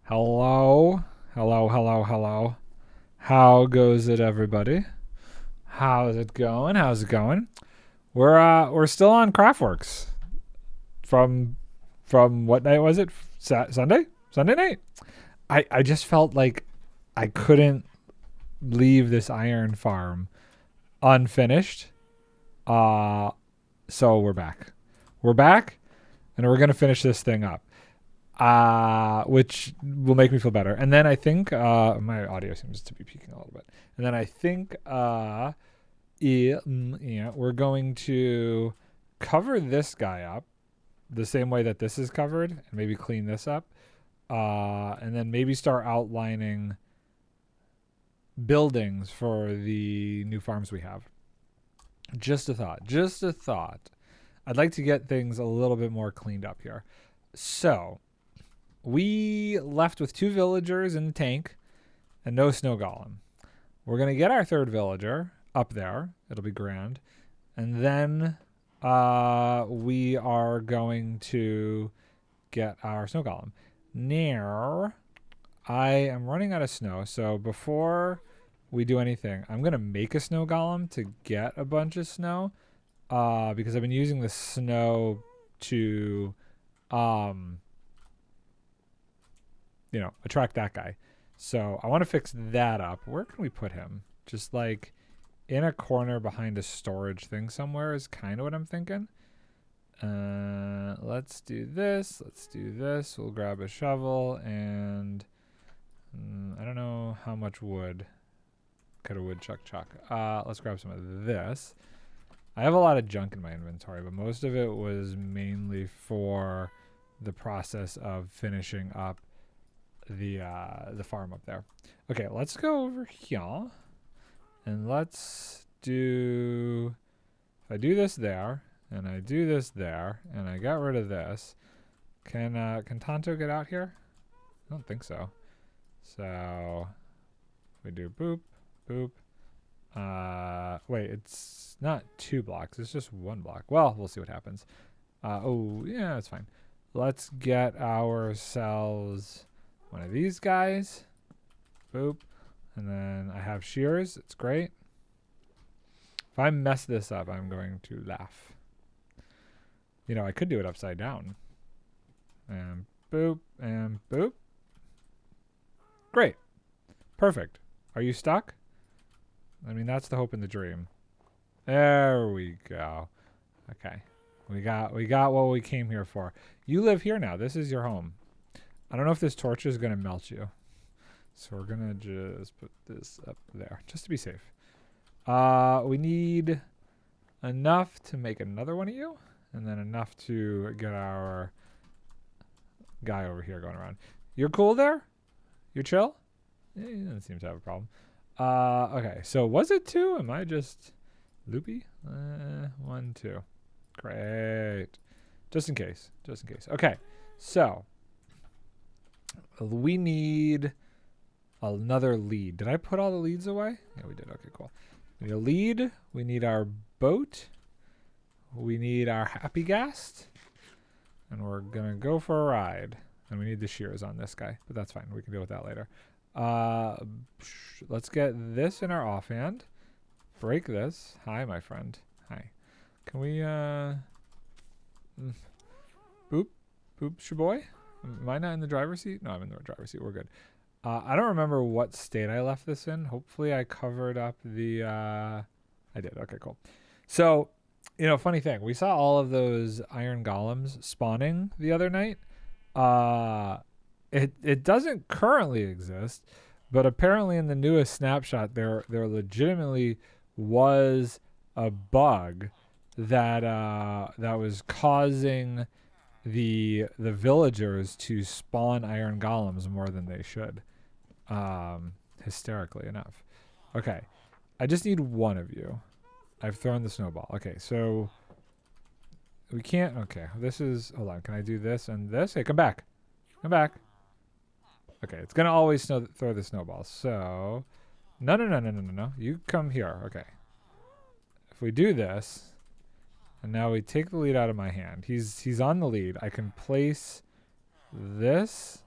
Hello, hello, hello, hello. How goes it, everybody? How's it going? How's it going? We're still on CraftWorks from what night was it? Sunday night. I just felt like I couldn't leave this iron farm unfinished. So we're back. We're back, and we're gonna finish this thing up. Which will make me feel better. And then I think my audio seems to be peaking a little bit. And then I think we're going to cover this guy up the same way that this is covered, and maybe clean this up, and then maybe start outlining buildings for the new farms we have. Just a thought. Just a thought. I'd like to get things a little bit more cleaned up here. So we left with 2 villagers in the tank and no snow golem. We're going to get our 3rd villager up there. It'll be grand. And then we are going to get our snow golem. Now, I am running out of snow. So before we do anything, I'm going to make a snow golem to get a bunch of snow. Because I've been using the snow to attract that guy. So I want to fix that up. Where can we put him? Just like in a corner behind a storage thing somewhere is kind of what I'm thinking. Let's do this. Let's do this. We'll grab a shovel and I don't know how much wood. Could a woodchuck chuck. Let's grab some of this. I have a lot of junk in my inventory, but most of it was mainly for the process of finishing up the farm up there. Okay, let's go over here and let's do, if I do this there and I do this there and I got rid of this, can Tonto get out here? I don't think so. So we do boop, boop. Wait, it's not 2 blocks, it's just 1 block. Well, we'll see what happens. Oh yeah, that's fine. Let's get ourselves one of these guys. Boop. And then I have shears. It's great. If I mess this up, I'm going to laugh. I could do it upside down. And boop. And boop. Great. Perfect. Are you stuck? I mean, that's the hope and the dream. There we go. Okay. We got what we came here for. You live here now. This is your home. I don't know if this torch is going to melt you. So we're going to just put this up there just to be safe. We need enough to make another one of you. And then enough to get our guy over here going around. You're cool there? You're chill? Yeah, he doesn't seem to have a problem. Okay, so was it 2? Am I just loopy? 1, 2. Great. Just in case. Just in case. Okay, so we need another lead. Did I put all the leads away? Yeah, we did. Okay, cool. We need a lead. We need our boat. We need our happy ghast. And we're going to go for a ride. And we need the shears on this guy. But that's fine. We can deal with that later. Let's get this in our offhand. Break this. Hi, my friend. Hi. Can we, boop. Boop, shaboy? Am I not in the driver's seat? No, I'm in the driver's seat. We're good. I don't remember what state I left this in. Hopefully I covered up the, I did. Okay, cool. So, funny thing. We saw all of those iron golems spawning the other night. It doesn't currently exist, but apparently in the newest snapshot, there legitimately was a bug that was causing the villagers to spawn iron golems more than they should, hysterically enough. Okay, I just need one of you. I've thrown the snowball. Okay, so we can't. Okay, this is. Hold on. Can I do this and this? Hey, come back. Come back. Okay, it's gonna always throw the snowball. So, no. You come here. Okay. If we do this, and now we take the lead out of my hand. He's on the lead. I can place this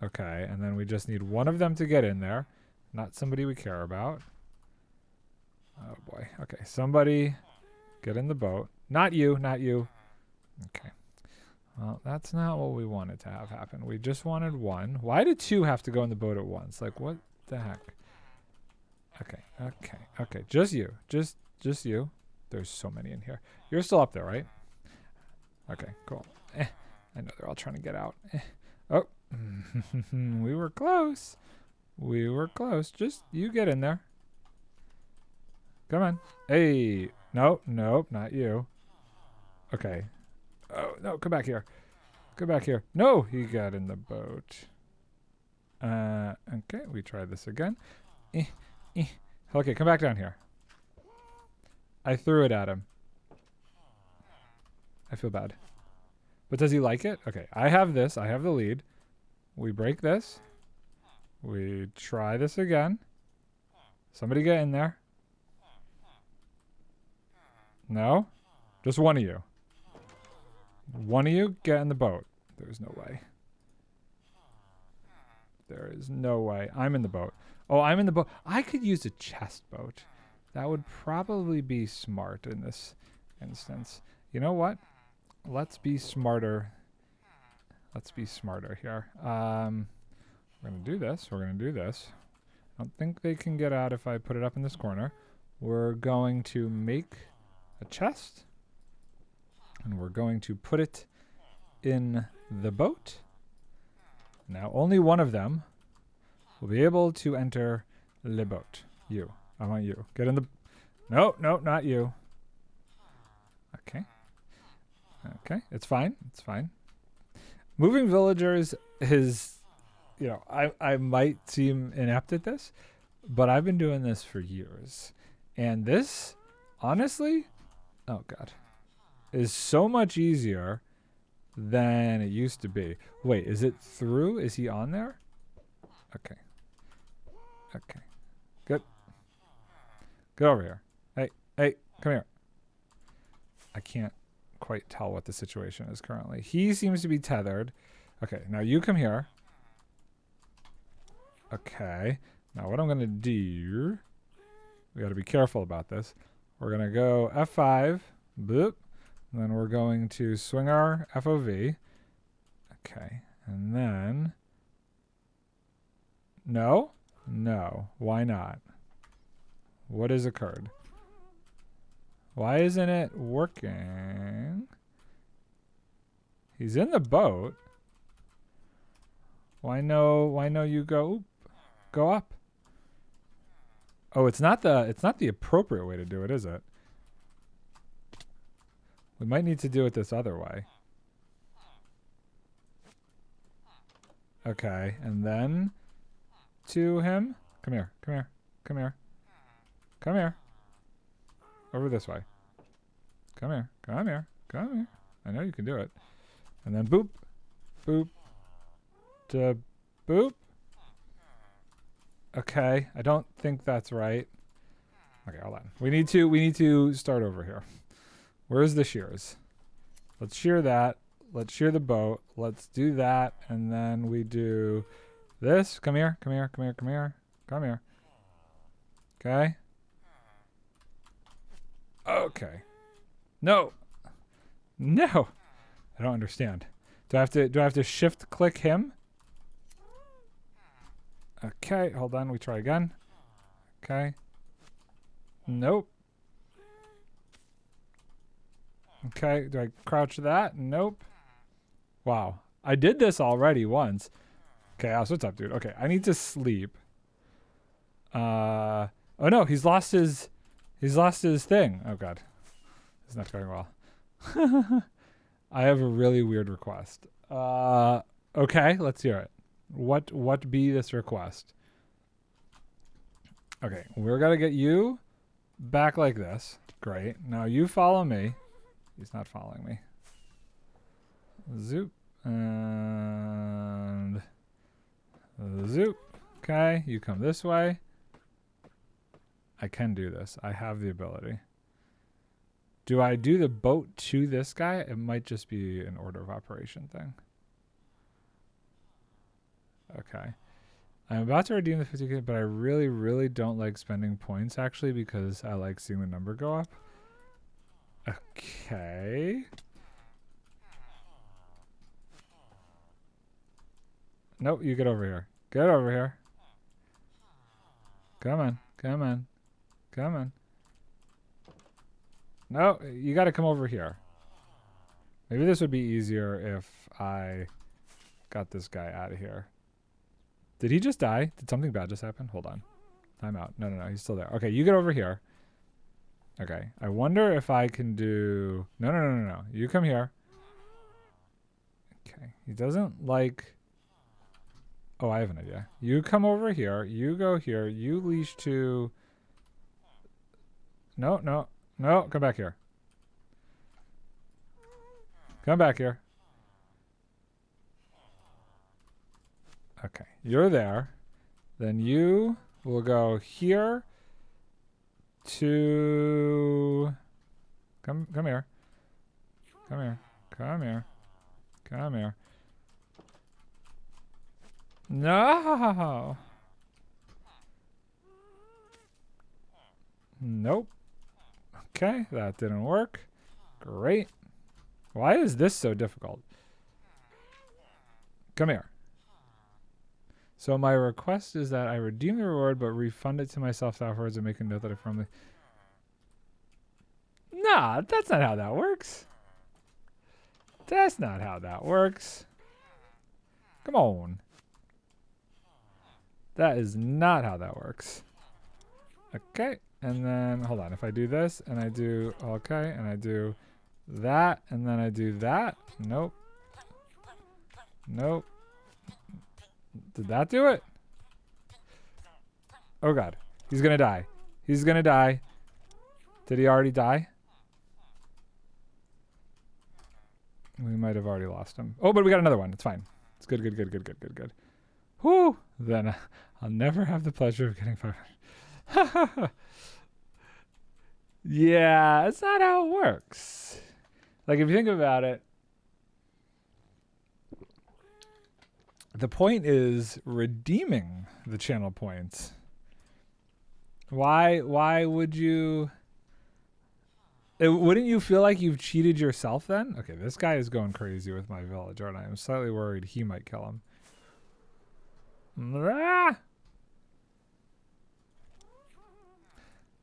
Okay, and then we just need one of them to get in there. Not somebody we care about. Oh boy. Okay, somebody get in the boat. Not you, not you. Okay. Well, that's not what we wanted to have happen. We just wanted one. Why did two have to go in the boat at once? Like, what the heck? Okay, okay, okay. Just you. Just you. There's so many in here. You're still up there, right? Okay, cool. I know they're all trying to get out. Oh. We were close. We were close. Just you get in there. Come on. Hey. Nope, nope, not you. Okay. Oh, no, come back here. Come back here. No, he got in the boat. Okay, we try this again. Okay, come back down here. I threw it at him. I feel bad. But does he like it? Okay, I have this. I have the lead. We break this. We try this again. Somebody get in there. No? Just one of you. One of you get in the boat. There's no way. There is no way. I'm in the boat. Oh, I'm in the boat. I could use a chest boat. That would probably be smart in this instance. You know what? Let's be smarter. Let's be smarter here. We're going to do this. We're going to do this. I don't think they can get out if I put it up in this corner. We're going to make a chest. And we're going to put it in the boat. Now, only one of them will be able to enter the boat. You. I want you. Get in the... No, no, not you. Okay. Okay, it's fine. It's fine. Moving villagers is, you know, I might seem inept at this, but I've been doing this for years. And this, honestly, oh God, is so much easier than it used to be. Wait, is it through? Is he on there? Okay. Okay. Good. Get over here. Hey, hey, come here. I can't quite tell what the situation is currently. He seems to be tethered. Okay, now you come here. Okay. Now what I'm going to do, we got to be careful about this. We're going to go F5, boop, and then we're going to swing our FOV. Okay, and then, no, no, why not? What has occurred? Why isn't it working? He's in the boat. Why no you go up? Oh, it's not the appropriate way to do it, is it? We might need to do it this other way. Okay, and then to him. Come here, come here, come here. Come here. Over this way. Come here, come here, come here. I know you can do it. And then boop, boop, to boop. Okay, I don't think that's right. Okay, hold on. We need to start over here. Where's the shears? Let's shear that. Let's shear the boat. Let's do that, and then we do this. Come here, come here, come here, come here, come here. Okay. Okay. No. No. I don't understand. Do I have to shift click him? Okay, hold on, we try again. Okay. Nope. Okay, do I crouch that? Nope. Wow. I did this already once. Okay, what's up, dude? Okay, I need to sleep. Oh no, he's lost his thing. Oh God. It's not going well. I have a really weird request. Okay, let's hear it. What be this request? Okay, we're gonna get you back like this. Great. Now you follow me. He's not following me. Zoop. And zoop. Okay, you come this way. I can do this. I have the ability. Do I do the boat to this guy? It might just be an order of operation thing. Okay. I'm about to redeem the 50k, but I really, really don't like spending points, actually, because I like seeing the number go up. Okay. Nope, you get over here. Get over here. Come on. Come on. Come on. No, you got to come over here. Maybe this would be easier if I got this guy out of here. Did he just die? Did something bad just happen? Hold on. Time out. No, he's still there. Okay, you get over here. Okay, I wonder if I can do... No. You come here. Okay, he doesn't like... Oh, I have an idea. You come over here. You go here. You leash to... No. Come back here. Come back here. Okay, you're there. Then you will go here to... Come here. Come here. Come here. Come here. No. Nope. Okay, that didn't work. Great. Why is this so difficult? Come here. So my request is that I redeem the reward, but refund it to myself afterwards and make a note that I firmly... Nah, that's not how that works. That's not how that works. Come on. That is not how that works. Okay, and then, hold on. If I do this, and I do, okay, and I do that, and then I do that. Nope. Nope. Did that do it? Oh god. He's gonna die. He's gonna die. Did he already die? We might have already lost him. Oh, but we got another one. It's fine. It's good. Whew. Then I'll never have the pleasure of getting 500. Yeah, it's not how it works. Like, if you think about it, the point is redeeming the channel points. Why would you... wouldn't you feel like you've cheated yourself then? Okay, this guy is going crazy with my village, aren't I? I'm slightly worried he might kill him. Ah!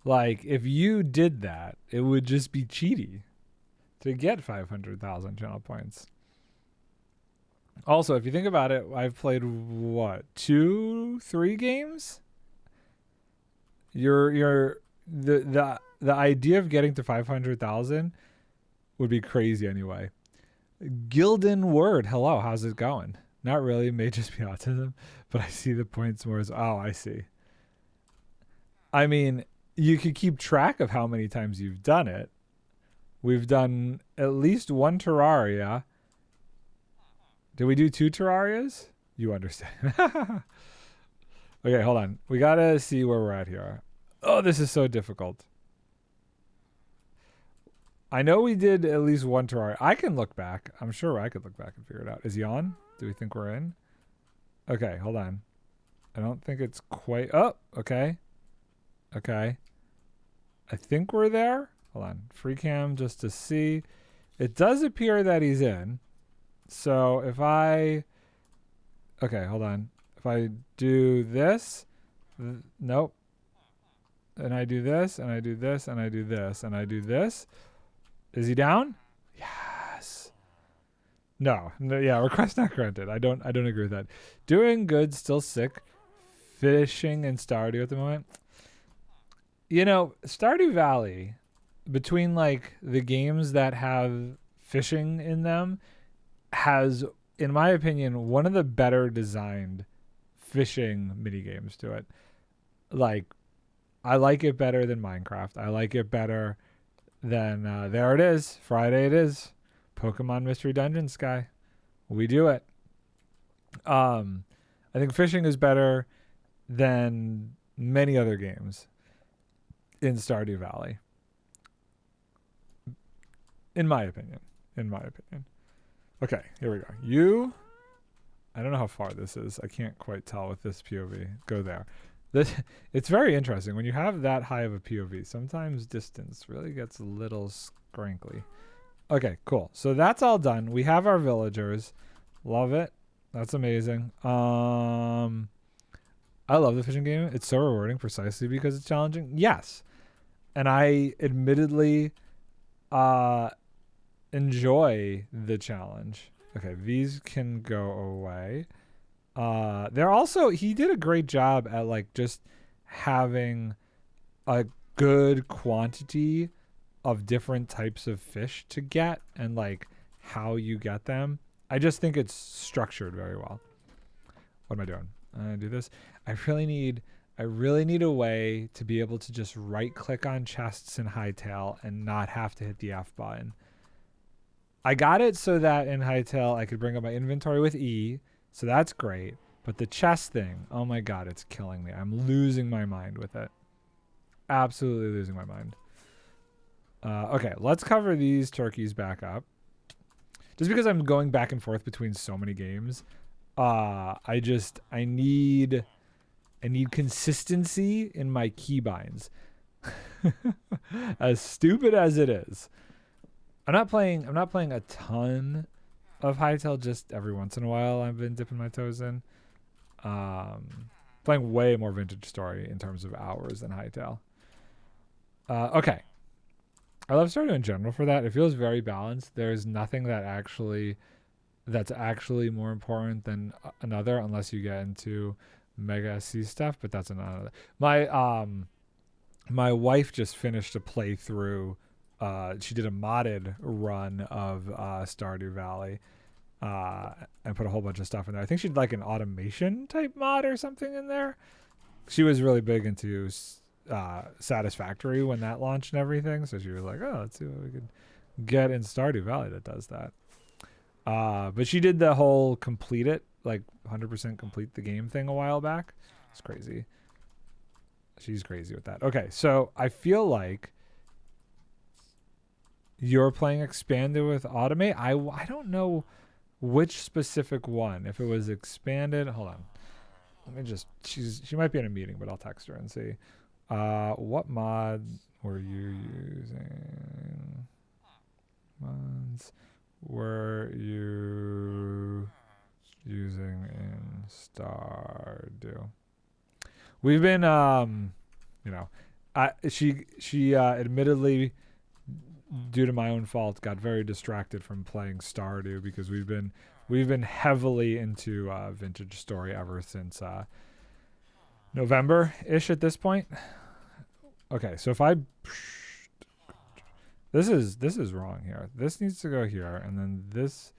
Like, if you did that, it would just be cheaty to get 500,000 channel points. Also, if you think about it, I've played, what, 2-3 games? The idea of getting to 500,000 would be crazy anyway. Gildan Word, hello, how's it going? Not really, it may just be autism, but I see the points more as, oh, I see. I mean, you could keep track of how many times you've done it. We've done at least 1 Terraria. Did we do 2 Terrarias? You understand. Okay, hold on. We gotta see where we're at here. Oh, this is so difficult. I know we did at least 1 Terraria. I can look back. I'm sure I could look back and figure it out. Is he on? Do we think we're in? Okay, hold on. I don't think it's quite... Oh, okay. Okay. I think we're there. Hold on. Free cam just to see. It does appear that he's in. So if I... Okay, hold on. If I do this... Nope. And I do this, and I do this, and I do this, and I do this. Is he down? Yes. No, yeah, request not granted. I don't agree with that. Doing good, still sick. Fishing in Stardew at the moment. You know, Stardew Valley, between like the games that have fishing in them, has, in my opinion, one of the better designed fishing mini games to it. Like, I like it better than Minecraft. I like it better than there it is. Friday it is. Pokemon Mystery Dungeon Sky. We do it. I think fishing is better than many other games in Stardew Valley. In my opinion. Okay, here we go. I don't know how far this is. I can't quite tell with this POV. Go there. It's very interesting. When you have that high of a POV, sometimes distance really gets a little scrinkly. Okay, cool. So that's all done. We have our villagers. Love it. That's amazing. I love the fishing game. It's so rewarding precisely because it's challenging. Yes. And I admittedly enjoy the challenge. Okay, these can go away. They're also, he did a great job at like just having a good quantity of different types of fish to get and like how you get them. I just think it's structured very well. What am I doing? I'm gonna do this. I really need a way to be able to just right click on chests in Hytale and not have to hit the F button. I got it so that in Hytale I could bring up my inventory with E, so that's great. But the chest thing, oh my god, it's killing me. I'm losing my mind with it. Absolutely losing my mind. Okay, let's cover these turkeys back up. Just because I'm going back and forth between so many games, I need consistency in my keybinds. As stupid as it is. I'm not playing a ton of Hytale, just every once in a while I've been dipping my toes in. Playing way more Vintage Story in terms of hours than Hytale. Okay. I love Stardew in general for that. It feels very balanced. There's nothing that's actually more important than another unless you get into Mega SC stuff, but that's another. My wife just finished a playthrough. She did a modded run of Stardew Valley and put a whole bunch of stuff in there. I think she did like an automation type mod or something in there. She was really big into Satisfactory when that launched and everything, so she was like, oh, let's see what we could get in Stardew Valley that does that. But she did the whole complete it, like 100% complete the game thing a while back. It's crazy. She's crazy with that. Okay, so I feel like you're playing Expanded with Automate. I don't know which specific one. If it was Expanded, hold on. Let me just, she might be in a meeting, but I'll text her and see. What mod were you using? Mods were you using in Stardew? We've been, she admittedly, due to my own fault, got very distracted from playing Stardew because we've been heavily into Vintage Story ever since November-ish at this point. Okay, so if I this is wrong here. This needs to go here, and then this.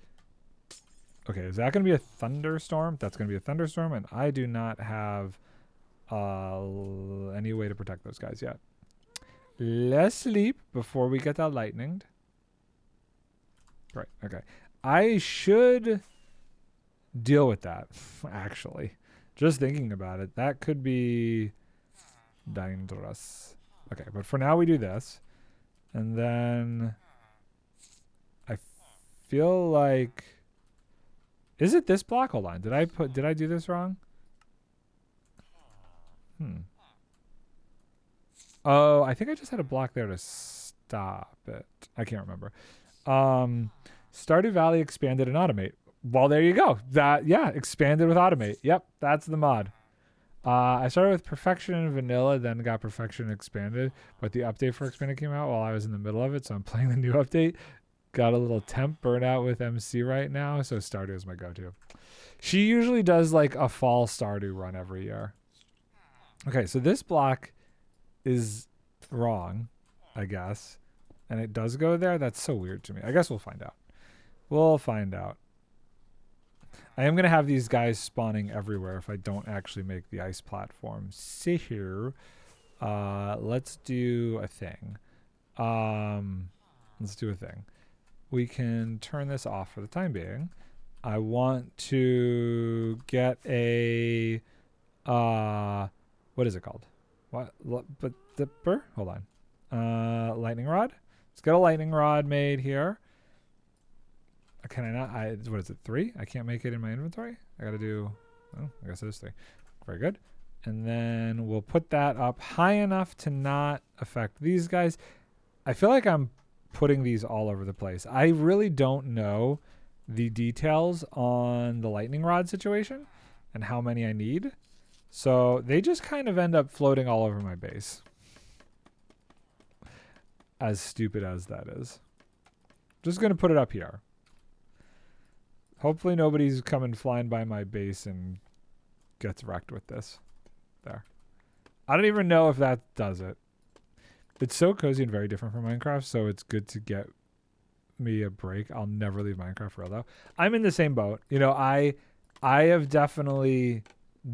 Okay, is that going to be a thunderstorm? That's going to be a thunderstorm, and I do not have any way to protect those guys yet. Let's sleep before we get that lightninged. Right, okay. I should deal with that, actually. Just thinking about it, that could be dangerous. Okay, but for now we do this. And then I feel like, is it this block? Hold on. Did I do this wrong? Oh, I think I just had a block there to stop it. I can't remember. Stardew Valley Expanded and Automate. Well, there you go. Expanded with Automate. Yep, that's the mod. I started with Perfection and Vanilla, then got Perfection Expanded, but the update for Expanded came out while I was in the middle of it, so I'm playing the new update. Got a little temp burnout with MC right now, so Stardew is my go-to. She usually does like a fall Stardew run every year. Okay, so this block is wrong, I guess, and it does go there. That's so weird to me. I guess we'll find out. We'll find out. I am going to have these guys spawning everywhere if I don't actually make the ice platform. See here. Let's do a thing. We can turn this off for the time being. I want to get a... what is it called? What? Hold on. Lightning rod? Let's get a lightning rod made here. Can I not? What is it, 3? I can't make it in my inventory? I gotta do, oh, I guess it is 3. Very good. And then we'll put that up high enough to not affect these guys. I feel like I'm putting these all over the place. I really don't know the details on the lightning rod situation and how many I need. So they just kind of end up floating all over my base. As stupid as that is. Just going to put it up here. Hopefully nobody's coming flying by my base and gets wrecked with this. There. I don't even know if that does it. It's so cozy and very different from Minecraft, so it's good to get me a break. I'll never leave Minecraft for real, though. I'm in the same boat. You know, I have definitely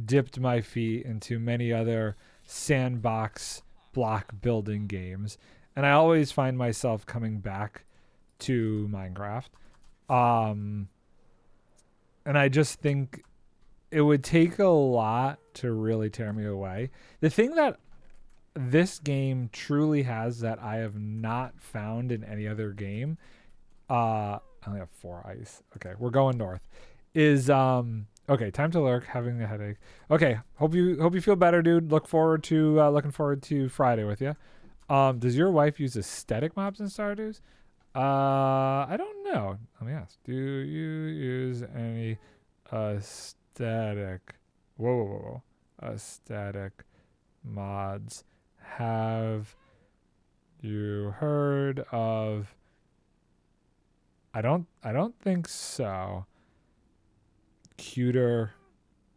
dipped my feet into many other sandbox block building games, and I always find myself coming back to Minecraft. And I just think it would take a lot to really tear me away. The thing that this game truly has that I have not found in any other game, I only have 4 ice. Okay, we're going north. Is okay, time to lurk, having a headache. Okay, hope you feel better, dude. Looking forward to Friday with you. Does your wife use aesthetic mobs in Stardews? I don't know. Let me ask. Do you use any aesthetic aesthetic mods? Have you heard of? I don't think so. Cuter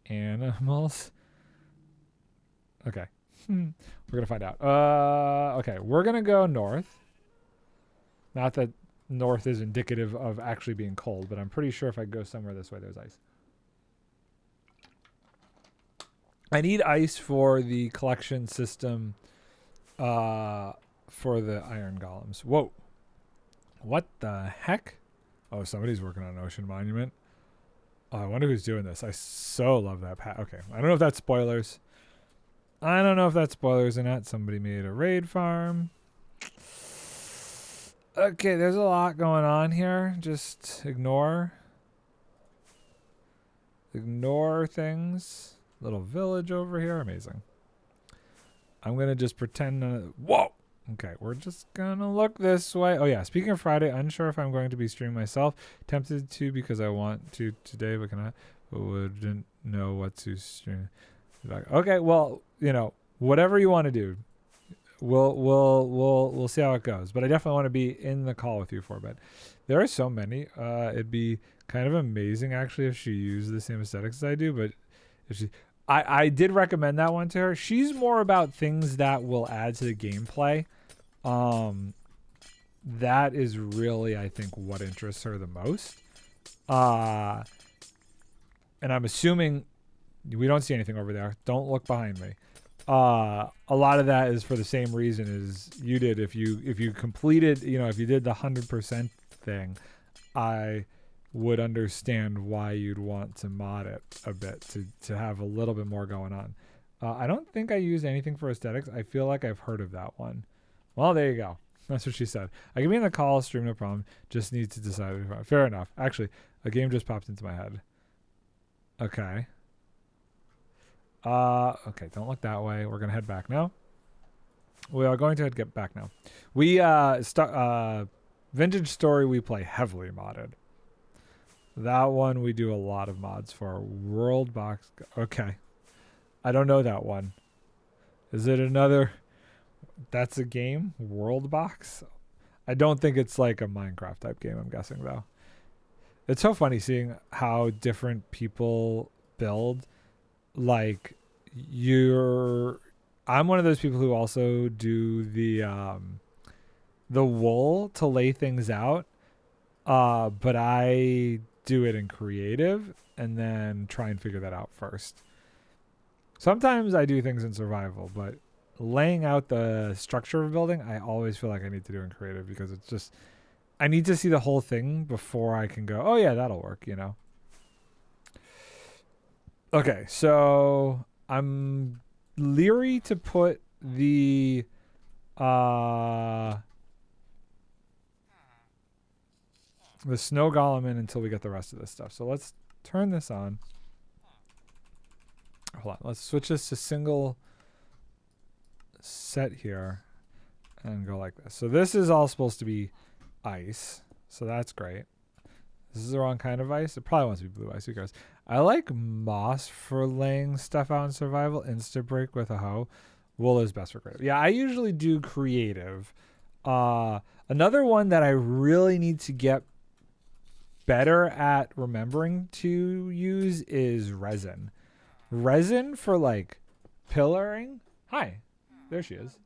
animals. Okay. We're gonna find out. Okay, we're gonna go north. Not that north is indicative of actually being cold, but I'm pretty sure if I go somewhere this way, there's ice. I need ice for the collection system for the iron golems. Whoa. What the heck? Oh, somebody's working on an ocean monument. Oh, I wonder who's doing this. I so love that path. Okay, I don't know if that's spoilers. I don't know if that's spoilers or not. Somebody made a raid farm. Okay, there's a lot going on here. Just ignore things. Little village over here. Amazing. I'm going to just pretend. Whoa! Okay, we're just going to look this way. Oh, yeah. Speaking of Friday, unsure if I'm going to be streaming myself. Tempted to because I want to today, but wouldn't know what to stream. Okay, well, you know, whatever you want to do. We'll see how it goes. But I definitely want to be in the call with you for a bit. There are so many. It'd be kind of amazing, actually, if she used the same aesthetics as I do. But if she... I did recommend that one to her. She's more about things that will add to the gameplay. That is really, I think, what interests her the most. And I'm assuming we don't see anything over there. Don't look behind me. A lot of that is for the same reason as you did. If you completed, if you did the 100% thing, I would understand why you'd want to mod it a bit to have a little bit more going on. I don't think I used anything for aesthetics. I feel like I've heard of that one. Well, there you go. That's what she said. I can be in the call stream, no problem. Just need to decide. Fair enough. Actually, a game just popped into my head. Okay. Okay, don't look that way. We're going to head back now. We are going to get back now. We, Vintage Story, we play heavily modded. That one we do a lot of mods for. World Box. Okay. I don't know that one. Is it another... That's a game? World Box? I don't think it's like a Minecraft type game, I'm guessing, though. It's so funny seeing how different people build. Like, I'm one of those people who also do the wool to lay things out. But I do it in creative and then try and figure that out first. Sometimes I do things in survival, but laying out the structure of a building, I always feel like I need to do in creative because it's just, I need to see the whole thing before I can go, oh yeah, that'll work, Okay, so I'm leery to put the the snow golem in until we get the rest of this stuff. So let's turn this on. Hold on. Let's switch this to single set here and go like this. So this is all supposed to be ice. So that's great. This is the wrong kind of ice. It probably wants to be blue ice. Who cares? I like moss for laying stuff out in survival. Insta break with a hoe. Wool is best for creative. Yeah, I usually do creative. Another one that I really need to get better at remembering to use is resin. Resin for like pillaring. Hi, there she is.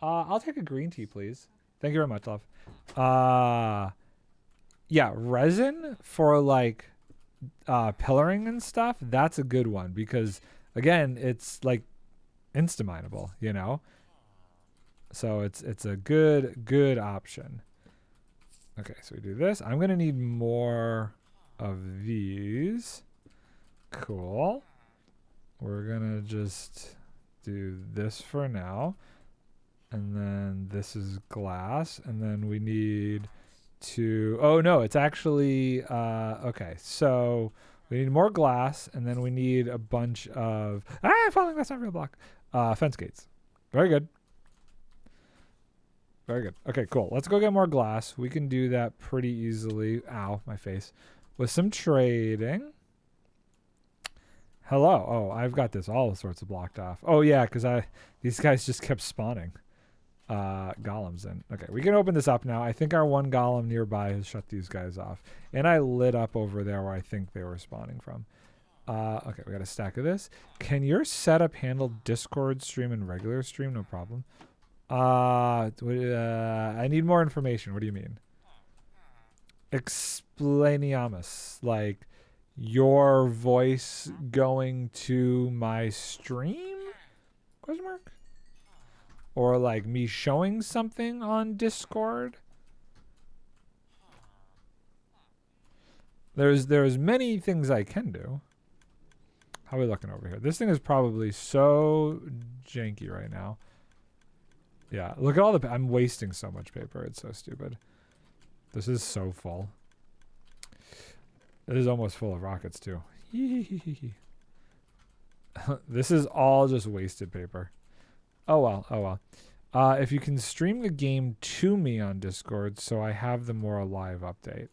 I'll take a green tea, please. Thank you very much, love. Yeah, resin for like pillaring and stuff. That's a good one because again, it's like insta-mineable, you know. So it's a good option. Okay, so we do this. I'm gonna need more of these. Cool. We're gonna just do this for now. And then this is glass. And then we need to, oh no, it's actually, okay. So we need more glass and then we need a bunch of, falling, that's not real block. Fence gates. Very good. Very good. Okay, cool. Let's go get more glass. We can do that pretty easily. Ow, my face. With some trading. Hello. Oh, I've got this all sorts of blocked off. Oh yeah, because these guys just kept spawning golems in. Okay, we can open this up now. I think our one golem nearby has shut these guys off. And I lit up over there where I think they were spawning from. Okay, we got a stack of this. Can your setup handle Discord stream and regular stream? No problem. I need more information. What do you mean? Explainiamus. Like your voice going to my stream? Question mark? Or like me showing something on Discord? There's many things I can do. How are we looking over here? This thing is probably so janky right now. Yeah, look at all the... I'm wasting so much paper. It's so stupid. This is so full. It is almost full of rockets, too. This is all just wasted paper. Oh, well. Oh, well. If you can stream the game to me on Discord so I have the more alive update.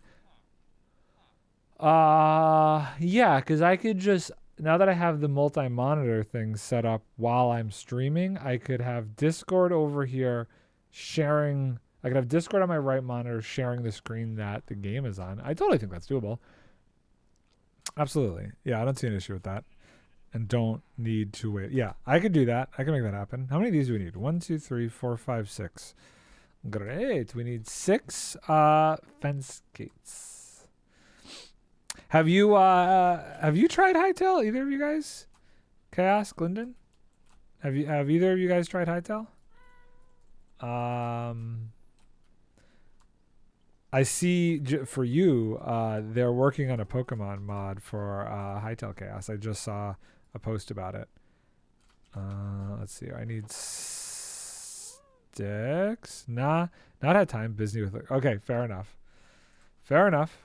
Yeah, because I could just... Now that I have the multi-monitor thing set up while I'm streaming, I could have Discord over here sharing... I could have Discord on my right monitor sharing the screen that the game is on. I totally think that's doable. Absolutely. Yeah, I don't see an issue with that. And don't need to wait. Yeah, I could do that. I can make that happen. How many of these do we need? 1, 2, 3, 4, 5, 6. Great. We need 6 fence gates. Have you tried Hightail? Either of you guys? Chaos, Glendon? Have either of you guys tried Hightail? I see for you, they're working on a Pokemon mod for Hightail Chaos. I just saw a post about it. Let's see. I need sticks. Nah, not had time. Busy with it. Okay, fair enough. Fair enough.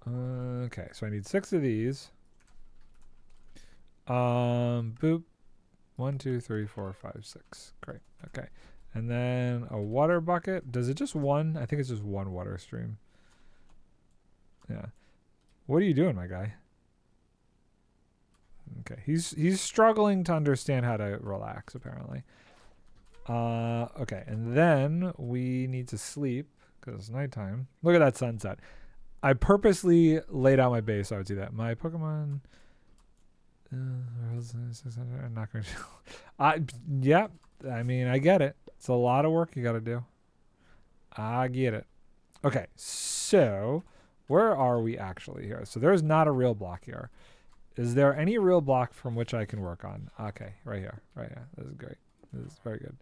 Okay, so I need 6 of these. Boop. 1, 2, 3, 4, 5, 6. Great. Okay. And then a water bucket. Does it just one? I think it's just one water stream. Yeah. What are you doing, my guy? Okay. He's struggling to understand how to relax, apparently. Okay. And then we need to sleep because it's nighttime. Look at that sunset. I purposely laid out my base so I would see that. My Pokemon... I'm not going to... Yeah. I mean, I get it. It's a lot of work you got to do. I get it. Okay, so where are we actually here? So there's not a real block here. Is there any real block from which I can work on? Okay, right here. Right here. This is great. This is very good.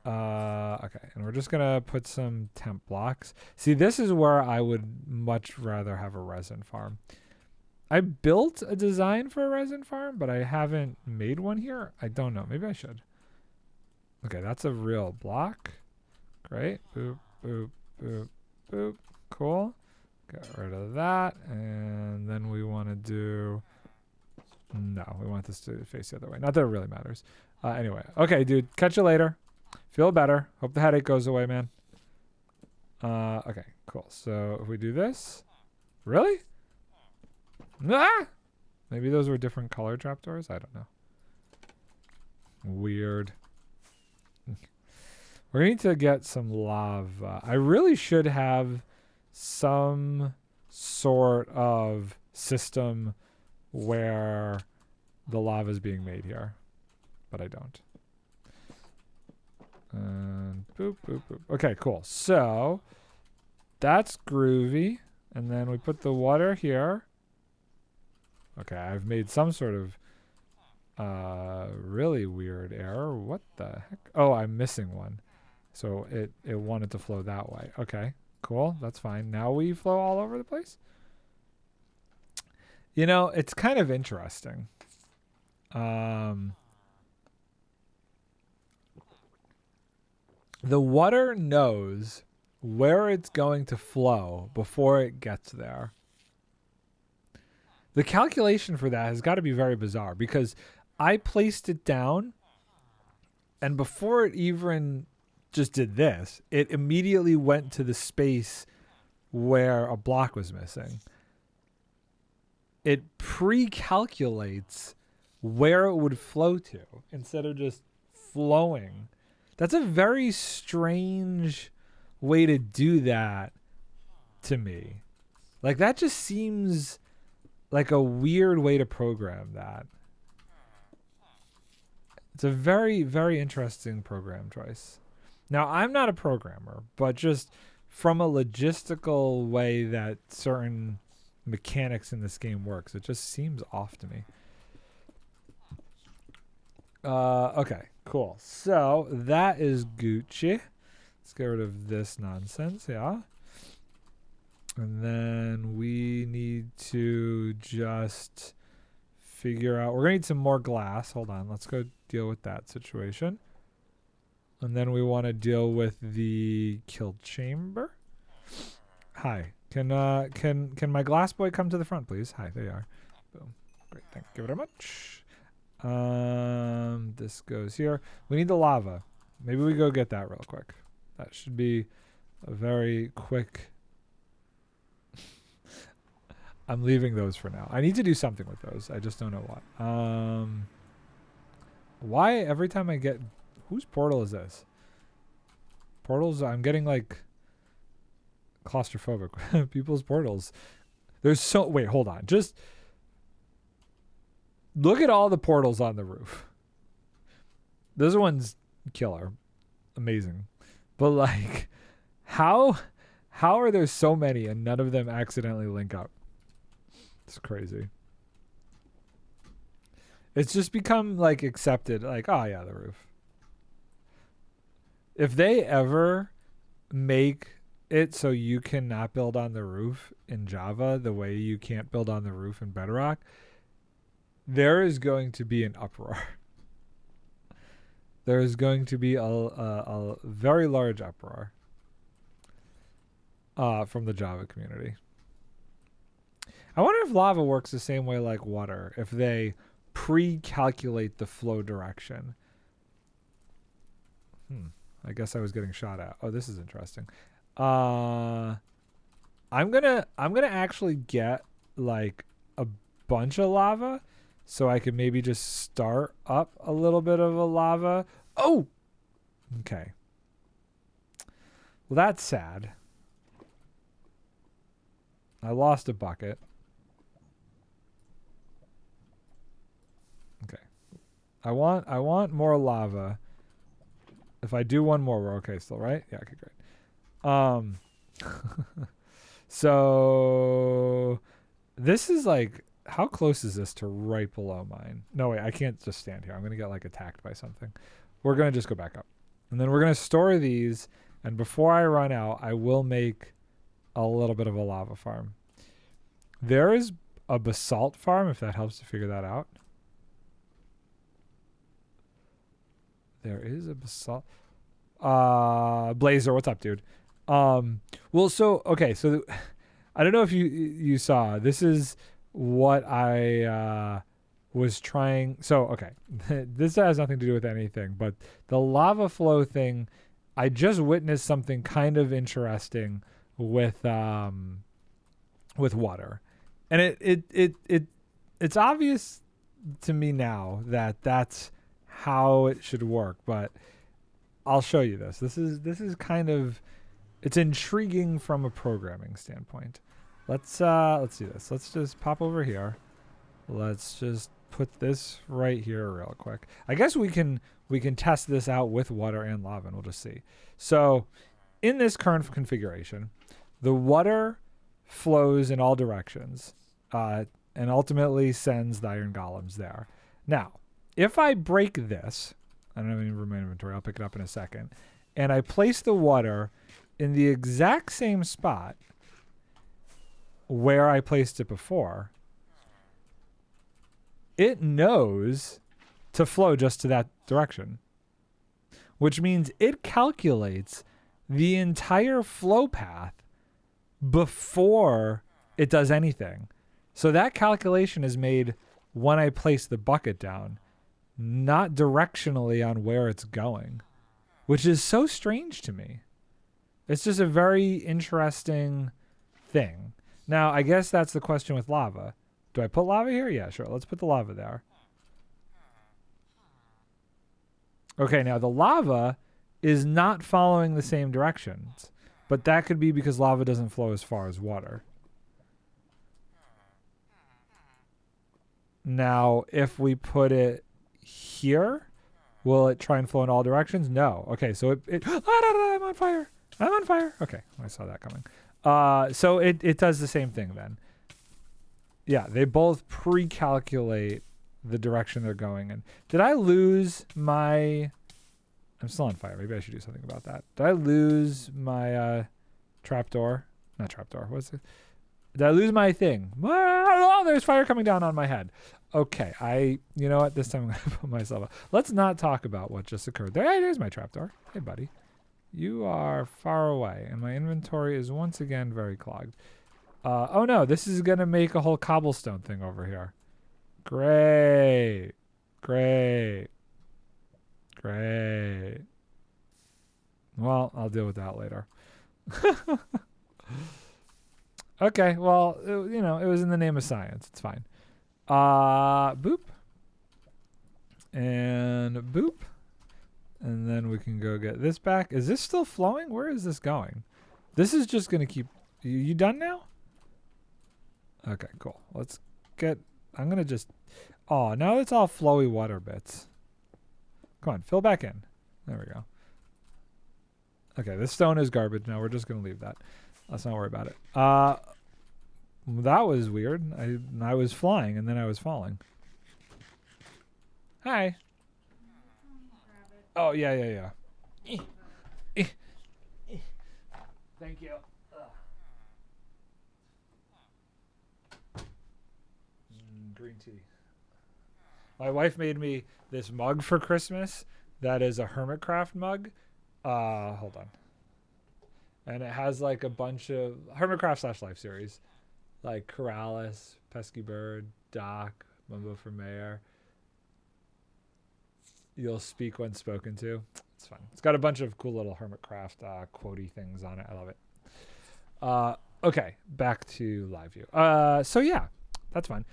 Okay, and we're just going to put some temp blocks. See, this is where I would much rather have a resin farm. I built a design for a resin farm, but I haven't made one here. I don't know. Maybe I should. Okay, that's a real block. Great. Boop, boop, boop, boop. Cool. Get rid of that. And then we want to do... No, we want this to face the other way. Not that it really matters. Anyway. Okay, dude. Catch you later. Feel better. Hope the headache goes away, man. Okay, cool. So if we do this... Really? Ah! Maybe those were different color trapdoors? I don't know. Weird. We're going to get some lava. I really should have some sort of system where the lava is being made here. But I don't. And boop, boop, boop. Okay, cool. So that's groovy. And then we put the water here. Okay, I've made some sort of really weird error. What the heck? Oh, I'm missing one. So it wanted to flow that way. Okay, cool. That's fine. Now we flow all over the place. You know, it's kind of interesting. The water knows where it's going to flow before it gets there. The calculation for that has got to be very bizarre because I placed it down and before it even just did this, it immediately went to the space where a block was missing. It pre-calculates where it would flow to instead of just flowing. That's a very strange way to do that to me. Like that just seems like a weird way to program that. It's a very, very interesting program choice. Now, I'm not a programmer, but just from a logistical way that certain mechanics in this game works, it just seems off to me. Okay, cool. So that is Gucci. Let's get rid of this nonsense, yeah. And then we need to just figure out... We're going to need some more glass. Hold on. Let's go deal with that situation. And then we want to deal with the kill chamber. Hi. Can my glass boy come to the front, please? Hi, there you are. Boom. Great. Thank you very much. This goes here. We need the lava. Maybe we go get that real quick. That should be a very quick... I'm leaving those for now. I need to do something with those. I just don't know what. Why every time I get... Whose portal is this? Portals, I'm getting like claustrophobic. People's portals. There's so... Wait, hold on. Just look at all the portals on the roof. This one's killer. Amazing. But like, how are there so many and none of them accidentally link up? It's crazy. It's just become like accepted. Like, oh yeah, the roof. If they ever make it so you cannot build on the roof in Java the way you can't build on the roof in Bedrock, there is going to be an uproar. There is going to be a very large uproar from the Java community. I wonder if lava works the same way like water, if they pre-calculate the flow direction. I guess I was getting shot at. Oh, this is interesting. I'm gonna actually get like a bunch of lava so I could maybe just start up a little bit of a lava. Oh! Okay. Well, that's sad. I lost a bucket. Okay. I want more lava. If I do one more, we're okay still, right? Yeah, okay, great. So this is like, how close is this to right below mine? No, wait, I can't just stand here. I'm going to get like attacked by something. We're going to just go back up. And then we're going to store these. And before I run out, I will make a little bit of a lava farm. There is a basalt farm, if that helps to figure that out. There is a basalt. Blazer, what's up, dude? Well, so okay, so I don't know if you saw. This is what I was trying. So okay, this has nothing to do with anything, but the lava flow thing. I just witnessed something kind of interesting with water, and it's obvious to me now that that's how it should work, but I'll show you this. This is kind of, it's intriguing from a programming standpoint. Let's do this. Let's just pop over here. Let's just put this right here real quick. I guess we can test this out with water and lava, and we'll just see. So in this current configuration, the water flows in all directions and ultimately sends the iron golems there. Now, if I break this, I don't have any room in my inventory, I'll pick it up in a second, and I place the water in the exact same spot where I placed it before, it knows to flow just to that direction, which means it calculates the entire flow path before it does anything. So that calculation is made when I place the bucket down, not directionally on where it's going, which is so strange to me. It's just a very interesting thing. Now, I guess that's the question with lava. Do I put lava here? Yeah, sure. Let's put the lava there. Okay, now the lava is not following the same directions, but that could be because lava doesn't flow as far as water. Now, if we put it here, will it try and flow in all directions? No. Okay, so I'm on fire. I'm on fire. Okay, I saw that coming. So it does the same thing then. Yeah, they both pre-calculate the direction they're going in. Did I lose my... I'm still on fire. Maybe I should do something about that. Did I lose my trapdoor? Not trapdoor. What's it? Did I lose my thing? Oh, there's fire coming down on my head. Okay, you know what? This time I'm going to put myself up. Let's not talk about what just occurred. There's my trapdoor. Hey, buddy. You are far away, and my inventory is once again very clogged. Oh no, this is going to make a whole cobblestone thing over here. Great. Great. Great. Well, I'll deal with that later. Okay, well, it was in the name of science. It's fine. Boop. And boop. And then we can go get this back. Is this still flowing? Where is this going? This is just going to keep... You done now? Okay, cool. Let's get... I'm going to just... Oh, now it's all flowy water bits. Come on, fill back in. There we go. Okay, this stone is garbage now. We're just going to leave that. Let's not worry about it. That was weird. I was flying and then I was falling. Hi. Oh, yeah. Thank you. Green tea. My wife made me this mug for Christmas that is a Hermitcraft mug. Hold on. And it has like a bunch of Hermitcraft / Life series. Like Corrales, Pesky Bird, Doc, Mumbo for Mayor. You'll speak when spoken to. It's fun. It's got a bunch of cool little Hermitcraft quotey things on it. I love it. Okay, back to live view. So yeah, that's fun.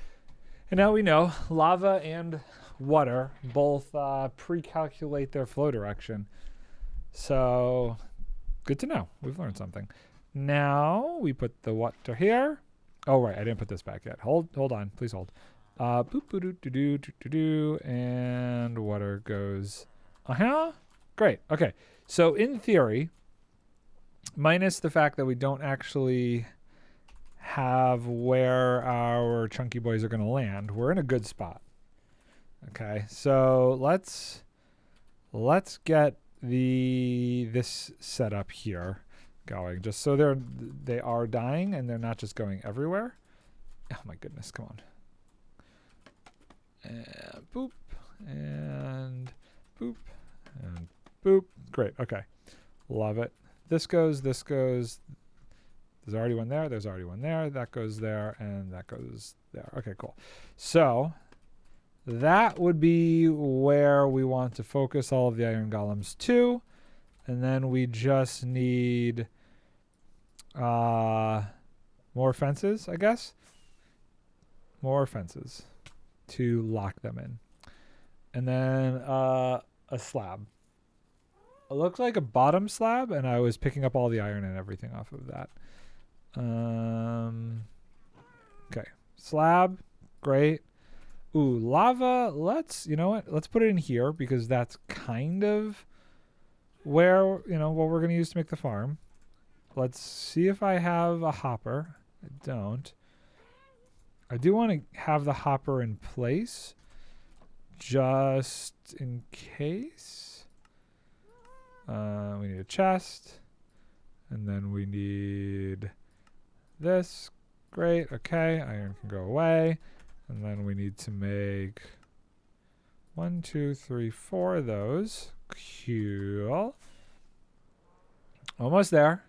And now we know lava and water both pre-calculate their flow direction. So good to know. We've learned something. Now we put the water here. Oh, right. I didn't put this back yet. Hold on. Please hold. And water goes. Great. Okay. So in theory, minus the fact that we don't actually have where our chunky boys are going to land, we're in a good spot. Okay. So let's get this set up here going, just so they are dying and they're not just going everywhere. Oh my goodness, come on. And boop, and boop, and boop. Great, okay. Love it. This goes. There's already one there. There's already one there. That goes there, and that goes there. Okay, cool. So that would be where we want to focus all of the iron golems to. And then we just need more fences, I guess. More fences to lock them in. And then a slab. It looks like a bottom slab, and I was picking up all the iron and everything off of that. Okay. Slab. Great. Ooh, lava. You know what? Let's put it in here because that's kind of where, what we're going to use to make the farm. Let's see if I have a hopper. I don't. I do want to have the hopper in place just in case. We need a chest. And then we need this. Great. Okay. Iron can go away. And then we need to make 1, 2, 3, 4 of those. Cool. Almost there.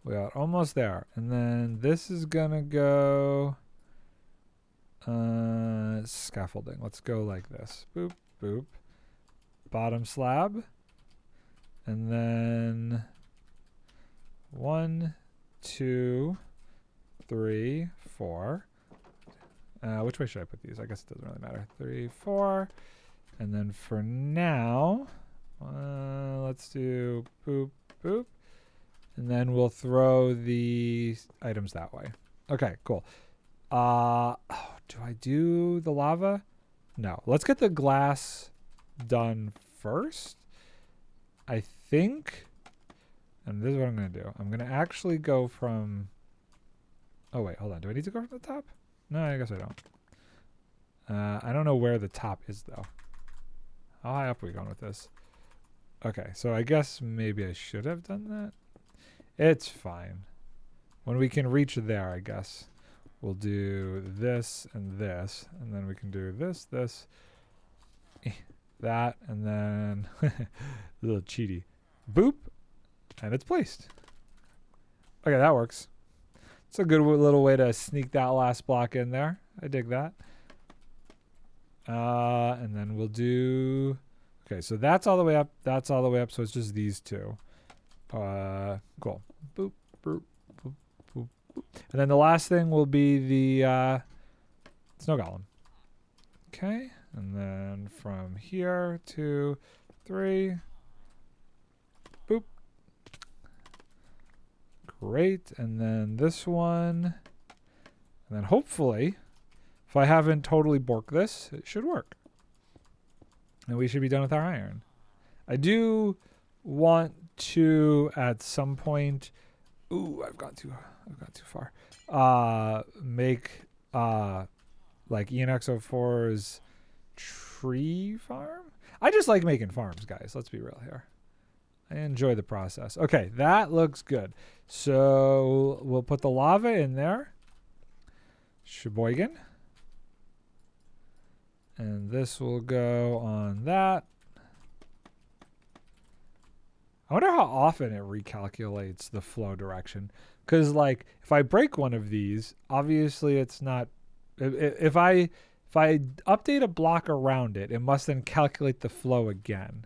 We are almost there. And then this is going to go scaffolding. Let's go like this. Boop, boop. Bottom slab. And then 1, 2, 3, 4. Which way should I put these? I guess it doesn't really matter. 3, 4. And then for now, let's do boop, boop. And then we'll throw the items that way. Okay, cool. Do I do the lava? No. Let's get the glass done first. I think. And this is what I'm going to do. I'm going to actually go from... Oh, wait. Hold on. Do I need to go from the top? No, I guess I don't. I don't know where the top is, though. How high up are we going with this? Okay, so I guess maybe I should have done that. It's fine. When we can reach there, I guess, we'll do this, and then we can do this, that, and then a little cheaty. Boop, and it's placed. Okay, that works. It's a good little way to sneak that last block in there. I dig that. And then we'll do... Okay, so that's all the way up. That's all the way up, so it's just these two. Cool. Boop, boop, boop, boop, boop. And then the last thing will be the snow golem. Okay, and then from here, 2, 3. Boop. Great, and then this one. And then hopefully, if I haven't totally borked this, it should work. And we should be done with our iron. I do want to at some point... Ooh, I've gone too far. Make like ENX04's tree farm. I just like making farms, guys. Let's be real here. I enjoy the process. Okay, that looks good. So we'll put the lava in there. Sheboygan. And this will go on that. I wonder how often it recalculates the flow direction. Because, like, if I break one of these, obviously it's not... If I update a block around it, it must then calculate the flow again.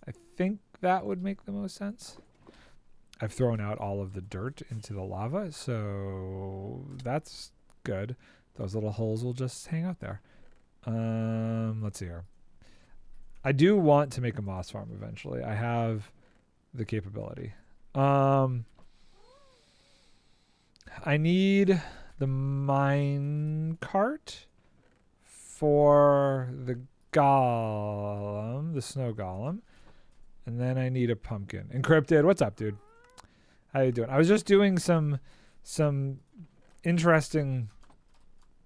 I think that would make the most sense. I've thrown out all of the dirt into the lava, so that's good. Those little holes will just hang out there. Let's see here. I do want to make a moss farm eventually. I have the capability. I need the mine cart for the golem, the snow golem. And then I need a pumpkin. Encrypted, what's up, dude? How you doing? I was just doing some interesting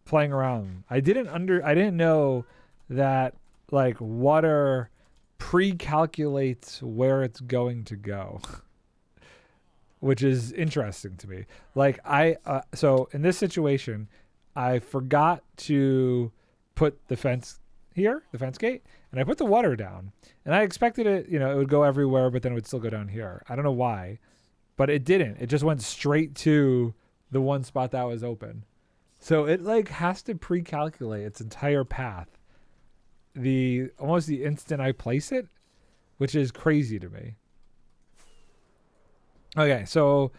playing around. I didn't know that like water pre-calculates where it's going to go, which is interesting to me. Like so in this situation, I forgot to put the fence here, the fence gate, and I put the water down. And I expected it, it would go everywhere, but then it would still go down here. I don't know why, but it didn't. It just went straight to the one spot that was open. So it like has to pre-calculate its entire path almost the instant I place it, which is crazy to me. Okay, so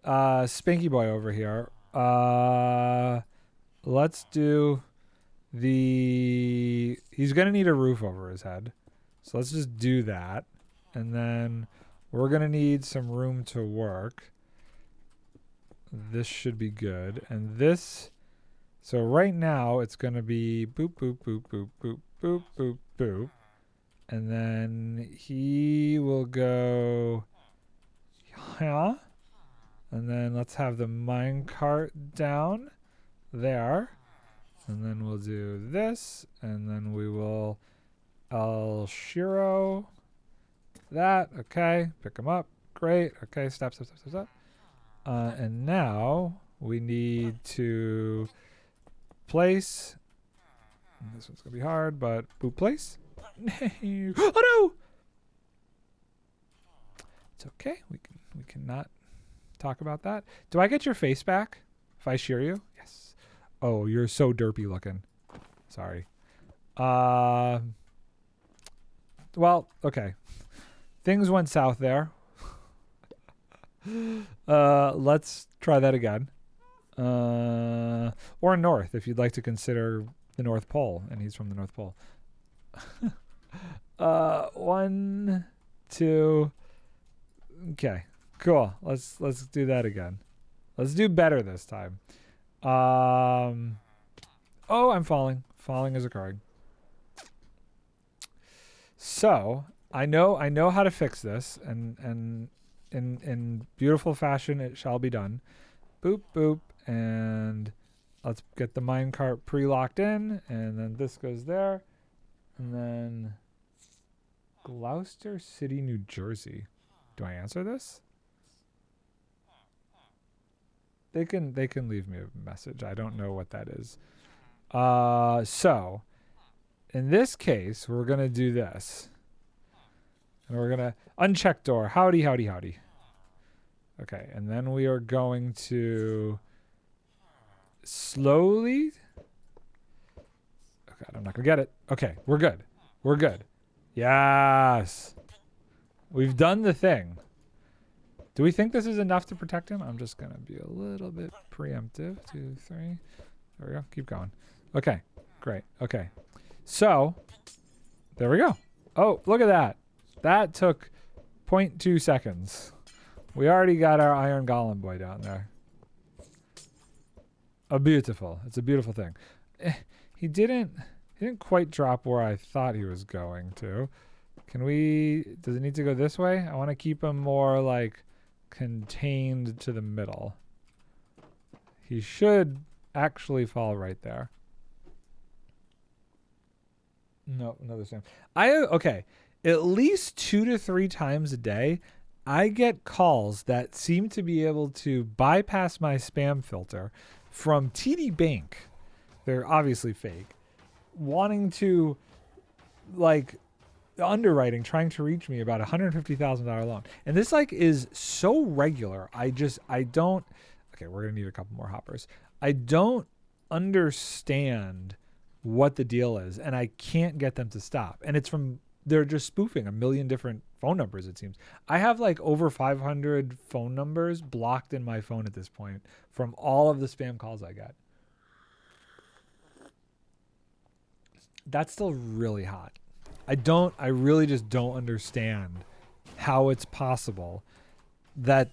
Spanky Boy over here. Let's do he's gonna need a roof over his head. So let's just do that. And then we're gonna need some room to work. This should be good. And this, so right now it's gonna be boop, boop, boop, boop, boop, boop, boop, boop. And then he will go, yeah. And then let's have the minecart down there. And then we'll do this. And then we will El Shiro that. Okay. Pick him up. Great. Okay. Stop. And now we need to place. This one's going to be hard, but boop place. Oh no! It's okay. We cannot talk about that. Do I get your face back if I shear you? Yes. Oh, you're so derpy looking. Sorry. Well, okay. Things went south there. Let's try that again. Or north, if you'd like to consider the North Pole, and he's from the North Pole. 1, 2. Okay, cool. Let's do that again. Let's do better this time. Oh, I'm falling. Falling is occurring. So I know how to fix this, and in beautiful fashion it shall be done. Boop boop, and let's get the minecart pre-locked in, and then this goes there, and then Gloucester City, New Jersey. Do I answer this? They can leave me a message. I don't know what that is. So in this case, we're gonna do this. And we're gonna uncheck door. Howdy, howdy, howdy. Okay, and then we are going to slowly. Oh God, I'm not gonna get it. Okay, we're good. We're good. Yes. We've done the thing. Do we think this is enough to protect him? I'm just gonna be a little bit preemptive. 2, 3. There we go. Keep going. Okay, great. Okay. So, there we go. Oh, look at that. That took 0.2 seconds. We already got our iron golem boy down there. Beautiful. It's a beautiful thing. He didn't quite drop where I thought he was going to. Does it need to go this way? I want to keep him more like contained to the middle. He should actually fall right there. No, the same. Okay. At least 2 to 3 times a day, I get calls that seem to be able to bypass my spam filter from TD Bank. They're obviously fake. Wanting to, like, underwriting, trying to reach me about $150,000 loan. And this, like, is so regular. I don't. Okay, we're going to need a couple more hoppers. I don't understand what the deal is, and I can't get them to stop. And they're just spoofing a million different phone numbers, it seems. I have like over 500 phone numbers blocked in my phone at this point from all of the spam calls I get. That's still really hot. I really just don't understand how it's possible that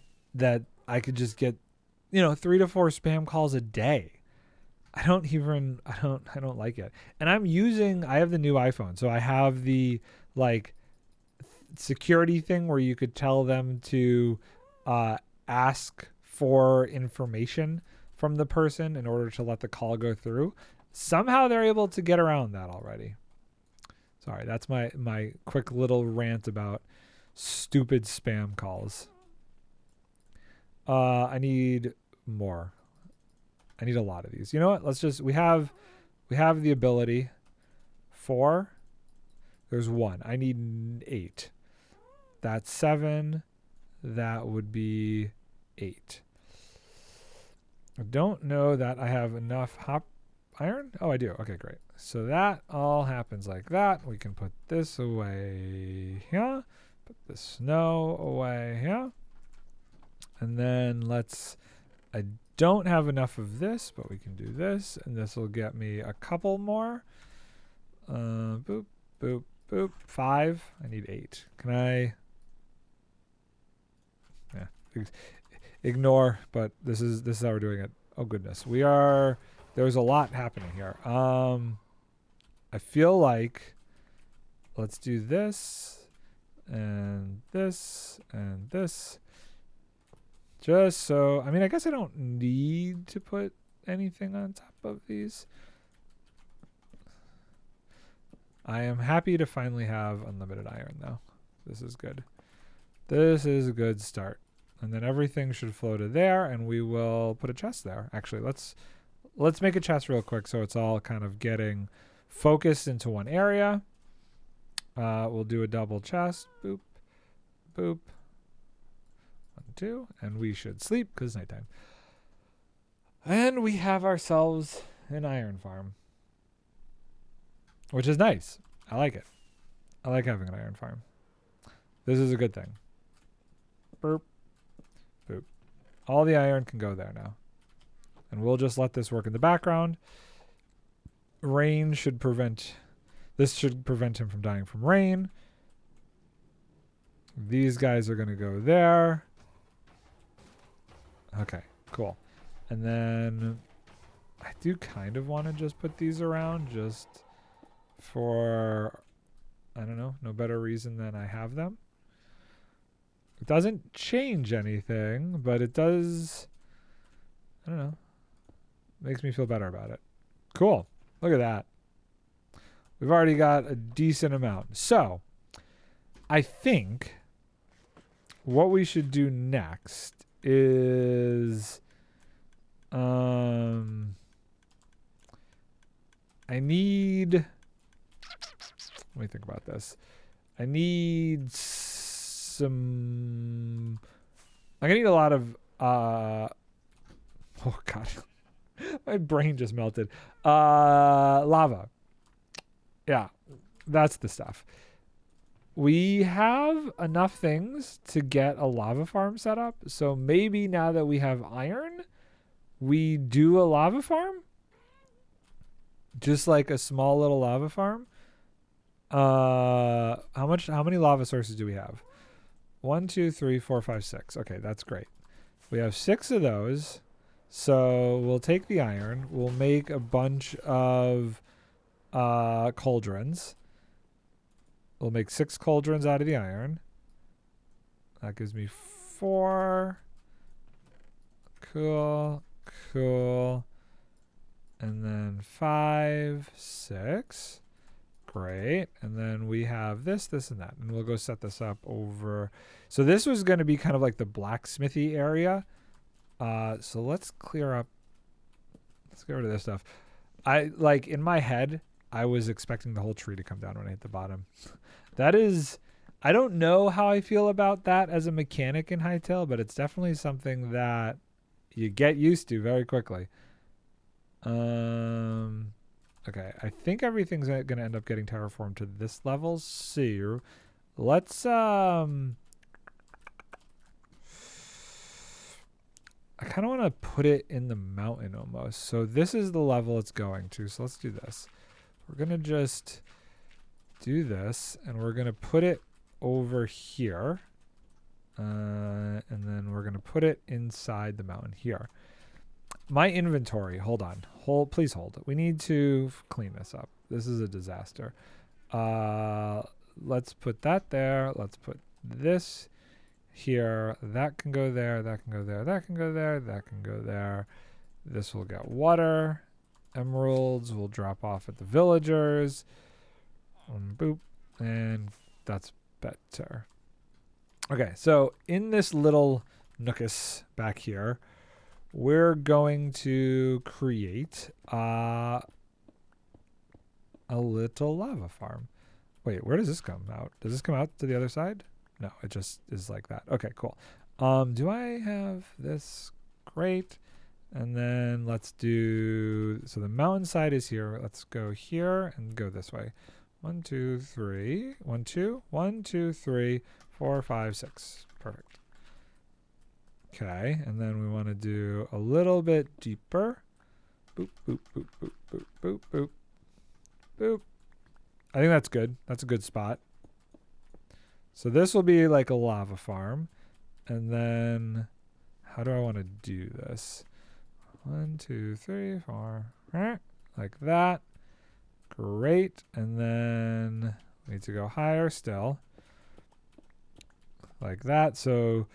I could just get, 3 to 4 spam calls a day. I don't like it. And I have the new iPhone. So I have the like security thing where you could tell them to ask for information from the person in order to let the call go through. Somehow they're able to get around that already. Sorry, that's my quick little rant about stupid spam calls. I need more. I need a lot of these. You know what? We have the ability 4. There's 1. I need 8. That's 7. That would be 8. I don't know that I have enough iron. Oh, I do. Okay, great. So that all happens like that. We can put this away here. Put the snow away here. And then I don't have enough of this, but we can do this. And this will get me a couple more. Boop, boop, boop. 5. I need 8. Can I? Yeah. Ignore, but this is how we're doing it. Oh goodness. There's a lot happening here. I feel like let's do this and this and this. Just so, I mean, I guess I don't need to put anything on top of these. I am happy to finally have unlimited iron though. This is good. This is a good start. And then everything should flow to there, and we will put a chest there. Actually, let's make a chest real quick so it's all kind of getting focused into one area. We'll do a double chest. Boop, boop. 1, 2, and we should sleep because it's nighttime. And we have ourselves an iron farm, which is nice. I like it. I like having an iron farm. This is a good thing. Burp. Boop. All the iron can go there now. And we'll just let this work in the background. Rain should prevent... This should prevent him from dying from rain. These guys are going to go there. Okay, cool. And then I do kind of want to just put these around just for, I don't know, no better reason than I have them. It doesn't change anything, but it does, I don't know, makes me feel better about it. Cool. Look at that. We've already got a decent amount. So, I think what we should do next is, I need, let me think about this. I need some, I'm gonna need a lot of, oh God, my brain just melted. Lava. Yeah, that's the stuff. We have enough things to get a lava farm set up. So maybe now that we have iron, we do a lava farm. Just like a small little lava farm. How many lava sources do we have? 1, 2, 3, 4, 5, 6. Okay, that's great. We have 6 of those. So we'll take the iron. We'll make a bunch of cauldrons. We'll make 6 cauldrons out of the iron. That gives me 4. Cool. Cool. And then 5, 6. Great. And then we have this, this, and that. And we'll go set this up over. So this was going to be kind of like the blacksmithy area. So let's clear up. Let's get rid of this stuff. Like in my head, I was expecting the whole tree to come down when I hit the bottom. That is, I don't know how I feel about that as a mechanic in Hytale, but it's definitely something that you get used to very quickly. Okay, I think everything's going to end up getting terraformed to this level. So let's, I kind of want to put it in the mountain almost. So this is the level it's going to. So let's do this. We're going to just do this, and we're going to put it over here. And then we're going to put it inside the mountain here. My inventory, hold on. Please hold. We need to clean this up. This is a disaster. Let's put that there. Let's put this here. That can go there. That can go there. That can go there. That can go there. This will get water. Emeralds will drop off at the villagers. Boop. And that's better. Okay, so in this little nookus back here, we're going to create a little lava farm. Wait, where does this come out? Does this come out to the other side? No, it just is like that. Okay, cool. Do I have this? Great. And then let's do, so the mountainside is here. Let's go here and go this way. 1, 2, 3. 1, 2. 1, 2, 3, 4, 5, 6. Perfect. Okay, and then we want to do a little bit deeper. Boop, boop, boop, boop, boop, boop, boop, boop. I think that's good. That's a good spot. So this will be like a lava farm. And then how do I want to do this? 1, 2, 3, 4. Like that. Great. And then we need to go higher still. Like that. So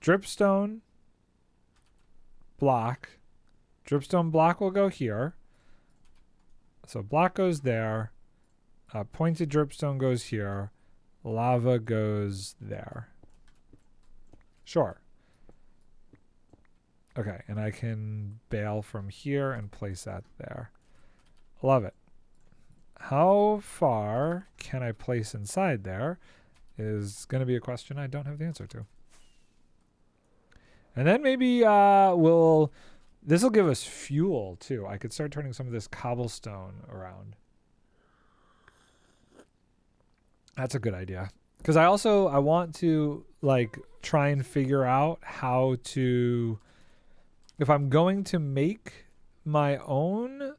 dripstone block. Dripstone block will go here. So block goes there. Pointed dripstone goes here. Lava goes there. Sure. Okay, and I can bail from here and place that there. Love it. How far can I place inside there is going to be a question I don't have the answer to. And then maybe this will give us fuel too. I could start turning some of this cobblestone around. That's a good idea. Because I want to like try and figure out how to, if I'm going to make my own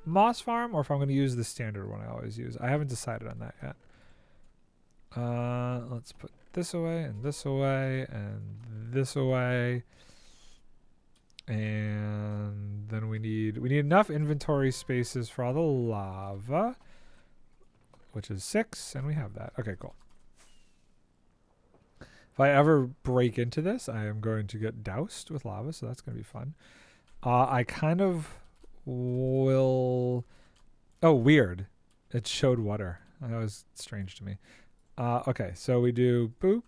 moss farm or if I'm going to use the standard one I always use. I haven't decided on that yet. Let's put this away and this away and this away. And then we need enough inventory spaces for all the lava, which is 6, and we have that. Okay, cool. If I ever break into this, I am going to get doused with lava, so that's going to be fun. I kind of will... Oh, weird. It showed water. That was strange to me. Okay, so we do boop.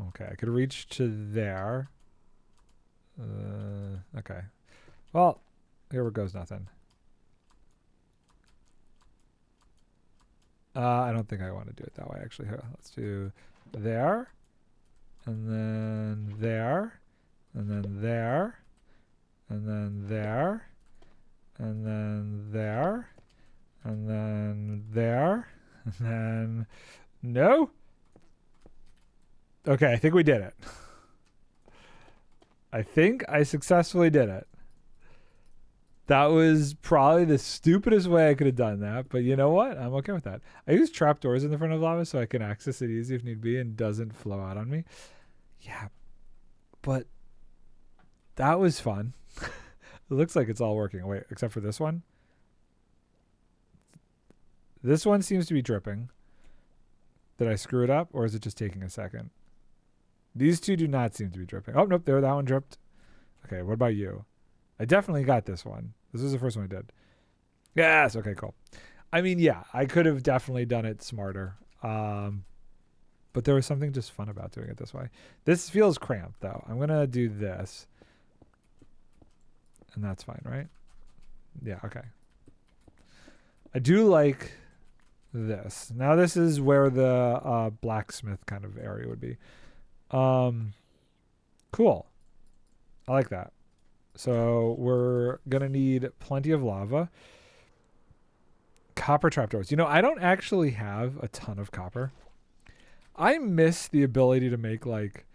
Okay, I could reach to there. Okay. Well, here goes nothing. I don't think I want to do it that way, actually. Here, let's do there, and then there, and then there, and then there, and then there, and then there, and then no. Okay, I think we did it. I think I successfully did it. That was probably the stupidest way I could have done that, but you know what? I'm okay with that. I use trapdoors in the front of lava so I can access it easy if need be and doesn't flow out on me. Yeah, but that was fun. It looks like it's all working. Wait, except for this one. This one seems to be dripping. Did I screw it up, or is it just taking a second? These two do not seem to be dripping. Oh, nope, there, that one dripped. Okay, what about you? I definitely got this one. This is the first one I did. Yes, okay, cool. I mean, yeah, I could have definitely done it smarter. But there was something just fun about doing it this way. This feels cramped, though. I'm going to do this. And that's fine, right? Yeah, okay. I do like this. Now this is where the blacksmith kind of area would be. Cool. I like that. So we're going to need plenty of lava. Copper trapdoors. You know, I don't actually have a ton of copper. I miss the ability to make like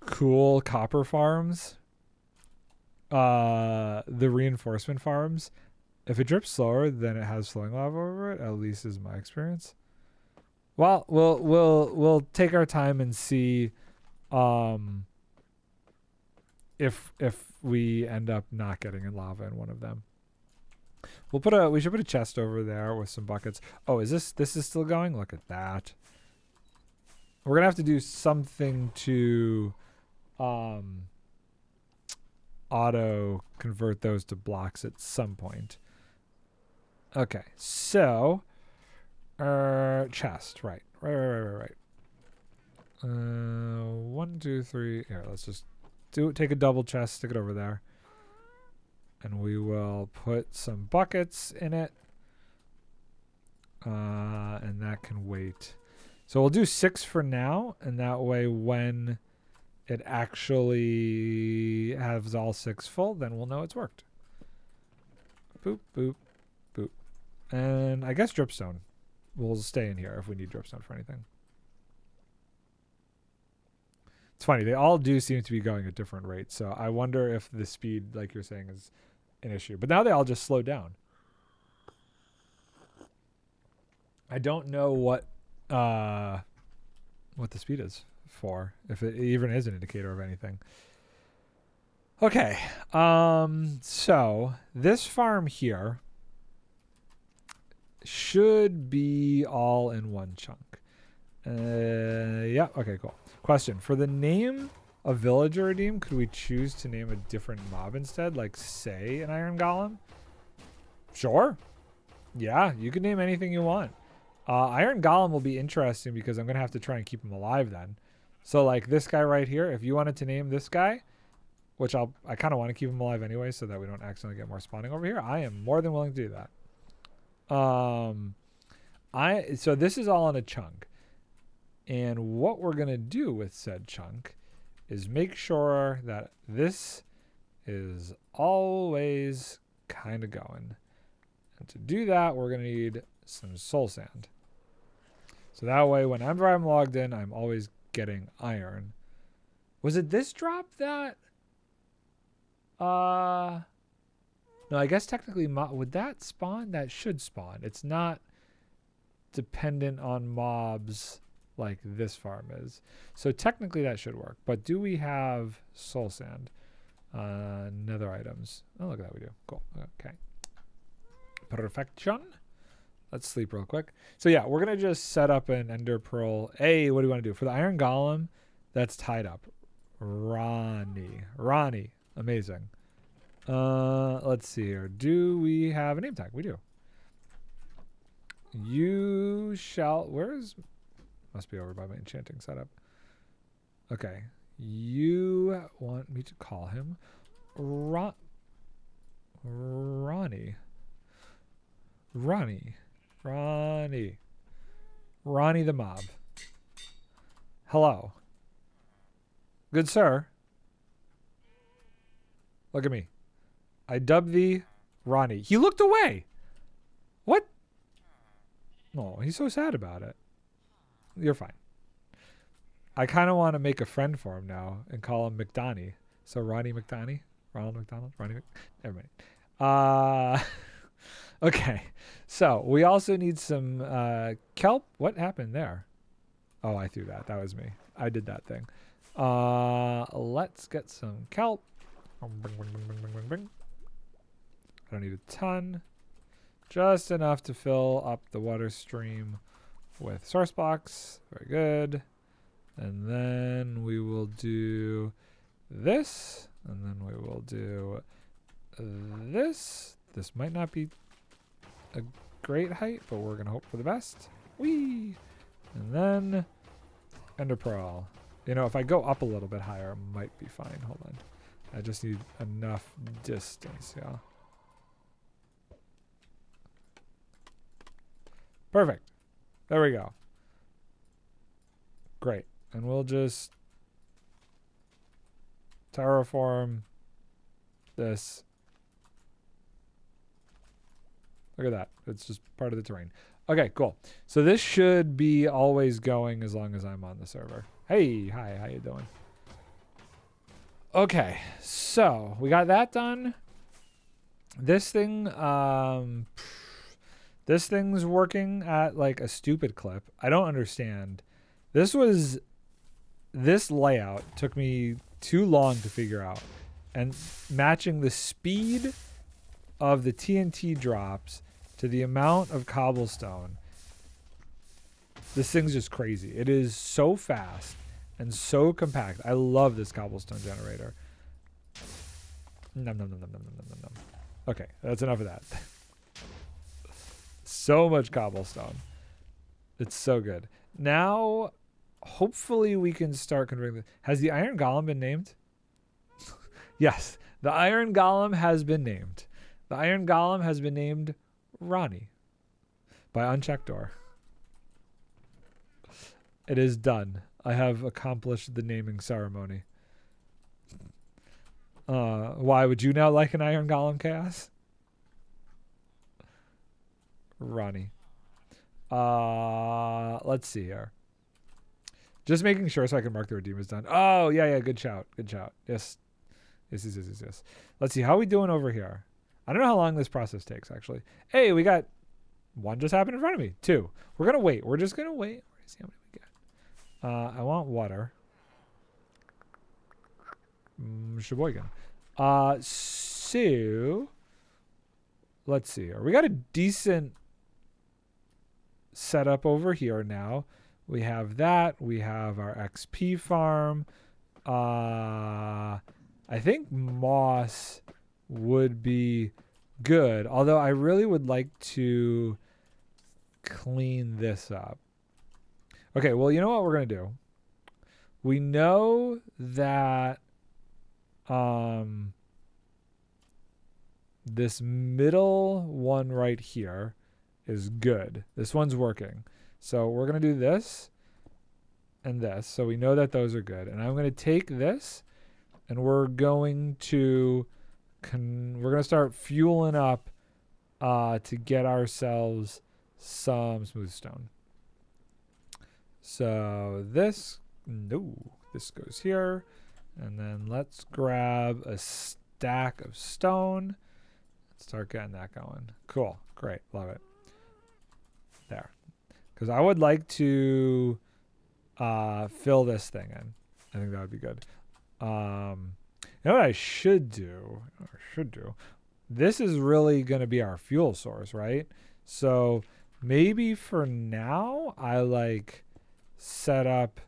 cool copper farms. The reinforcement farms. If it drips slower than it has flowing lava over it, at least is my experience. Well, we'll take our time and see if we end up not getting in lava in one of them. We should put a chest over there with some buckets. Oh, is this is still going? Look at that. We're gonna have to do something to auto convert those to blocks at some point. Okay, so chest, right. 1, 2, 3. Here, let's just take a double chest, stick it over there. And we will put some buckets in it. And that can wait. So we'll do 6 for now. And that way when it actually has all 6 full, then we'll know it's worked. Boop, boop, boop. And I guess dripstone will stay in here if we need dripstone for anything. It's funny. They all do seem to be going at different rates. So I wonder if the speed, like you're saying, is an issue. But now they all just slow down. I don't know what the speed is for, if it even is an indicator of anything. Okay. So this farm here should be all in one chunk. Yeah. Okay, cool. Question. For the name of villager redeem, could we choose to name a different mob instead? Like, say, an iron golem? Sure. Yeah, you can name anything you want. Iron golem will be interesting because I'm going to have to try and keep him alive then. So, like, this guy right here, if you wanted to name this guy, which I kind of want to keep him alive anyway so that we don't accidentally get more spawning over here, I am more than willing to do that. So this is all in a chunk. And what we're going to do with said chunk is make sure that this is always kind of going. And to do that, we're going to need some soul sand. So that way, whenever I'm logged in, I'm always getting iron. Was it this drop that... No, I guess technically, would that spawn? That should spawn. It's not dependent on mobs like this farm is. So technically that should work. But do we have soul sand? Nether items. Oh, look at that, we do. Cool. Okay. Perfection. Let's sleep real quick. So yeah, we're going to just set up an ender pearl. Hey, what do you want to do? For the iron golem, that's tied up. Ronnie. Amazing. Let's see here. Do we have a name tag? We do. You shall... Where's... Must be over by my enchanting setup. Okay. You want me to call him Ronnie. Ronnie the mob. Hello. Good sir. Look at me. I dubbed thee Ronnie. He looked away. What? Oh, he's so sad about it. You're fine. I kind of want to make a friend for him now and call him McDonnie. So Ronnie McDonnie? Ronald McDonald? Never mind. Okay. So we also need some kelp. What happened there? Oh, I threw that. That was me. I did that thing. Let's get some kelp. I don't need a ton. Just enough to fill up the water stream with source blocks. Very good. And then we will do this. And then we will do this. This might not be a great height, but we're going to hope for the best. Whee! And then ender pearl. You know, if I go up a little bit higher, it might be fine. Hold on. I just need enough distance, yeah. Perfect. There we go. Great. And we'll just terraform this. Look at that. It's just part of the terrain. Okay, cool. So this should be always going as long as I'm on the server. Hey, hi, how you doing? Okay, so we got that done. This thing, this thing's working at like a stupid clip. I don't understand. This layout took me too long to figure out. And matching the speed of the TNT drops to the amount of cobblestone. This thing's just crazy. It is so fast and so compact. I love this cobblestone generator. Nom, nom, nom, nom, nom, nom, nom, nom. Okay, that's enough of that. So much cobblestone. It's so good. Now, hopefully we can start converting this. Has the iron golem been named? Yes, The Iron Golem has been named. The Iron Golem has been named Ronnie by Unchecked Door. It is done. I have accomplished the naming ceremony. Why would you now like an Iron Golem, Chaos? Ronnie. Let's see here. Just making sure so I can mark the redeem is done. Oh, yeah. Good shout. Yes. Let's see. How are we doing over here? I don't know how long this process takes, actually. Hey, we got one just happened in front of me. 2. We're going to wait. We're just going to wait. Let's see how many we get. I want water. Sheboygan. So let's see here. We got a decent setup over here now. We have that. We have our XP farm. I think moss would be good, although I really would like to clean this up. Okay, well, you know what we're going to do? We know that this middle one right here is good. This one's working. So we're going to do this and this. So we know that those are good. And I'm going to take this and we're going to start fueling up to get ourselves some smooth stone. So this goes here. And then let's grab a stack of stone. Start getting that going. Cool. Great. Love it. There. Because I would like to fill this thing in. I think that would be good. You know what I should do? This is really going to be our fuel source, right? So maybe for now, I set up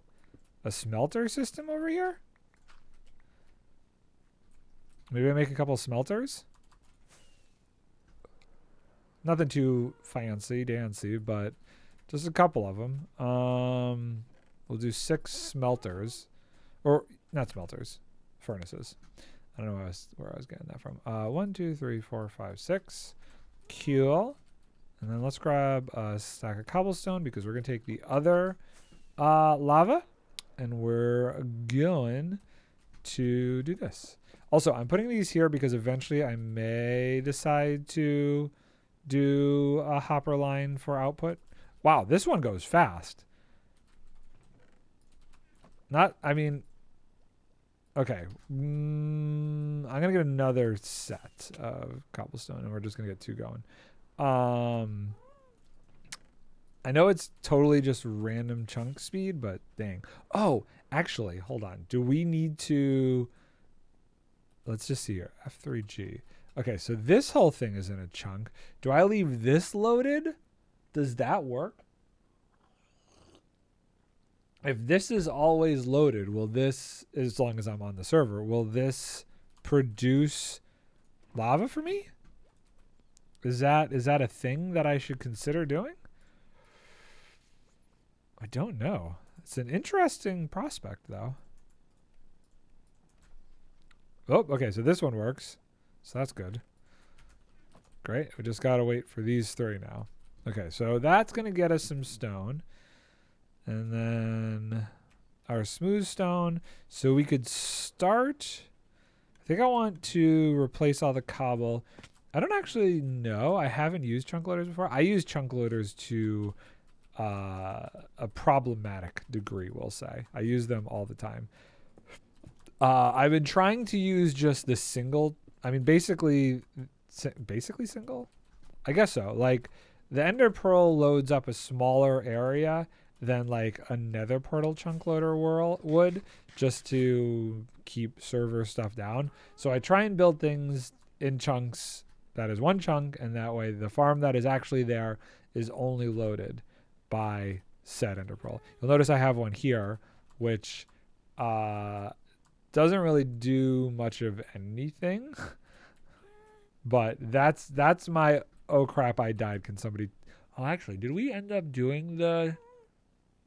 a smelter system over here. Maybe I make a couple smelters. Nothing too fancy dancy, but just a couple of them. We'll do 6 smelters, or not smelters, furnaces. I don't know where I was getting that from. 1, 2, 3, 4, 5, 6. Cool. And then let's grab a stack of cobblestone because we're gonna take the other lava, and we're going to do this. Also, I'm putting these here because eventually I may decide to do a hopper line for output. Wow, this one goes fast. Okay. I'm going to get another set of cobblestone and we're just going to get 2 going. I know it's totally just random chunk speed, but dang. Oh, actually, hold on. Do we need to... Let's just see here. F3G. Okay, so this whole thing is in a chunk. Do I leave this loaded? Does that work? If this is always loaded, will this, as long as I'm on the server, will this produce lava for me? Is that a thing that I should consider doing? I don't know. It's an interesting prospect, though. Oh, okay, so this one works. So that's good. Great. We just got to wait for these 3 now. Okay, so that's going to get us some stone. And then our smooth stone. So we could start... I think I want to replace all the cobble. I don't actually know. I haven't used chunk loaders before. I use chunk loaders to a problematic degree, we'll say. I use them all the time. I've been trying to use just the single... basically single? I guess so. The Ender Pearl loads up a smaller area than a Nether Portal chunk loader would, just to keep server stuff down. So I try and build things in chunks that is 1 chunk, and that way the farm that is actually there is only loaded by said Ender Pearl. You'll notice I have one here, which doesn't really do much of anything. But that's my oh crap, I died. Can somebody... Oh, actually, did we end up doing the...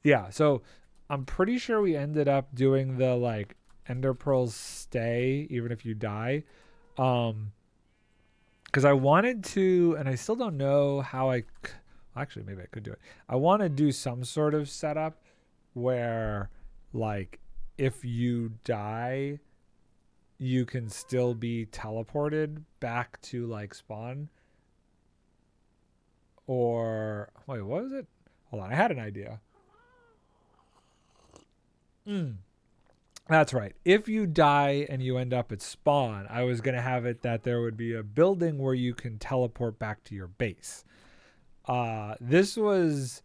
Yeah, so I'm pretty sure we ended up doing the Ender Pearls stay even if you die. Because I wanted to, and I still don't know how actually, maybe I could do it. I want to do some sort of setup where, like, if you die, you can still be teleported back to, like, spawn. Or, wait, what was it? Hold on, I had an idea. That's right. If you die and you end up at spawn, I was going to have it that there would be a building where you can teleport back to your base. This was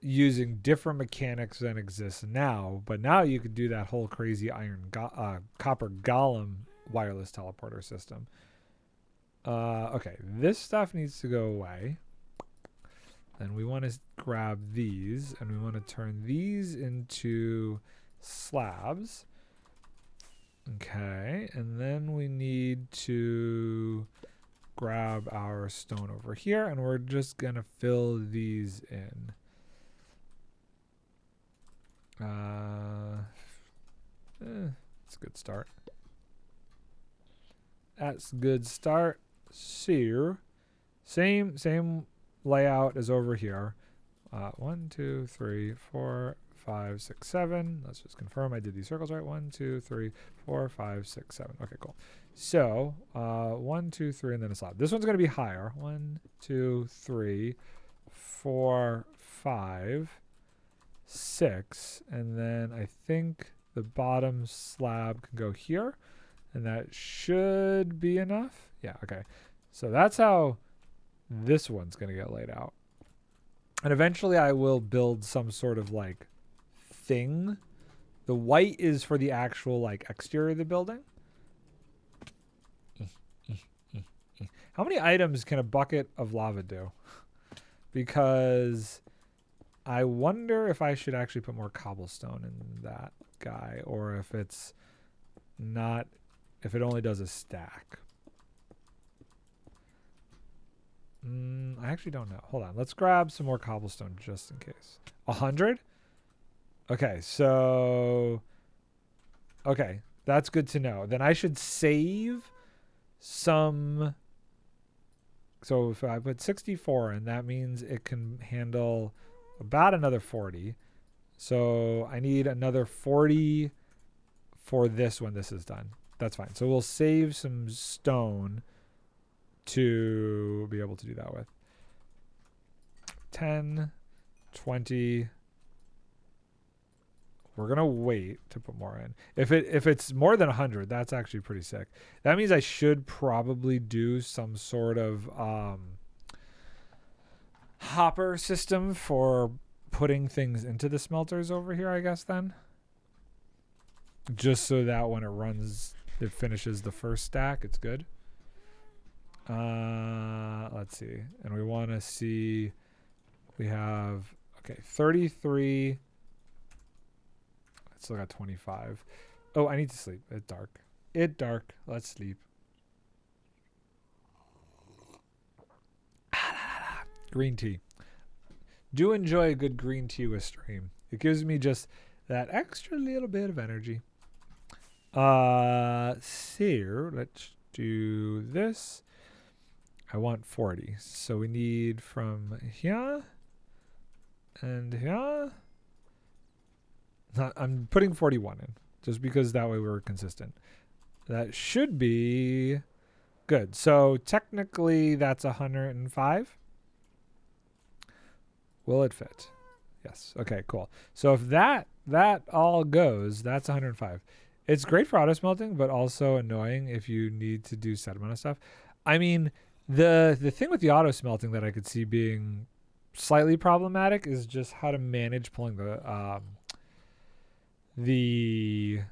using different mechanics than exists now, but now you could do that whole crazy copper golem wireless teleporter system. Okay, this stuff needs to go away. Then we want to grab these, and we want to turn these into slabs. Okay, and then we need to grab our stone over here, and we're just gonna fill these in. That's a good start. That's a good start. So, same layout as over here. 1, 2, 3, 4, 5, 6, 7. Let's just confirm I did these circles right. 1, 2, 3, 4, 5, 6, 7. Okay, cool. So 1, 2, 3, and then a slab. This one's going to be higher. 1, 2, 3, 4, 5, 6, and then I think the bottom slab can go here, and that should be enough. Yeah, okay. So that's how this one's going to get laid out. And eventually I will build some sort of, like, thing. The white is for the actual, like, exterior of the building. How many items can a bucket of lava do? Because I wonder if I should actually put more cobblestone in that guy, or if it's not, if it only does a stack. I actually don't know. Hold on. Let's grab some more cobblestone just in case. 100? Okay, so... Okay, that's good to know. Then I should save some... So if I put 64 in, that means it can handle about another 40. So I need another 40 for this when this is done. That's fine. So we'll save some stone to be able to do that with. 10, 20. We're going to wait to put more in. If it's more than 100, that's actually pretty sick. That means I should probably do some sort of hopper system for putting things into the smelters over here, I guess, then. Just so that when it runs, it finishes the first stack, it's good. Let's see. And we want to see, we have, okay, 33. I still got 25. Oh, I need to sleep. It's dark. It's dark. Let's sleep. Green tea. Do enjoy a good green tea with stream. It gives me just that extra little bit of energy. So let's do this. I want 40. So we need from here and here. I'm putting 41 in just because that way we're consistent. That should be good. So technically that's 105. Will it fit? Yes. Okay, cool. So if that all goes, that's 105. It's great for auto smelting, but also annoying if you need to do set amount of stuff. I mean, the thing with the auto smelting that I could see being slightly problematic is just how to manage pulling the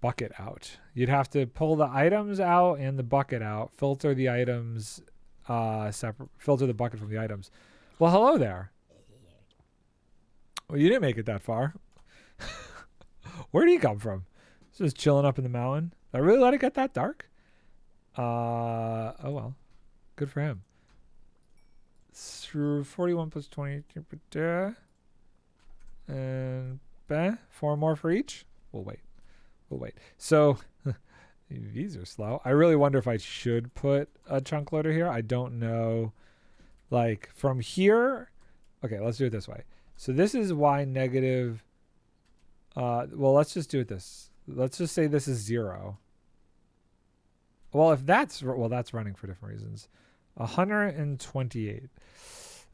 bucket out. You'd have to pull the items out and the bucket out, filter the items separate, filter the bucket from the items. Well, hello there. Well, you didn't make it that far. Where did he come from? Just chilling up in the mountain. Did I really let it get that dark? Oh well. Good for him. Through 41 plus 20. And 4 more for each. We'll wait. So These are slow. I really wonder if I should put a chunk loader here. I don't know. Like from here. Okay, let's do it this way. So this is y negative. Well, let's just do it this. Let's just say this is 0. Well, if that's running for different reasons. 128.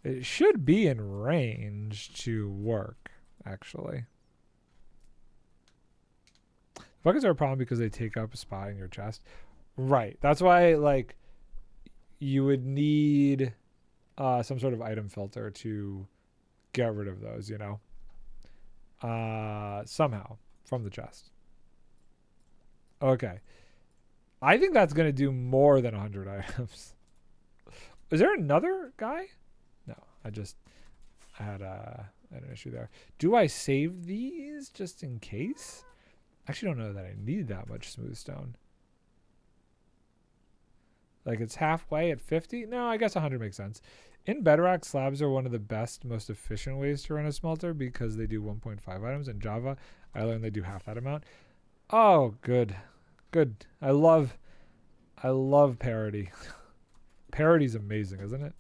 It should be in range to work, actually. Buckets are a problem because they take up a spot in your chest. Right. That's why, like, you would need some sort of item filter to get rid of those, you know? Somehow from the chest. Okay. I think that's going to do more than 100 items. Is there another guy? No, I had an issue there. Do I save these just in case? I actually don't know that I need that much smooth stone. Like it's halfway at 50? No, I guess 100 makes sense. In Bedrock, slabs are one of the best, most efficient ways to run a smelter because they do 1.5 items. In Java, I learned they do half that amount. Oh, good. Good. I love parity. Parity's amazing, isn't it?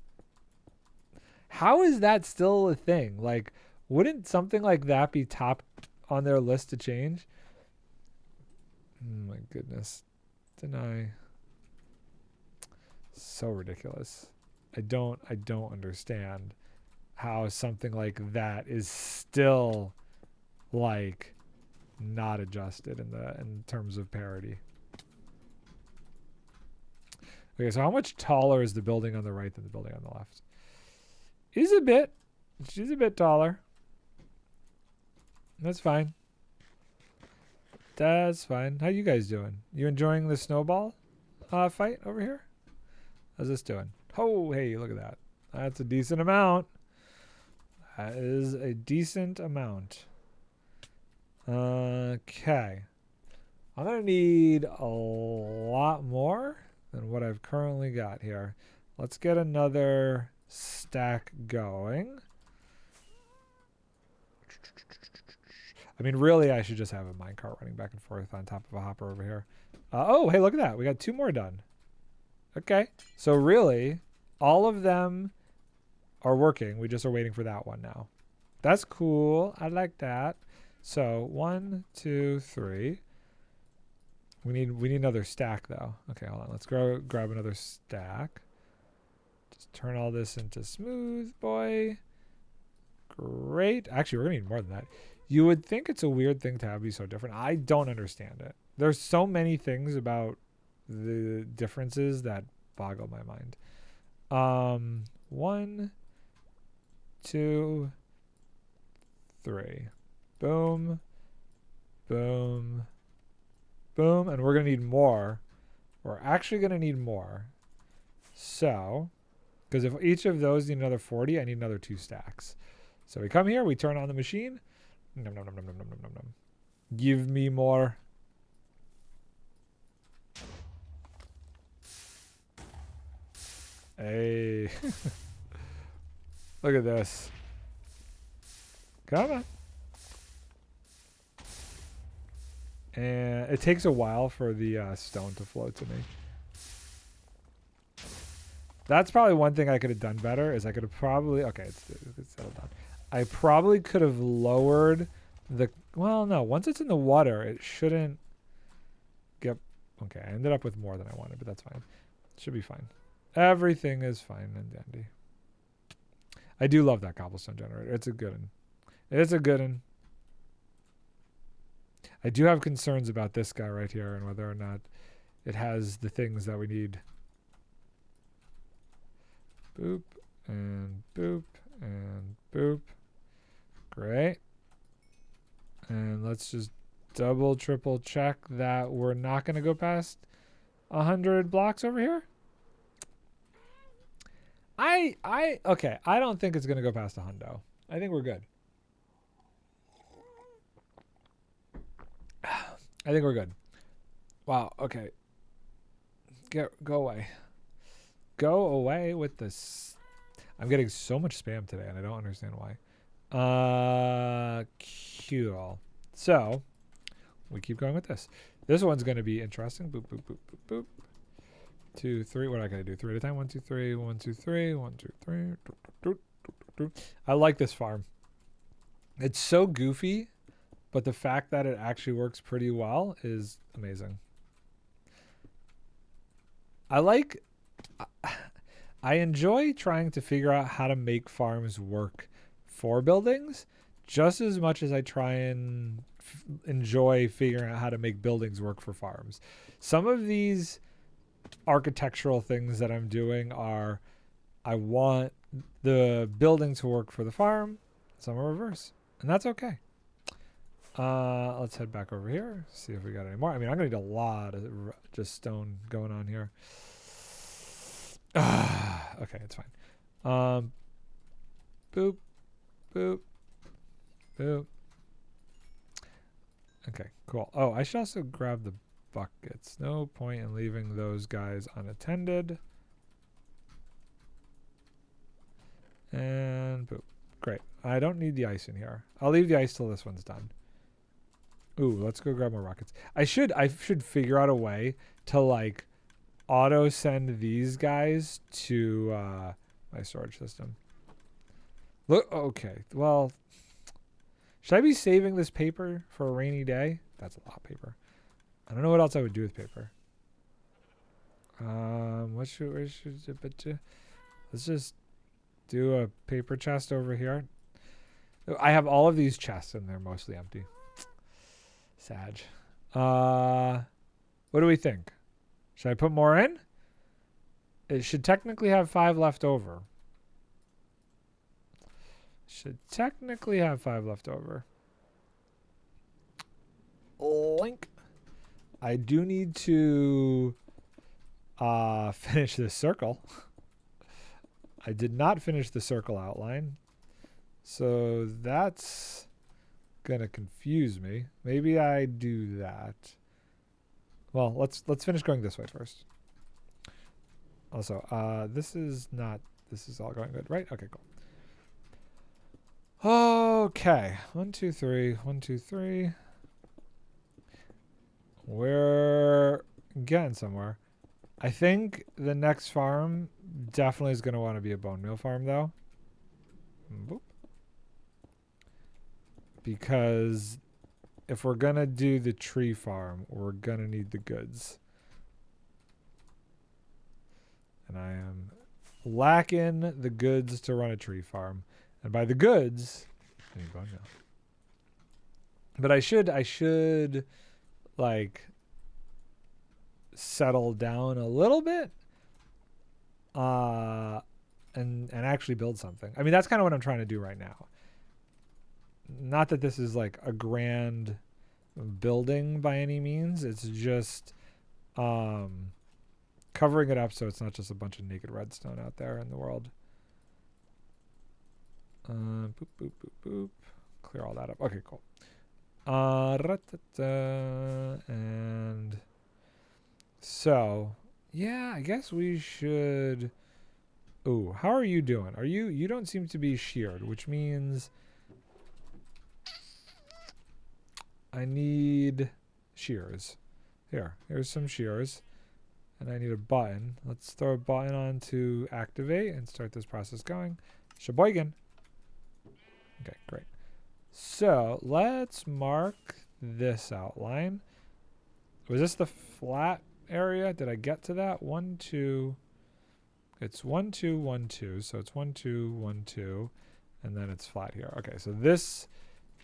How is that still a thing? Like, wouldn't something like that be top on their list to change? Oh my goodness. Deny. So ridiculous. I don't understand how something like that is still like not adjusted in terms of parity. Okay, so how much taller is the building on the right than the building on the left? She's a bit taller. That's fine. That's fine. How you guys doing? You enjoying the snowball fight over here? How's this doing? Oh, hey, look at that. That's a decent amount. That is a decent amount. Okay. I'm going to need a lot more than what I've currently got here. Let's get another stack going. I mean, really, I should just have a minecart running back and forth on top of a hopper over here. Oh, hey, look at that. We got 2 more done. Okay. So really, all of them are working. We just are waiting for that one now. That's cool. I like that. So 1, 2, 3. We need another stack though. Okay, hold on. Let's grab another stack. Just turn all this into smooth, boy. Great. Actually, we're gonna need more than that. You would think it's a weird thing to have be so different. I don't understand it. There's so many things about the differences that boggle my mind. 1, 2, 3. Boom. Boom. Boom. And we're going to need more. We're actually going to need more. So, because if each of those need another 40, I need another 2 stacks. So we come here, we turn on the machine. Nom, nom, nom, nom, nom, nom, nom, nom. Give me more. Hey. Look at this. Come on. And it takes a while for the stone to float to me. That's probably one thing I could have done better is I could have probably... Okay, it's settled down. I probably could have lowered the... Well, no. Once it's in the water, it shouldn't get... Okay, I ended up with more than I wanted, but that's fine. It should be fine. Everything is fine and dandy. I do love that cobblestone generator. It's a good one. It's a good one. I do have concerns about this guy right here and whether or not it has the things that we need. Boop and boop and boop. Great. And let's just double, triple check that we're not going to go past 100 blocks over here. Okay, I don't think it's going to go past a hundo. I think we're good. I think we're good. Wow, okay. Go away. Go away with this. I'm getting so much spam today, and I don't understand why. Cool. So, we keep going with this. This one's going to be interesting. Boop, boop, boop, boop, boop. 2, 3. What am I going to do? 3 at a time. 1, 2, 3. 1, 2, 3. 1, 2, 3. I like this farm. It's so goofy, but the fact that it actually works pretty well is amazing. I enjoy trying to figure out how to make farms work for buildings just as much as I try and enjoy figuring out how to make buildings work for farms. Some of these architectural things that I'm doing are, I want the building to work for the farm. Some are reverse, and that's okay. Let's head back over here, see if we got any more. I mean, I'm gonna need a lot of just stone going on here. Okay, it's fine. Boop, boop, boop. Okay, cool. Oh, I should also grab the buckets. No point in leaving those guys unattended. And boop. Great. I don't need the ice in here. I'll leave the ice till this one's done. Ooh, let's go grab more rockets. I should figure out a way to like auto send these guys to my storage system. Look, okay. Well, should I be saving this paper for a rainy day? That's a lot of paper. I don't know what else I would do with paper. Let's just do a paper chest over here. I have all of these chests and they're mostly empty. Sag. What do we think? Should I put more in? It should technically have 5 left over. Should technically have 5 left over. Link. I do need to finish this circle. I did not finish the circle outline. So that's gonna confuse me. Maybe I do that. Well, let's finish going this way first. Also, this is all going good, right? Okay, cool. Okay. 1, 2, 3. 1, 2, 3. We're getting somewhere. I think the next farm definitely is going to want to be a bone meal farm, though. Boop. Because if we're going to do the tree farm, we're going to need the goods. And I am lacking the goods to run a tree farm. And by the goods, I need bone meal. But I should like settle down a little bit and actually build something. I mean, that's kind of what I'm trying to do right now. Not that this is like a grand building by any means. It's just covering it up so it's not just a bunch of naked redstone out there in the world. Boop, boop, boop, boop. Clear all that up. Okay, cool. And so, yeah, I guess we should... Ooh, how are you doing? You don't seem to be sheared, which means I need shears. Here's some shears. And I need a button. Let's throw a button on to activate and start this process going. Sheboygan. Okay, great. So let's mark this outline. Was this the flat area? Did I get to that? 1, 2. It's 1, 2, 1, 2. So it's 1, 2, 1, 2. And then it's flat here. Okay, so this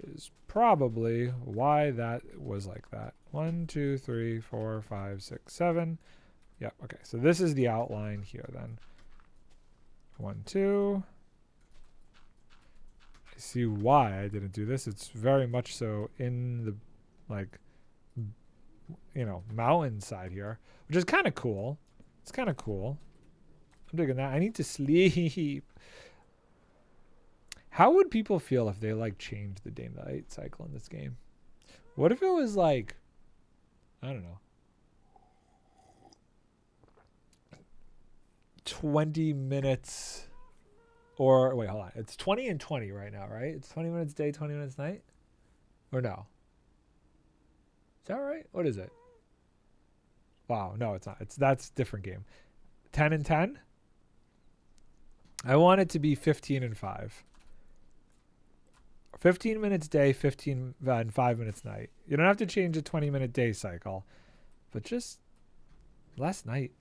is probably why that was like that. 1, 2, 3, 4, 5, 6, 7. Yep, okay. So this is the outline here then. 1, 2. I see why I didn't do this. It's very much so in the, like, you know, mountainside here, which is kind of cool. It's kind of cool. I'm digging that. I need to sleep. How would people feel if they, like, changed the day-night cycle in this game? What if it was, like, I don't know, 20 minutes... Or, wait, hold on. It's 20 and 20 right now, right? It's 20 minutes day, 20 minutes night? Or no? Is that right? What is it? Wow, no, it's not. That's a different game. 10 and 10? I want it to be 15 and 5. 15 minutes day, 15 and 5 minutes night. You don't have to change a 20-minute day cycle, but just less night.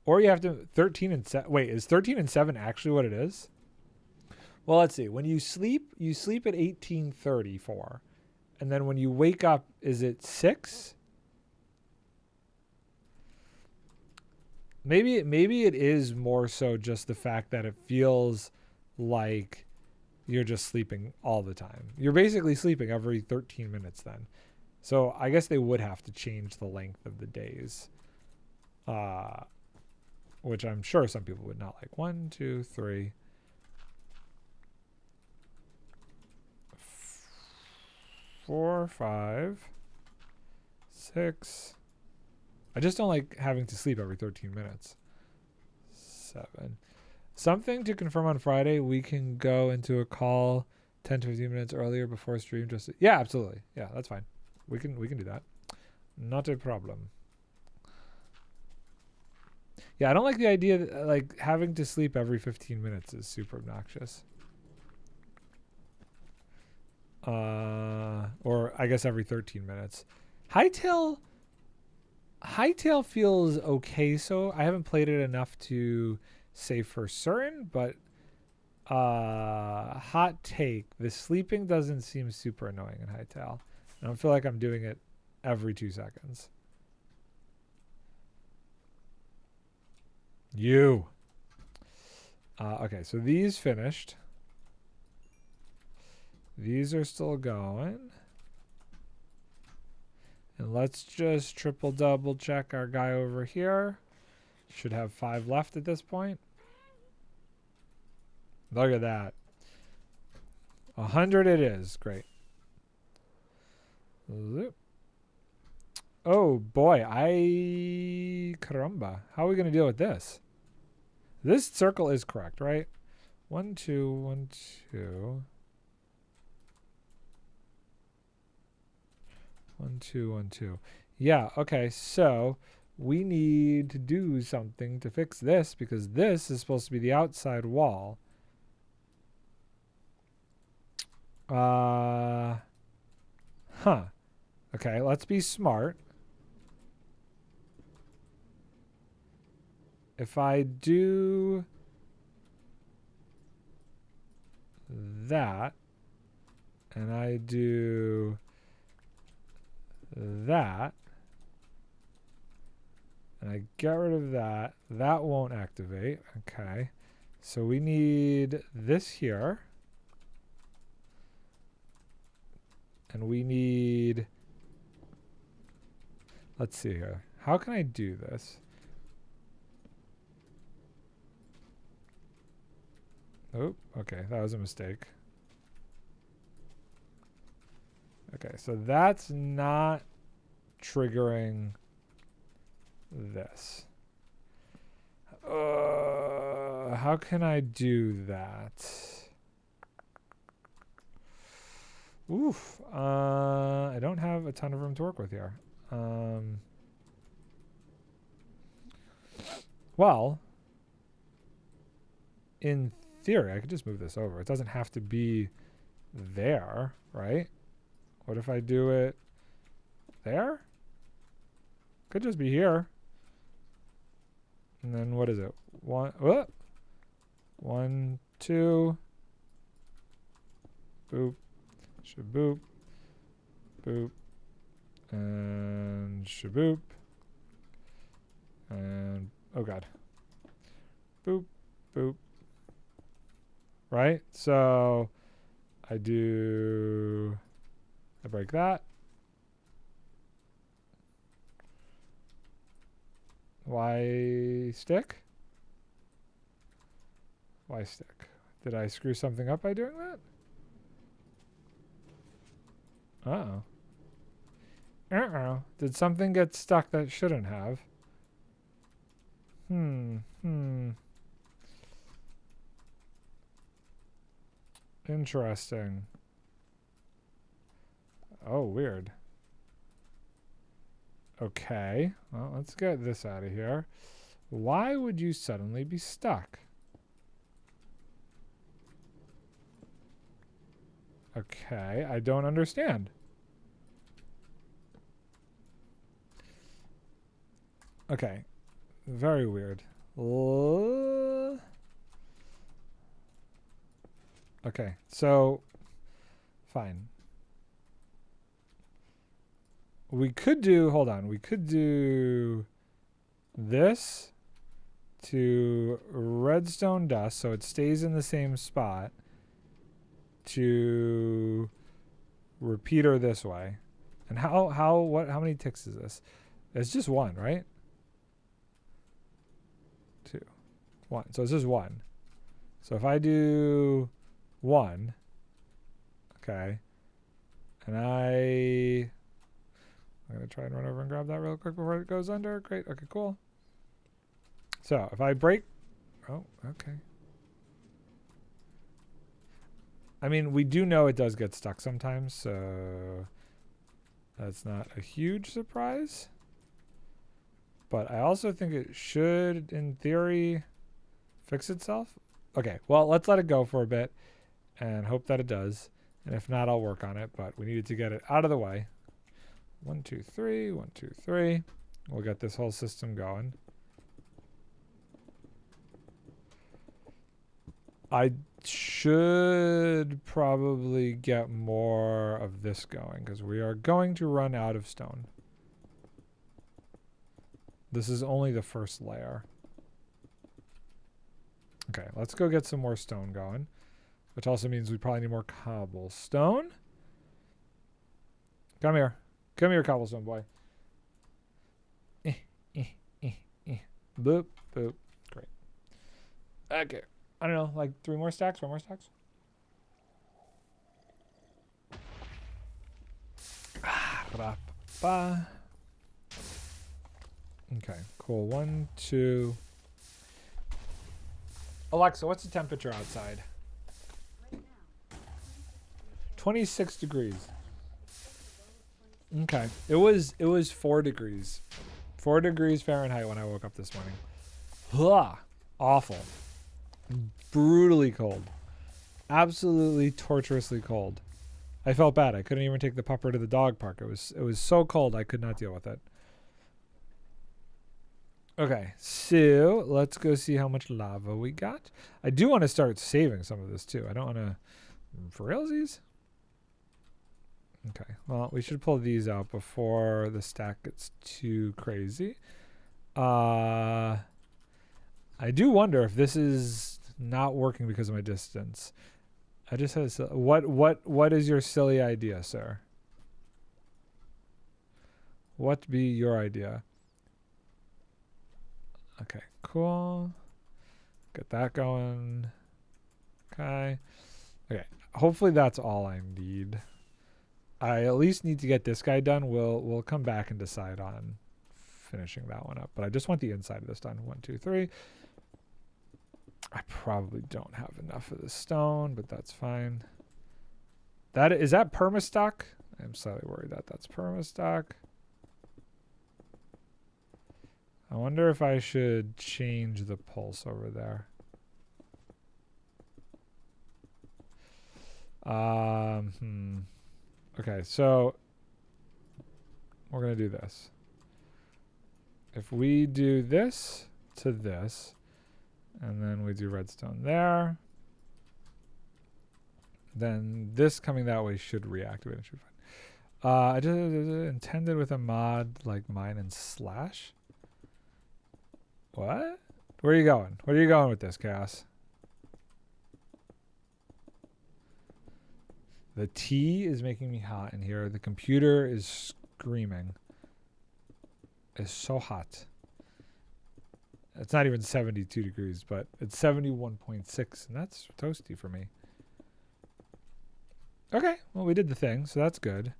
Or you have to 13 and 7. Wait, is 13 and 7 actually what it is? Well, let's see. When you sleep at 18:34. And then when you wake up, is it 6? Maybe it is more so just the fact that it feels like you're just sleeping all the time. You're basically sleeping every 13 minutes then. So I guess they would have to change the length of the days. Which I'm sure some people would not like. 1, 2, 3, 4, 5, 6. I just don't like having to sleep every 13 minutes. 7. Something to confirm on Friday. We can go into a call 10 to 15 minutes earlier before stream. Yeah, absolutely. Yeah, that's fine. We can do that. Not a problem. Yeah, I don't like the idea that, like, having to sleep every 15 minutes is super obnoxious. Or I guess every 13 minutes. Hightail feels okay, so I haven't played it enough to say for certain, but hot take, the sleeping doesn't seem super annoying in Hightail. I don't feel like I'm doing it every 2 seconds. Okay, so these finished. These are still going. And let's just triple double check our guy over here. Should have 5 left at this point. Look at that. 100 it is. Great. Oh boy, caramba. How are we going to deal with this? This circle is correct, right? 1, 2, 1, 2. 1, 2, 1, 2. Yeah, okay, so we need to do something to fix this because this is supposed to be the outside wall. Okay, let's be smart. If I do that, and I do that, and I get rid of that, that won't activate. Okay, so we need this here. And we need, let's see here. How can I do this? Oh, okay, that was a mistake. Okay, so that's not triggering this. How can I do that? Oof. I don't have a ton of room to work with here. Well, in theory, I could just move this over. It doesn't have to be there, right? What if I do it there? Could just be here. And then what is it? 1, 2. Boop. Shaboop. Boop. And shaboop. And, oh god. Boop. Boop. Right? So I break that. Why stick? Why stick? Did I screw something up by doing that? Uh-oh. Uh-oh. Did something get stuck that shouldn't have? Interesting. Oh, weird. Okay. Well, let's get this out of here. Why would you suddenly be stuck? Okay, I don't understand. Okay. Very weird. Okay, so fine. We could do, hold on, we could do this to redstone dust so it stays in the same spot to repeater this way. And how many ticks is this? It's just one, right? 2, 1. So it's just 1. So if I do 1, okay, and I'm going to try and run over and grab that real quick before it goes under. Great. Okay, cool. So if I break... Oh, okay. I mean, we do know it does get stuck sometimes, so that's not a huge surprise. But I also think it should, in theory, fix itself. Okay, well, let's let it go for a bit and hope that it does. And if not, I'll work on it, but we needed to get it out of the way. 1, 2, 3, 1, 2, 3. We'll get this whole system going. I should probably get more of this going because we are going to run out of stone. This is only the first layer. Okay, let's go get some more stone going, which also means we probably need more cobblestone. Come here. Come here, cobblestone boy. Boop, boop. Great. Okay. I don't know, like 3 more stacks, 4 more stacks? Okay, cool. 1, 2. Alexa, what's the temperature outside? Right now, 26 degrees. Okay. It was 4 degrees. 4 degrees Fahrenheit when I woke up this morning. Ugh, awful. Brutally cold. Absolutely torturously cold. I felt bad. I couldn't even take the pupper to the dog park. It was so cold I could not deal with it. Okay, so let's go see how much lava we got. I do want to start saving some of this too. I don't want to... For realsies? Okay, well, we should pull these out before the stack gets too crazy. I do wonder if this is not working because of my distance. I just had a... What is your silly idea, sir? What be your idea? Okay, cool. Get that going. Okay. Okay, hopefully that's all I need. I at least need to get this guy done. We'll come back and decide on finishing that one up. But I just want the inside of this done. 1, 2, 3. I probably don't have enough of the stone, but that's fine. Is that permastock? I'm slightly worried that that's permastock. I wonder if I should change the pulse over there. Okay, so we're going to do this. If we do this to this, and then we do redstone there, then this coming that way should reactivate. It should be fine. I just intended with a mod like mine and slash. What? Where are you going? Where are you going with this, Chaos? The tea is making me hot in here. The computer is screaming. It's so hot. It's not even 72 degrees, but it's 71.6, and that's toasty for me. Okay, well, we did the thing, so that's good.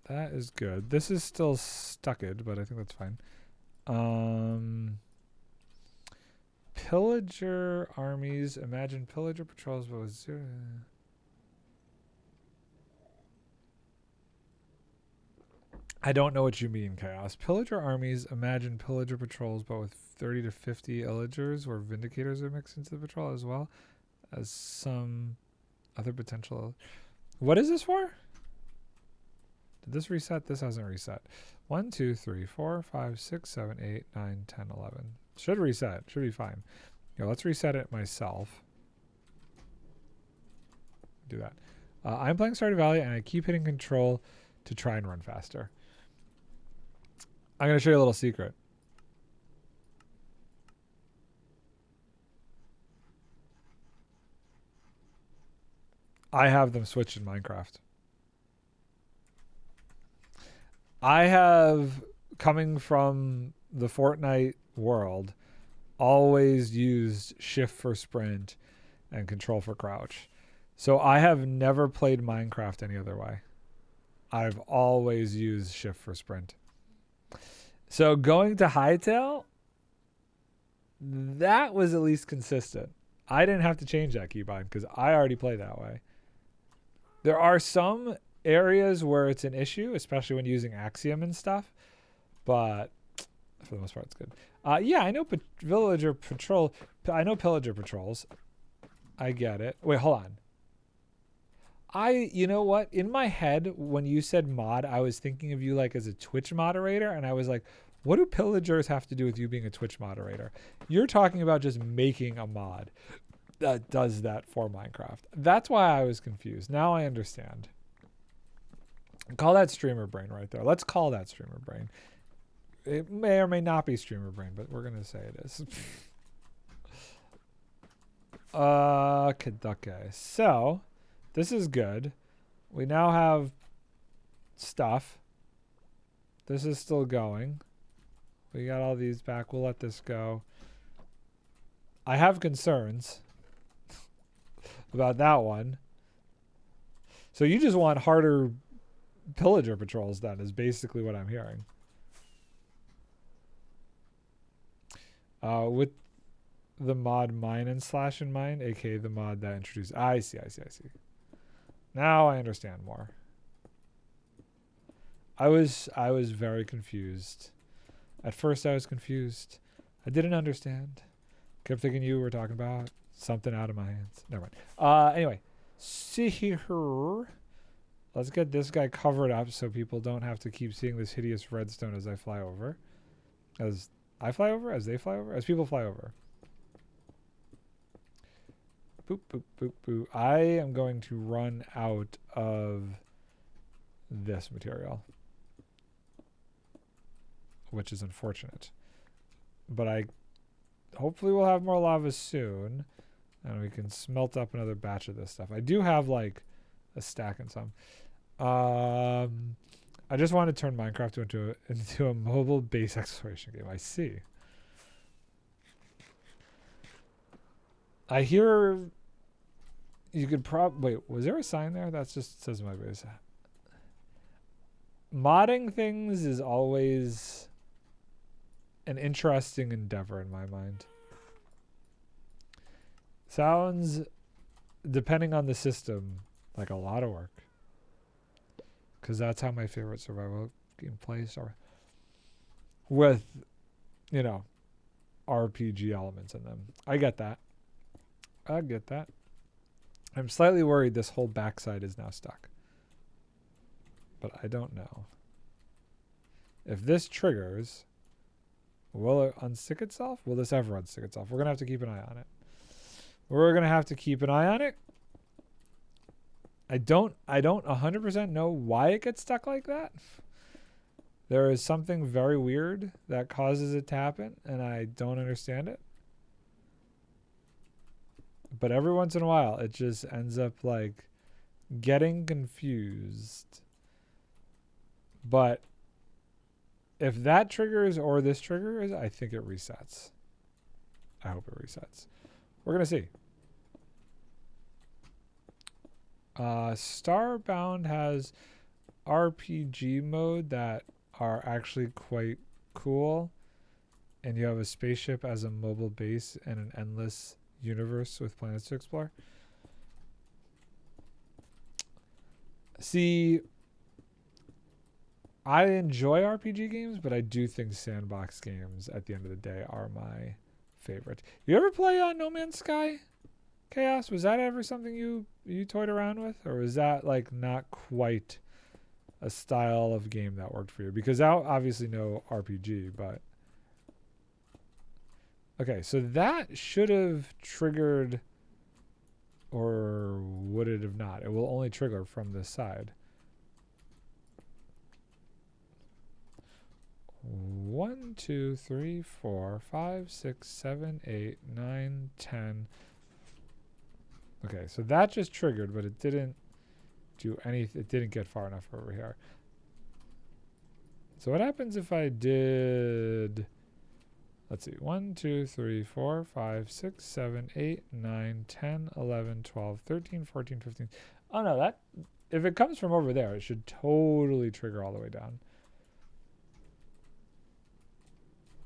That is good. This is still stucked, but I think that's fine. Pillager armies. Imagine pillager patrols, but with 0. I don't know what you mean, Chaos. Pillager armies, imagine pillager patrols, but with 30 to 50 illagers or vindicators are mixed into the patrol as well as some other potential. What is this for? Did this reset? This hasn't reset. 1, 2, 3, 4, 5, 6, 7, 8, 9, 10, 11. Should reset. Should be fine. Yeah, let's reset it myself. Do that. I'm playing Stardew Valley and I keep hitting control to try and run faster. I'm going to show you a little secret. I have them switched in Minecraft. I have, coming from the Fortnite world, always used shift for sprint and control for crouch. So I have never played Minecraft any other way. I've always used shift for sprint. So going to Hightail, that was at least consistent. I didn't have to change that keybind because I already play that way. There are some areas where it's an issue, especially when using Axiom and stuff, but for the most part, it's good. Yeah, I know villager patrol. I know pillager patrols. I get it. Wait, hold on. You know what? In my head, when you said mod, I was thinking of you like as a Twitch moderator, and I was like, what do pillagers have to do with you being a Twitch moderator? You're talking about just making a mod that does that for Minecraft. That's why I was confused. Now I understand. Call that streamer brain right there. Let's call that streamer brain. It may or may not be streamer brain, but we're going to say it is. Okay. So, this is good. We now have stuff. This is still going. We got all these back. We'll let this go. I have concerns about that one. So you just want harder pillager patrols then, is basically what I'm hearing. With the mod mine and slash in mind, aka the mod that introduced. I see. Now I understand more. I was very confused. At first I was confused. I didn't understand. Kept thinking you were talking about something out of my hands. Never mind. Anyway, see here. Let's get this guy covered up so people don't have to keep seeing this hideous redstone as I fly over. As I fly over? As they fly over? As people fly over. Boop, boop, boop, boop. I am going to run out of this material, which is unfortunate. But I hopefully we'll have more lava soon, and we can smelt up another batch of this stuff. I do have like a stack and some. I just want to turn Minecraft into a mobile base exploration game. I see. I hear you could wait, was there a sign there? That just says my base. Modding things is always an interesting endeavor in my mind. Sounds, depending on the system, like a lot of work. Because that's how my favorite survival game plays are. With, you know, RPG elements in them. I get that. I'm slightly worried this whole backside is now stuck. But I don't know. If this triggers, will it unstick itself? Will this ever unstick itself? We're going to have to keep an eye on it. I don't 100% know why it gets stuck like that. There is something very weird that causes it to happen, and I don't understand it. But every once in a while, it just ends up like getting confused. But if that triggers or this triggers, I think it resets. I hope it resets. We're going to see. Starbound has RPG mode that are actually quite cool. And you have a spaceship as a mobile base and an endless universe with planets to explore. See, I enjoy RPG games, but I do think sandbox games at the end of the day are my favorite. You ever play No Man's Sky? Chaos? Was that ever something you toyed around with? Or was that like not quite a style of game that worked for you? Because that obviously no RPG, but okay, so that should have triggered, or would it have not? It will only trigger from this side. 1, 2, 3, 4, 5, 6, 7, 8, 9, 10. Okay, so that just triggered, but it didn't do anything. It didn't get far enough over here. So what happens if I did, let's see, 1, 2, 3, 4, 5, 6, 7, 8, 9, 10, 11, 12, 13, 14, 15. Oh no, that, if it comes from over there, it should totally trigger all the way down.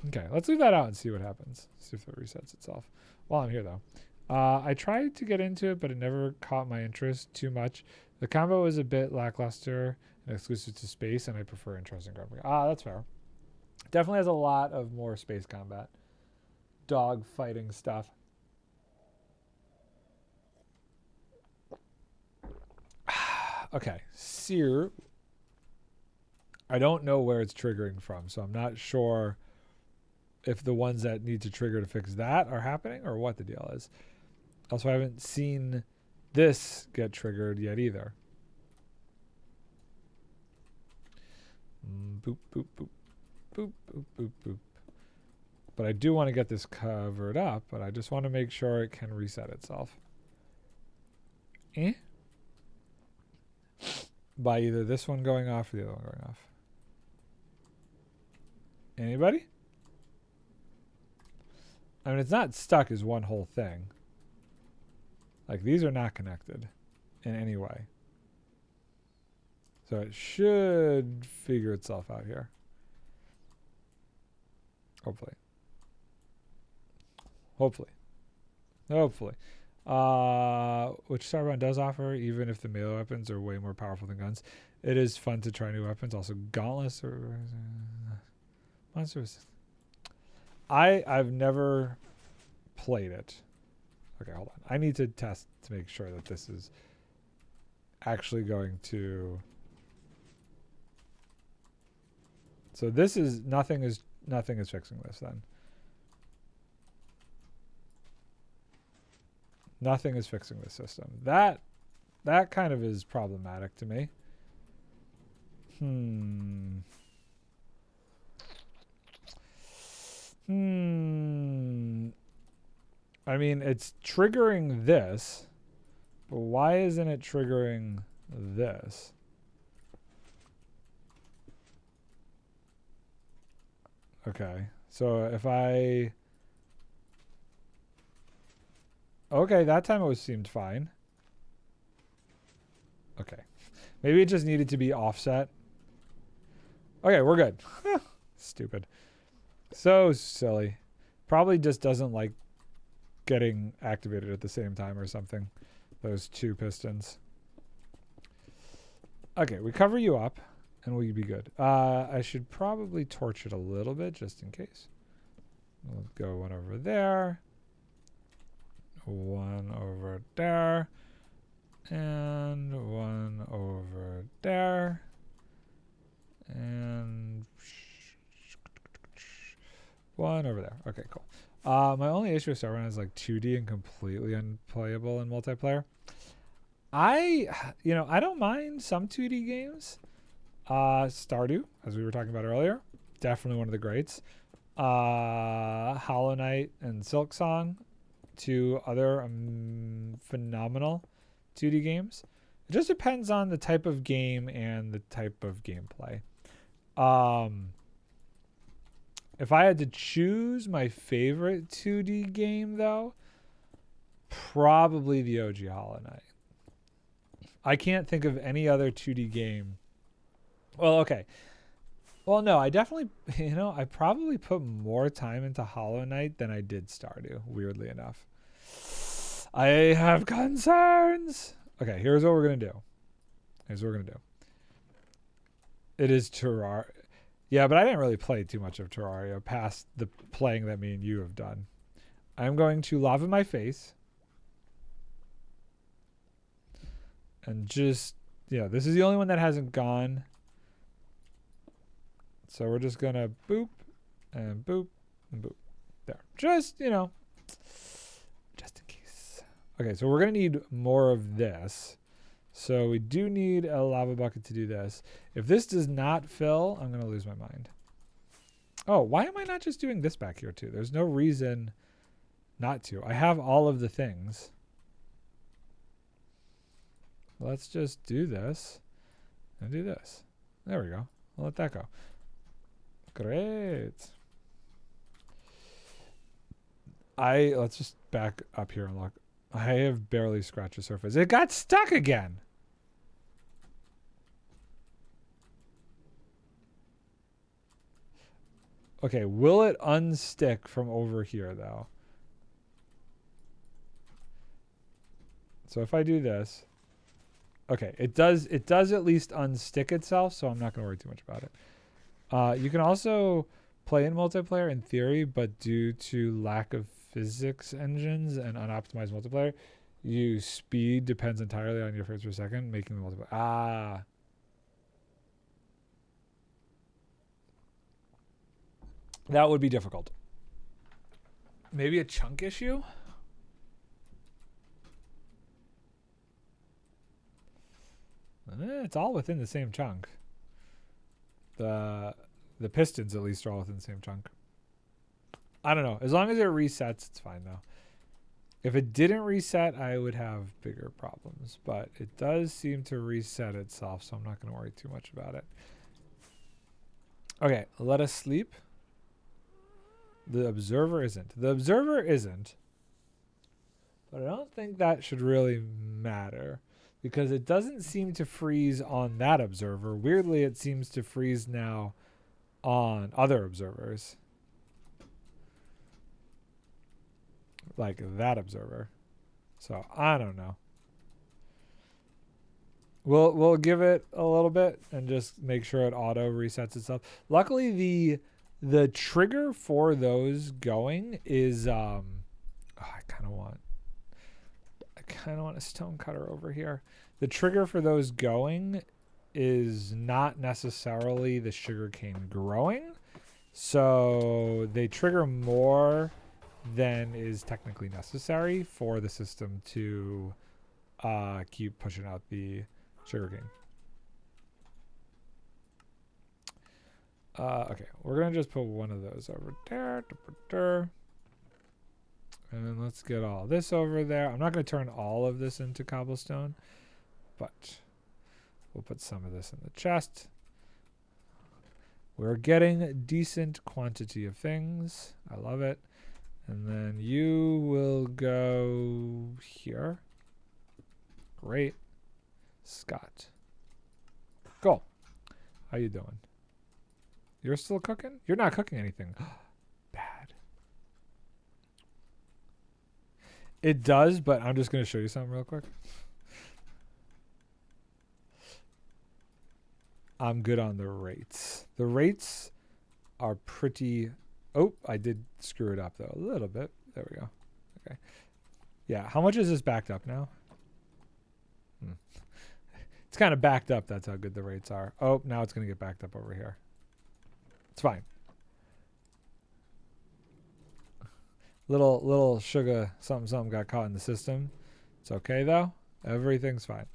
Okay, let's leave that out and see what happens. See if it resets itself. While I'm here, though. I tried to get into it, but it never caught my interest too much. The combo is a bit lackluster and exclusive to space, and I prefer interesting combat. That's fair. Definitely has a lot of more space combat. Dog fighting stuff. Okay, Sear. I don't know where it's triggering from, so I'm not sure if the ones that need to trigger to fix that are happening or what the deal is. Also, I haven't seen this get triggered yet either. Boop, boop, boop. Boop, boop, boop, boop. But I do want to get this covered up, but I just want to make sure it can reset itself. By either this one going off or the other one going off. Anybody? I mean, it's not stuck as one whole thing. Like, these are not connected in any way. So it should figure itself out here. Hopefully. Hopefully. Hopefully. Which Starbound does offer, even if the melee weapons are way more powerful than guns. It is fun to try new weapons. Also, gauntlets or monsters. I've never played it. Okay, hold on. I need to test to make sure that this is actually going to. So this is nothing is fixing this then. Nothing is fixing this system. That kind of is problematic to me. I mean, it's triggering this, but why isn't it triggering this? Okay, so if I... Okay, that time it seemed fine. Okay. Maybe it just needed to be offset. Okay, we're good. Stupid. So silly. Probably just doesn't like getting activated at the same time or something. Those two pistons. Okay, we cover you up and we'll be good. I should probably torch it a little bit just in case. We'll go one over there. One over there. And one over there. And one over there. Okay, cool. My only issue with Starbound is like 2D and completely unplayable in multiplayer. I don't mind some 2D games. Stardew, as we were talking about earlier, definitely one of the greats. Hollow Knight and Silksong, two other phenomenal 2D games. It just depends on the type of game and the type of gameplay. If I had to choose my favorite 2D game, though, probably the OG Hollow Knight. I can't think of any other 2D game. Well, okay. Well, no, I definitely, I probably put more time into Hollow Knight than I did Stardew, weirdly enough. I have concerns. Okay, here's what we're going to do. It is Terraria. Yeah, but I didn't really play too much of Terraria past the playing that me and you have done. I'm going to lava my face. And just, yeah, this is the only one that hasn't gone. So we're just going to boop and boop and boop. There. Just, you know, just in case. Okay, so we're going to need more of this. So we do need a lava bucket to do this. If this does not fill, I'm going to lose my mind. Oh, why am I not just doing this back here too? There's no reason not to. I have all of the things. Let's just do this and do this. There we go. I'll let that go. Great. Let's just back up here and look. I have barely scratched the surface. It got stuck again. Okay, will it unstick from over here though? So if I do this, okay, it does at least unstick itself, so I'm not going to worry too much about it. You can also play in multiplayer in theory, but due to lack of physics engines and unoptimized multiplayer, speed depends entirely on your frames per second, making the multiplayer. Ah. That would be difficult. Maybe a chunk issue? It's all within the same chunk. The pistons at least are all within the same chunk. I don't know. As long as it resets, it's fine though. If it didn't reset, I would have bigger problems. But it does seem to reset itself, so I'm not going to worry too much about it. Okay, let us sleep. The observer isn't. The observer isn't. But I don't think that should really matter. Because it doesn't seem to freeze on that observer. Weirdly, it seems to freeze now on other observers. Like that observer. So, I don't know. We'll give it a little bit and just make sure it auto resets itself. Luckily, the trigger for those going is I kind of want a stone cutter over here. The trigger for those going is not necessarily the sugarcane growing. So they trigger more than is technically necessary for the system to keep pushing out the sugarcane. Okay, we're going to just put one of those over there. And then let's get all this over there. I'm not going to turn all of this into cobblestone, but we'll put some of this in the chest. We're getting a decent quantity of things. I love it. And then you will go here. Great. Scott. Cool. How you doing? You're still cooking? You're not cooking anything. Bad. It does, but I'm just going to show you something real quick. I'm good on the rates. The rates are pretty... Oh, I did screw it up, though. A little bit. There we go. Okay. Yeah, how much is this backed up now? It's kind of backed up. That's how good the rates are. Oh, now it's going to get backed up over here. It's fine. Little sugar something got caught in the system. It's okay, though. Everything's fine.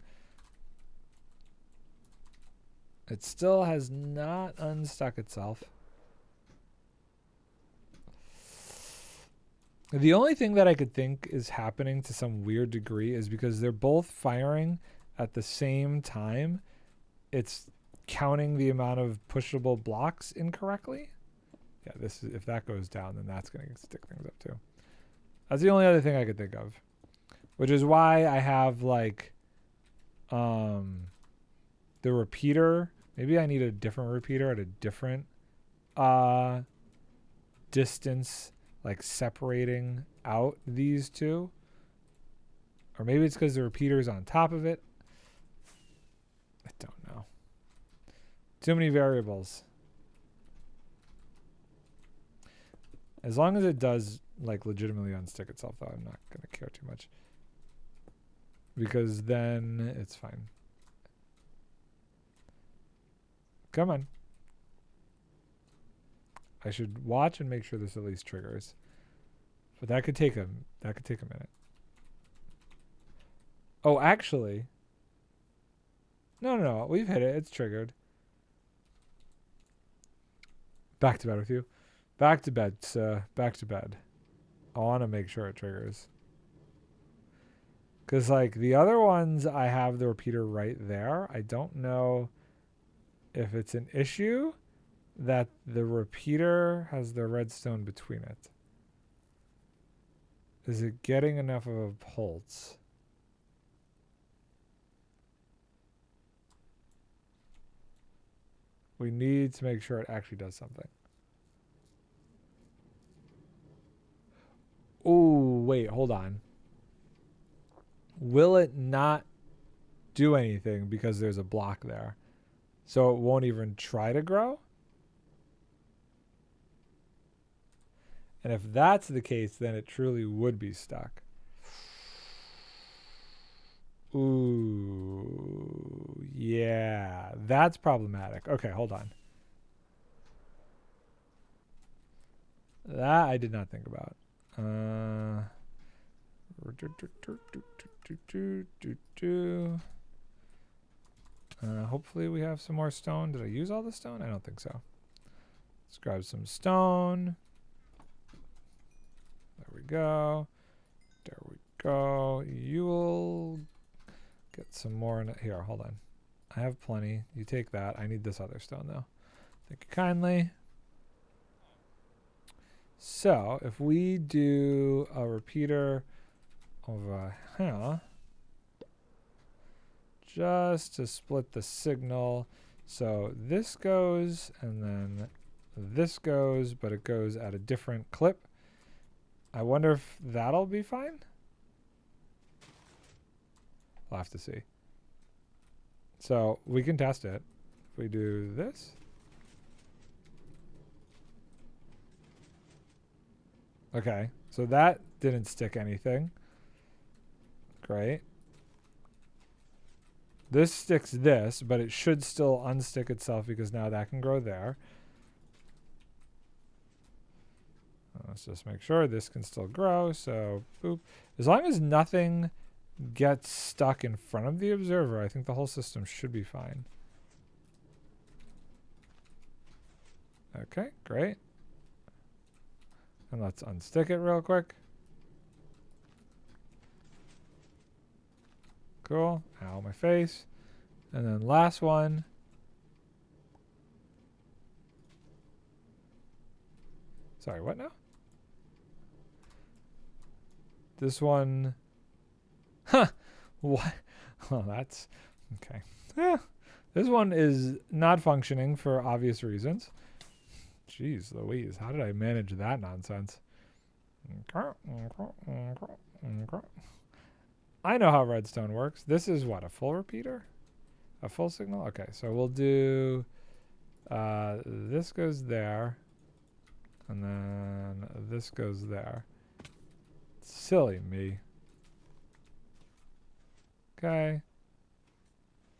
It still has not unstuck itself. The only thing that I could think is happening to some weird degree is because they're both firing at the same time. It's counting the amount of pushable blocks incorrectly. Yeah, this is, if that goes down, then that's going to stick things up too. That's the only other thing I could think of, which is why I have like the repeater. Maybe I need a different repeater at a different distance, like separating out these two. Or maybe it's because the repeater is on top of it. I don't know. Too many variables. As long as it does like legitimately unstick itself, though, I'm not gonna care too much. Because then it's fine. Come on. I should watch and make sure this at least triggers. But that could take a minute. Oh, actually. No. We've hit it. It's triggered. Back to bed with you. Back to bed, sir. Back to bed. I want to make sure it triggers. Because, like, the other ones, I have the repeater right there. I don't know if it's an issue that the repeater has the redstone between it. Is it getting enough of a pulse? We need to make sure it actually does something. Oh, wait, hold on. Will it not do anything because there's a block there? So it won't even try to grow? And if that's the case, then it truly would be stuck. Ooh, yeah, that's problematic. Okay, hold on. That I did not think about. Hopefully we have some more stone. Did I use all the stone? I don't think so. Let's grab some stone. There we go. There we go. You will get some more in it. Here, hold on. I have plenty. You take that. I need this other stone, though. Thank you kindly. So, if we do a repeater over here, just to split the signal. So, this goes, and then this goes, but it goes at a different clip. I wonder if that'll be fine? We'll have to see. So we can test it. If we do this. Okay, so that didn't stick anything. Great. This sticks this, but it should still unstick itself because now that can grow there. Let's just make sure this can still grow. So, boop. As long as nothing gets stuck in front of the observer, I think the whole system should be fine. Okay, great. And let's unstick it real quick. Cool. Ow, my face. And then last one. Sorry, what now? This one. Huh. What? Oh, that's okay. This one is not functioning for obvious reasons. Jeez Louise, how did I manage that nonsense? I know how redstone works. This is what, a full repeater? A full signal? Okay, so we'll do this goes there. And then this goes there. Silly me. Okay.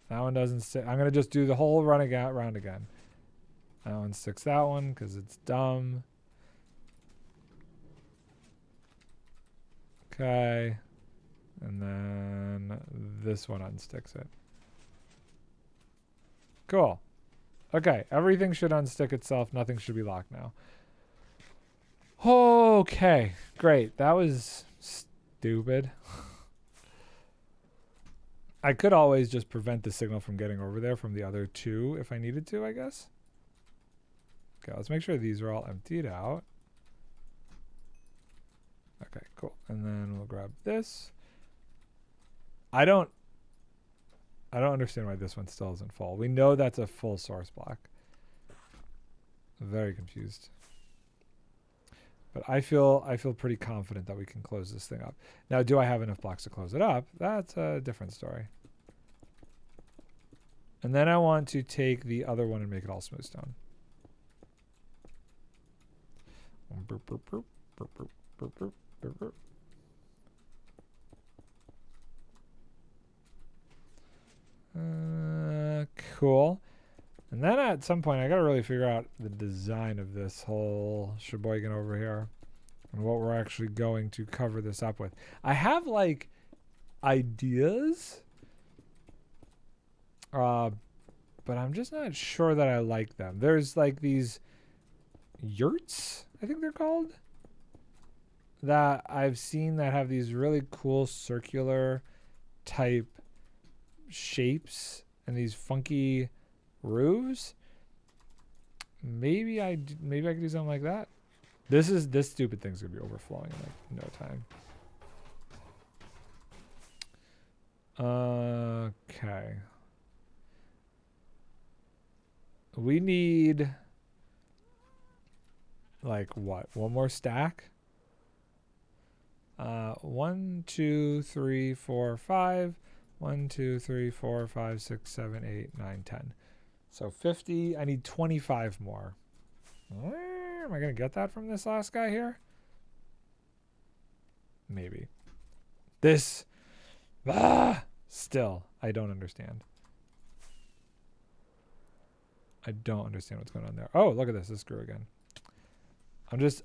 That one doesn't stick. I'm going to just do the whole round again. That one sticks that one because it's dumb. Okay. And then this one unsticks it. Cool. Okay. Everything should unstick itself. Nothing should be locked now. Okay. Great. That was stupid. I could always just prevent the signal from getting over there from the other two if I needed to, I guess. Okay, let's make sure these are all emptied out. Okay, cool. And then we'll grab this. I don't understand why this one still isn't full. We know that's a full source block. Very confused. But I feel pretty confident that we can close this thing up. Now, do I have enough blocks to close it up? That's a different story. And then I want to take the other one and make it all smooth stone. Boop, boop, boop, boop, boop, boop, boop, boop, boop. Cool. And then at some point, I got to really figure out the design of this whole sheboygan over here and what we're actually going to cover this up with. I have like ideas, but I'm just not sure that I like them. There's like these yurts, I think they're called, that I've seen that have these really cool circular type shapes and these funky roofs. Maybe I could do something like that. This stupid thing's gonna be overflowing in like no time. Okay. We need like what? One more stack? 1, 2, 3, 4, 5. 1, 2, 3, 4, 5, 6, 7, 8, 9, 10. So 50. I need 25 more. Where am I going to get that from this last guy here? Maybe. This. Still, I don't understand. I don't understand what's going on there. Oh, look at this. This grew again.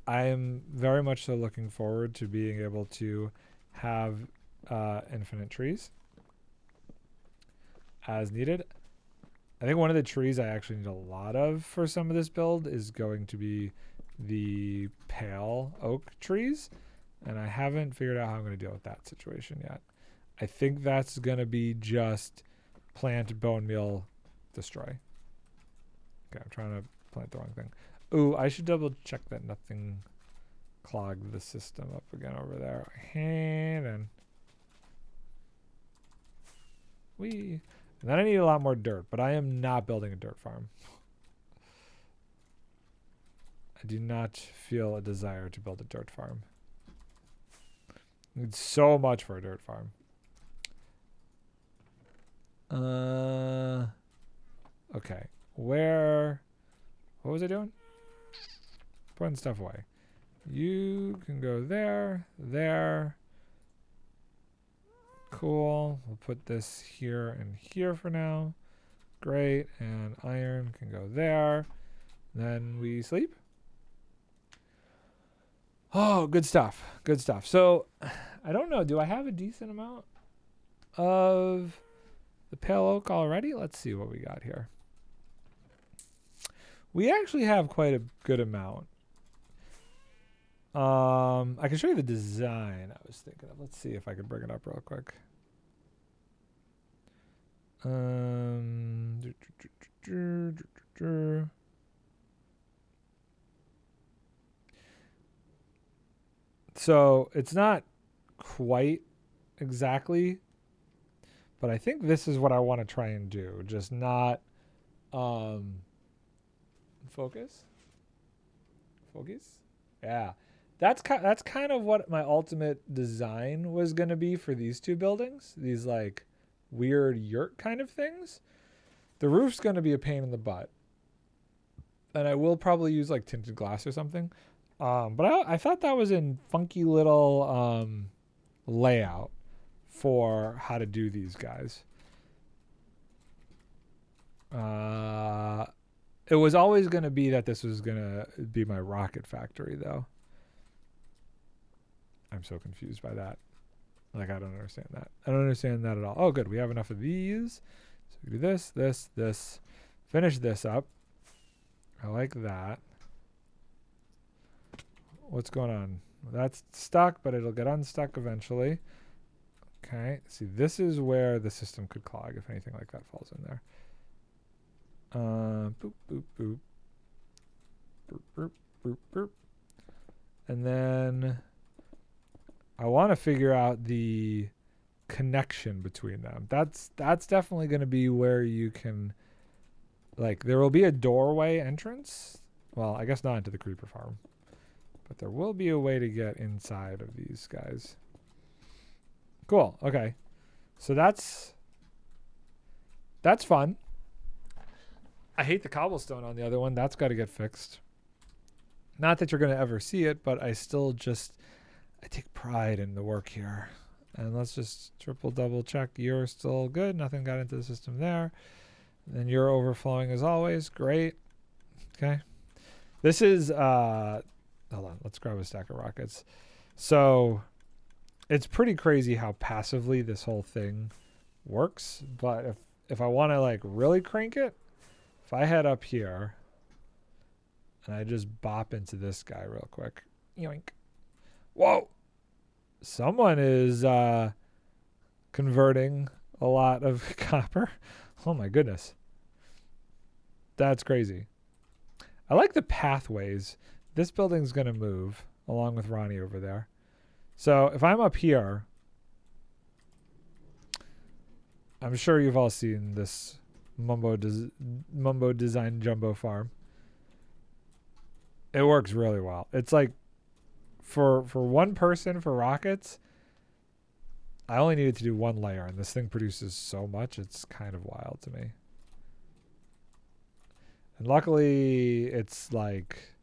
I am very much so looking forward to being able to have infinite trees as needed. I think one of the trees I actually need a lot of for some of this build is going to be the pale oak trees. And I haven't figured out how I'm going to deal with that situation yet. I think that's going to be just plant, bone meal, destroy. Okay, I'm trying to plant the wrong thing. Ooh, I should double check that nothing clogged the system up again over there. And then and then I need a lot more dirt, but I am not building a dirt farm. I do not feel a desire to build a dirt farm. I need so much for a dirt farm. Okay. What was I doing? Putting stuff away. You can go there, there. Cool. We'll put this here and here for now. Great. And iron can go there. Then we sleep. Oh, good stuff. Good stuff. So, I don't know. Do I have a decent amount of the pale oak already? Let's see what we got here. We actually have quite a good amount. I can show you the design I was thinking of. Let's see if I can bring it up real quick. So it's not quite exactly, but I think this is what I want to try and do. Just not focus. Yeah. That's kind of what my ultimate design was going to be for these two buildings. These like weird yurt kind of things. The roof's going to be a pain in the butt. And I will probably use like tinted glass or something. But I thought that was a funky little layout for how to do these guys. It was always going to be that this was going to be my rocket factory, though. I'm so confused by that. Like, I don't understand that. I don't understand that at all. Oh, good. We have enough of these. So we do this, this, this. Finish this up. I like that. What's going on? That's stuck, but it'll get unstuck eventually. Okay. See, this is where the system could clog if anything like that falls in there. Boop, boop, boop. Boop, boop, boop, boop. And then I want to figure out the connection between them. That's definitely going to be where you can, like, there will be a doorway entrance. Well, I guess not into the creeper farm, but there will be a way to get inside of these guys. Cool. Okay. So that's fun. I hate the cobblestone on the other one. That's got to get fixed. Not that you're going to ever see it, but I still just, I take pride in the work here. And let's just triple double check. You're still good. Nothing got into the system there. And you're overflowing as always. Great. Okay. This is, hold on. Let's grab a stack of rockets. So it's pretty crazy how passively this whole thing works. But if I want to like really crank it, if I head up here and I just bop into this guy real quick. Yoink. Whoa. Someone is converting a lot of copper. Oh my goodness. That's crazy. I like the pathways. This building's going to move along with Ronnie over there. So if I'm up here, I'm sure you've all seen this Mumbo Design Jumbo Farm. It works really well. It's like for one person for rockets, I only needed to do one layer, and this thing produces so much, it's kind of wild to me. And luckily, it's like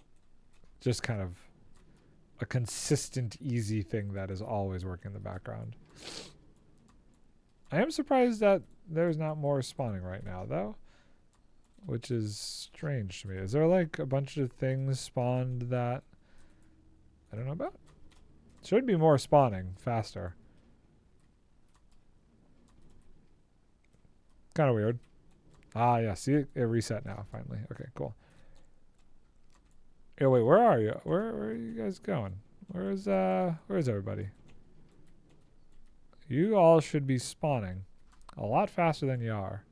just kind of a consistent, easy thing that is always working in the background. I am surprised that there's not more spawning right now, though, which is strange to me. Is there like a bunch of things spawned that I don't know about? Should be more spawning faster. Kind of weird. Ah, yeah. See, it reset now, finally. Okay, cool. Yeah, wait, where are you? Where are you guys going? Where's everybody? You all should be spawning a lot faster than you are.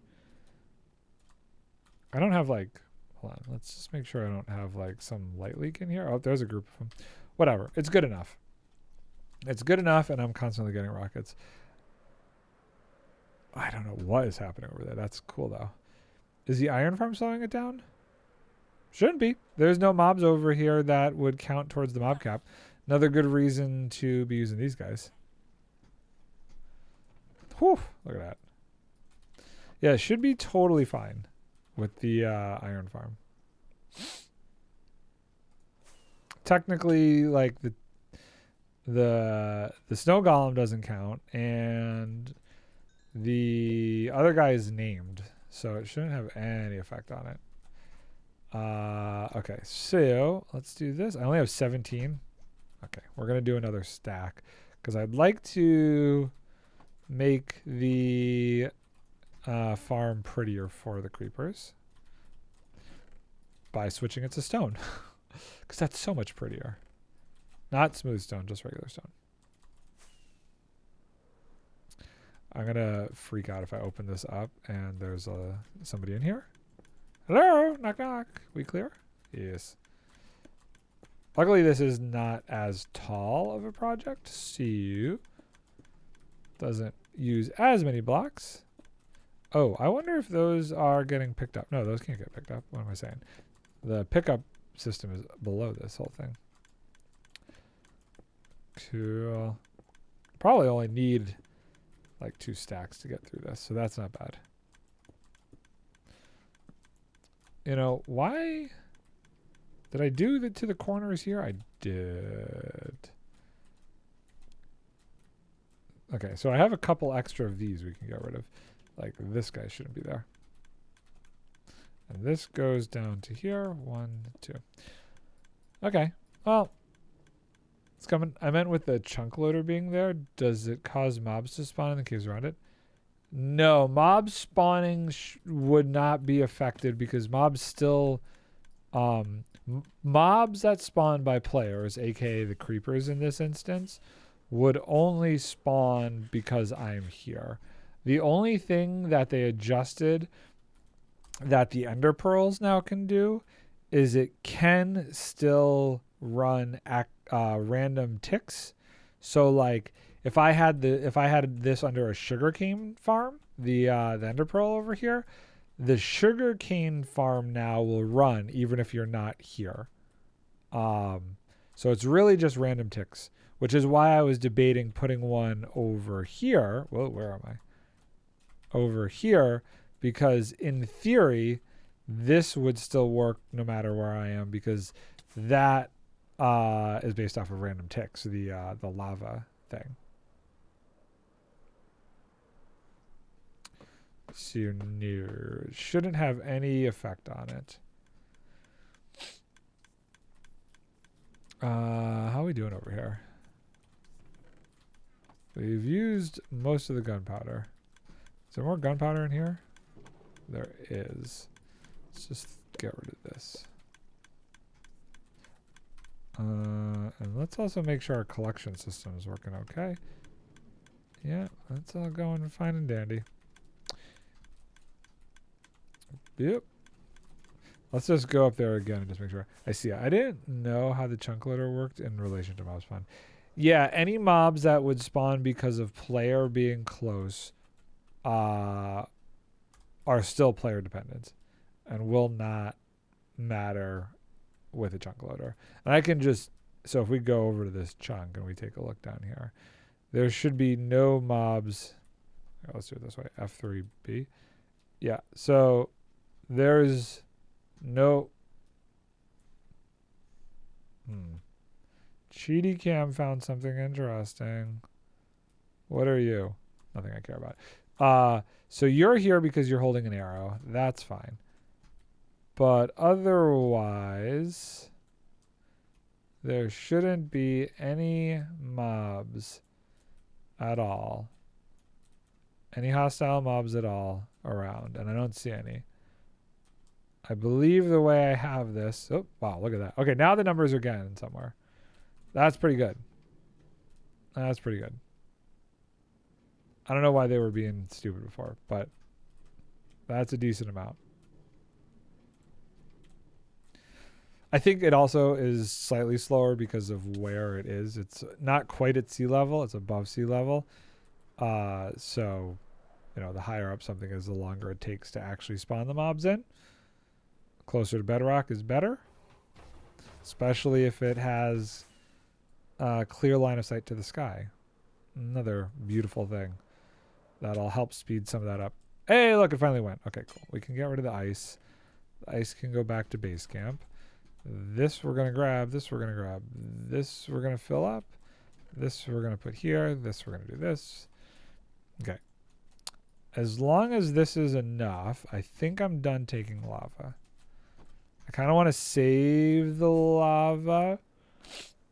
I don't have like, hold on, let's just make sure I don't have like some light leak in here. Oh, there's a group of them. Whatever, it's good enough. It's good enough, and I'm constantly getting rockets. I don't know what is happening over there. That's cool though. Is the iron farm slowing it down? Shouldn't be. There's no mobs over here that would count towards the mob cap. Another good reason to be using these guys. Whew, look at that. Yeah, it should be totally fine with the iron farm. Technically, like the snow golem doesn't count, and the other guy is named, so it shouldn't have any effect on it. Okay, so let's do this. I only have 17. Okay, we're gonna do another stack because I'd like to make the farm prettier for the creepers by switching it to stone because that's so much prettier. Not smooth stone, just regular stone. I'm gonna freak out if I open this up and there's somebody in here. Hello, knock knock. We clear? Yes. Luckily, this is not as tall of a project, so doesn't use as many blocks. Oh, I wonder if those are getting picked up. No, those can't get picked up. What am I saying? The pickup system is below this whole thing. Cool. Probably only need like 2 stacks to get through this, so that's not bad. You know, why did I do that to the corners here? I did. Okay, so I have a couple extra of these we can get rid of. Like this guy shouldn't be there. And this goes down to here. 1, 2. Okay, well, it's coming. I meant with the chunk loader being there, does it cause mobs to spawn in the caves around it? No, mob spawning would not be affected because mobs still, mobs that spawn by players, aka the creepers in this instance, would only spawn because I'm here. The only thing that they adjusted that the ender pearls now can do is it can still run random ticks. So like if I had this under a sugarcane farm, the ender pearl over here, the sugarcane farm now will run even if you're not here. So it's really just random ticks, which is why I was debating putting one over here. Well, where am I? Over here, because in theory, this would still work no matter where I am because that is based off of random ticks, the lava thing. So near shouldn't have any effect on it. How are we doing over here? We've used most of the gunpowder. Is there more gunpowder in here? There is. Let's just get rid of this. And let's also make sure our collection system is working okay. Yeah, that's all going fine and dandy. Yep. Let's just go up there again and just make sure. I see. I didn't know how the chunk loader worked in relation to mob spawn. Yeah, any mobs that would spawn because of player being close are still player dependent and will not matter with a chunk loader. And I can just, so if we go over to this chunk and we take a look down here, there should be no mobs. Let's do it this way, F3B. Yeah, so there's no... Cheaty Cam found something interesting. What are you? Nothing I care about. So you're here because you're holding an arrow. That's fine. But otherwise, there shouldn't be any mobs at all. Any hostile mobs at all around. And I don't see any. I believe the way I have this... Oh, wow, look at that. Okay, now the numbers are getting somewhere. That's pretty good. That's pretty good. I don't know why they were being stupid before, but that's a decent amount. I think it also is slightly slower because of where it is. It's not quite at sea level. It's above sea level. So, you know, the higher up something is, the longer it takes to actually spawn the mobs in. Closer to bedrock is better, especially if it has a clear line of sight to the sky. Another beautiful thing that'll help speed some of that up. Hey, look, it finally went. Okay, cool. We can get rid of the ice. The ice can go back to base camp. This we're going to grab. This we're going to grab. This we're going to fill up. This we're going to put here. This we're going to do this. Okay. As long as this is enough, I think I'm done taking lava. I kind of want to save the lava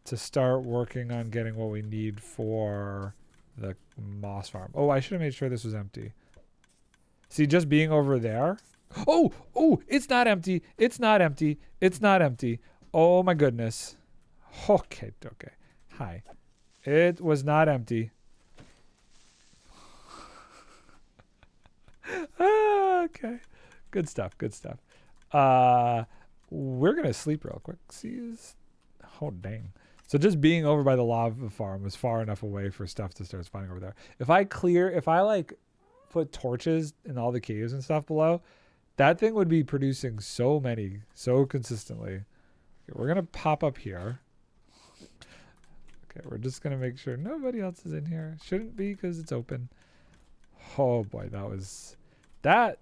to start working on getting what we need for the moss farm. Oh, I should have made sure this was empty. See, just being over there. Oh, it's not empty. It's not empty. It's not empty. Oh my goodness. Okay. Hi. It was not empty. Okay. Good stuff. We're going to sleep real quick. Oh, dang. So just being over by the lava farm was far enough away for stuff to start spawning over there. If I like put torches in all the caves and stuff below, that thing would be producing so consistently. Okay, we're going to pop up here. Okay, we're just going to make sure nobody else is in here. Shouldn't be because it's open. Oh boy, that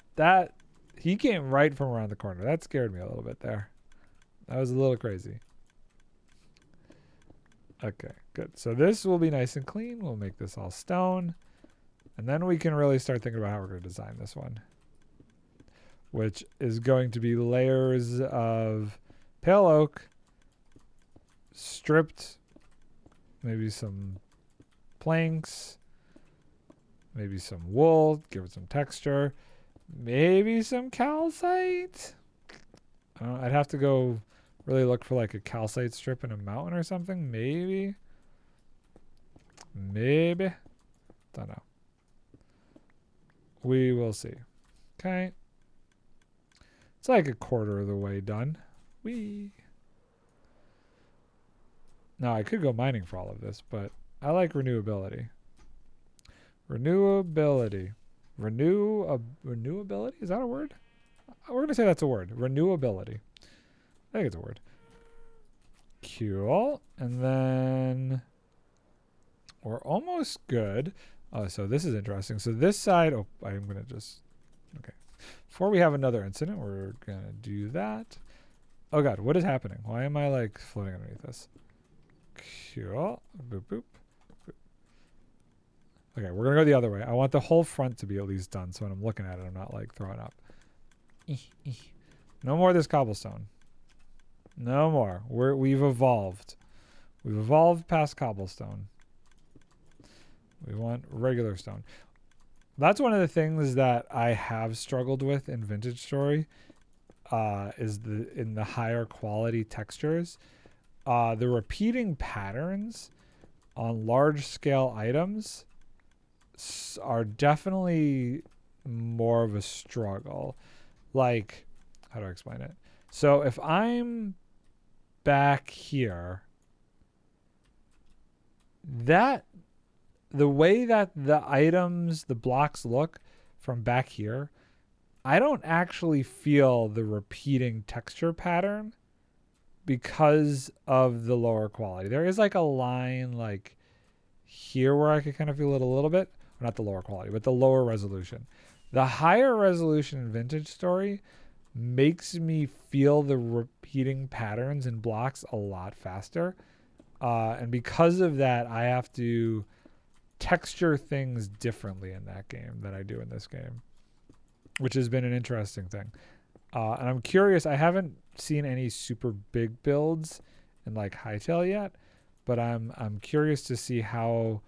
he came right from around the corner. That scared me a little bit there. That was a little crazy. Okay, good. So this will be nice and clean. We'll make this all stone. And then we can really start thinking about how we're going to design this one, which is going to be layers of pale oak, stripped, maybe some planks, maybe some wool, give it some texture, maybe some calcite. I'd have to go really look for like a calcite strip in a mountain or something. Maybe. Don't know. We will see. Okay. It's like a quarter of the way done. Now I could go mining for all of this, but I like renewability. Renewability. Renewability? Is that a word? We're going to say that's a word. Renewability. I think it's a word. Cool. And then we're almost good. Oh, so this is interesting. So this side, I'm going to just, okay. Before we have another incident, we're gonna do that. Oh god, what is happening? Why am I like floating underneath this? Cool. Boop, boop. Okay, we're gonna go the other way. I want the whole front to be at least done, so when I'm looking at it, I'm not like throwing up. No more of this cobblestone. No more. We've evolved. We've evolved past cobblestone. We want regular stone. That's one of the things that I have struggled with in Vintage Story. Is in the higher quality textures. The repeating patterns on large scale items are definitely more of a struggle. Like, how do I explain it? So if I'm back here, the way that the items, the blocks look from back here, I don't actually feel the repeating texture pattern because of the lower quality. There is like a line like here where I could kind of feel it a little bit. Not the lower quality, but the lower resolution. The higher resolution in Vintage Story makes me feel the repeating patterns in blocks a lot faster. And because of that, I have to texture things differently in that game than I do in this game, which has been an interesting thing. And I'm curious, I haven't seen any super big builds in like Hytale yet, but I'm curious to see how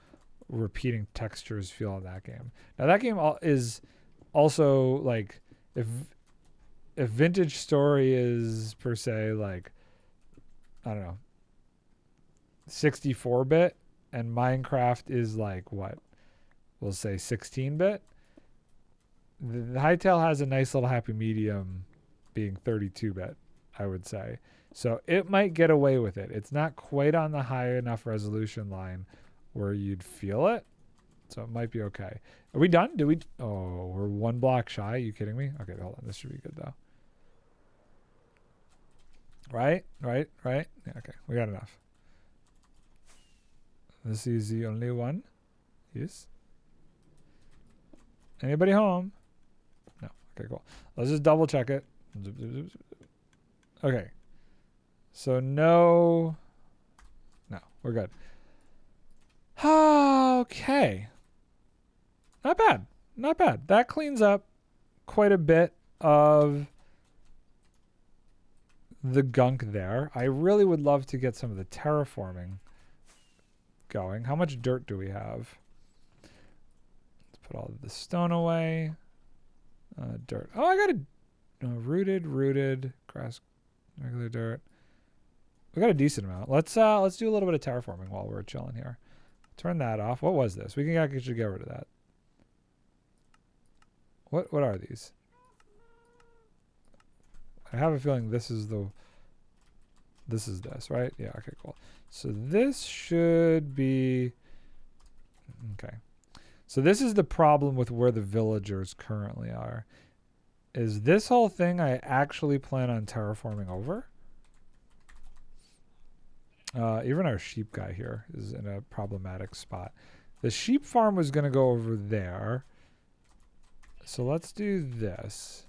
repeating textures feel in that game. Now that game is also like, if Vintage Story is per se like, I don't know, 64-bit and Minecraft is like what, we'll say 16-bit, the Hytale has a nice little happy medium being 32-bit, I would say. So it might get away with it. It's not quite on the high enough resolution line where you'd feel it. So it might be okay. Are we done? Oh, we're one block shy. Are you kidding me? Okay, hold on. This should be good though. Right? Yeah, okay, we got enough. This is the only one. Yes. Anybody home? No. Okay, cool. Let's just double check it. Okay. So no, we're good. Okay. Not bad. That cleans up quite a bit of the gunk there. I really would love to get some of the terraforming going. How much dirt do we have? Let's put all of the stone away. Dirt. Oh, I got a rooted grass, regular dirt. We got a decent amount. Let's do a little bit of terraforming while we're chilling here. Turn that off. What was this? We can actually get rid of that. What are these? I have a feeling this is this, right? Yeah, okay, cool. So this should be okay. So this is the problem with where the villagers currently are. Is this whole thing I actually plan on terraforming over? Even our sheep guy here is in a problematic spot. The sheep farm was going to go over there. So let's do this.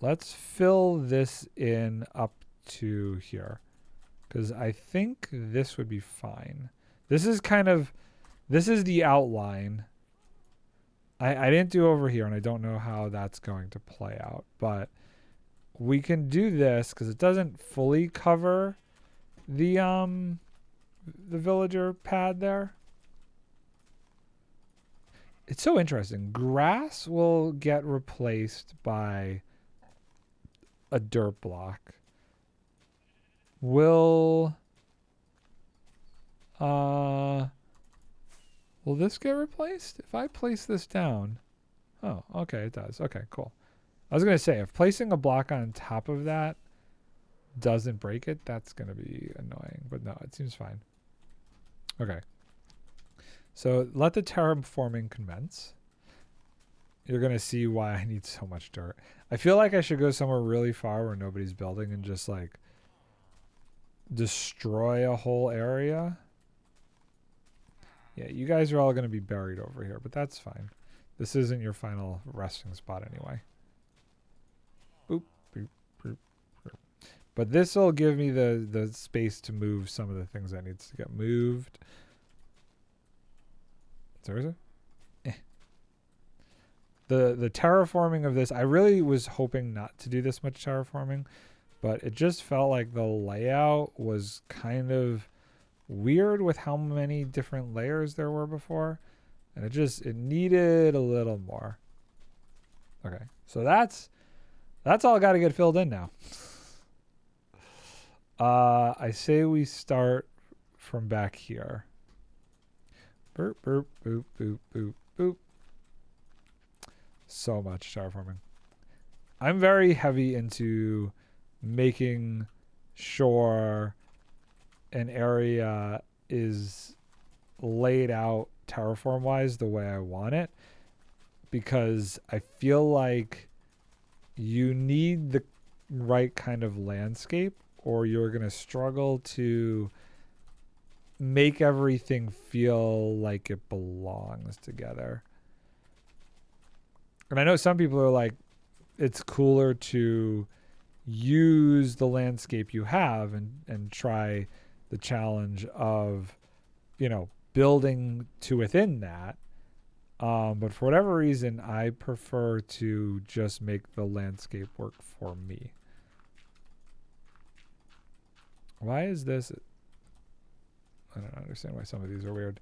Let's fill this in up to here, because I think this would be fine. This is the outline. I didn't do over here, and I don't know how that's going to play out, but we can do this because it doesn't fully cover the villager pad there. It's so interesting. Grass will get replaced by a dirt block. Will this get replaced if I place this down? Oh, okay, it does. Okay, cool. I was going to say, if placing a block on top of that doesn't break it, that's going to be annoying. But no, it seems fine. Okay. So let the terraforming commence. You're going to see why I need so much dirt. I feel like I should go somewhere really far where nobody's building and just like destroy a whole area. Yeah, you guys are all going to be buried over here, but that's fine. This isn't your final resting spot anyway. Boop, boop, boop, boop. But this will give me the space to move some of the things that needs to get moved. Seriously? The terraforming of this, I really was hoping not to do this much terraforming, but it just felt like the layout was kind of weird with how many different layers there were before, and it needed a little more. Okay, so that's all got to get filled in now. I say we start from back here. Boop, boop, boop, boop, boop, boop. So much terraforming. I'm very heavy into making sure an area is laid out terraform wise the way I want it, because I feel like you need the right kind of landscape or you're going to struggle to make everything feel like it belongs together. And I know some people are like, it's cooler to use the landscape you have and try the challenge of, building to within that. But for whatever reason, I prefer to just make the landscape work for me. Why is this? I don't understand why some of these are weird.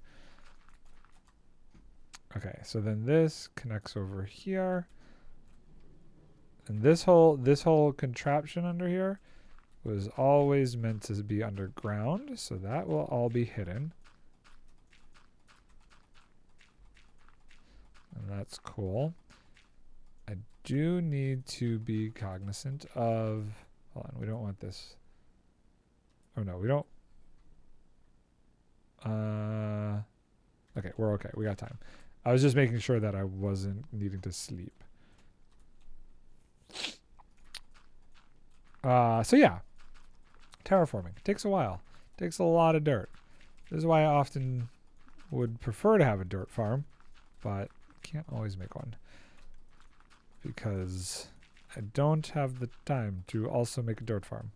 Okay, so then this connects over here. And this whole contraption under here was always meant to be underground, so that will all be hidden. And that's cool. I do need to be cognizant of... Hold on, we don't want this. Oh no, we don't... Okay, we're okay. We got time. I was just making sure that I wasn't needing to sleep. So yeah, terraforming takes a while. Takes a lot of dirt. This is why I often would prefer to have a dirt farm, but can't always make one because I don't have the time to also make a dirt farm.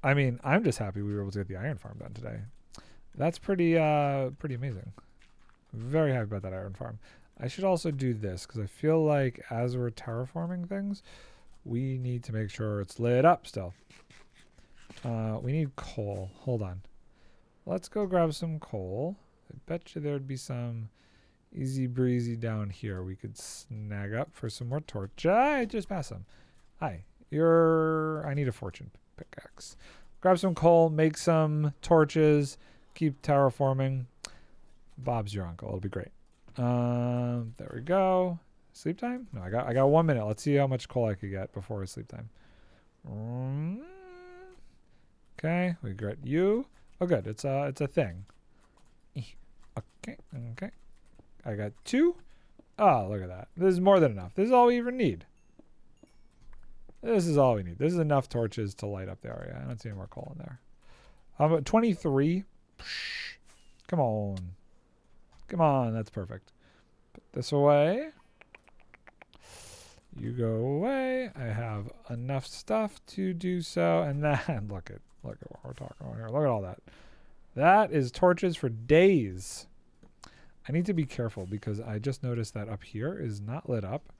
I mean, I'm just happy we were able to get the iron farm done today. That's pretty amazing. Very happy about that iron farm. I should also do this because I feel like as we're terraforming things, we need to make sure it's lit up still. We need coal. Hold on. Let's go grab some coal. I bet you there'd be some easy breezy down here we could snag up for some more torch. I just passed them. Hi. I need a fortune pickaxe. Grab some coal, make some torches, keep terraforming. Bob's your uncle. It'll be great. There we go. Sleep time? No, I got 1 minute. Let's see how much coal I could get before sleep time. Okay, we got you. Oh, good. It's a thing. Okay. I got 2. Oh, look at that. This is more than enough. This is all we even need. This is all we need. This is enough torches to light up the area. I don't see any more coal in there. 23. Come on. Come on. That's perfect. Put this away. You go away. I have enough stuff to do so. And then look at what we're talking about here. Look at all that. That is torches for days. I need to be careful because I just noticed that up here is not lit up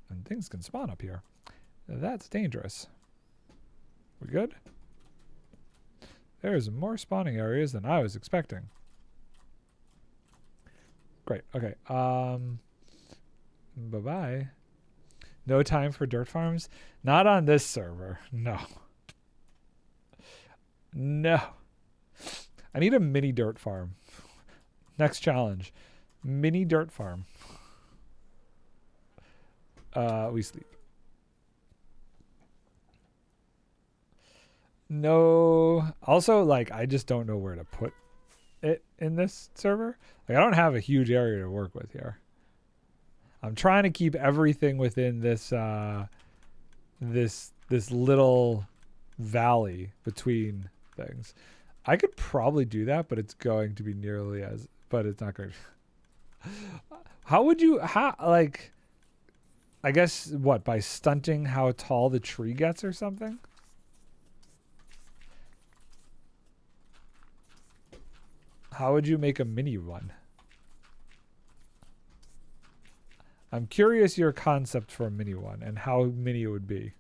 and things can spawn up here. That's dangerous. We good? There's more spawning areas than I was expecting. Great. Okay. Bye-bye. No time for dirt farms? Not on this server. No. No. I need a mini dirt farm. Next challenge. Mini dirt farm. We sleep. No. Also, I just don't know where to put it in this server. I don't have a huge area to work with here. I'm trying to keep everything within this this little valley between things. I could probably do that, but it's going to be nearly as... But it's not going to... How would you, like, I guess, what, by stunting how tall the tree gets or something? How would you make a mini one? I'm curious your concept for a mini one and how mini it would be.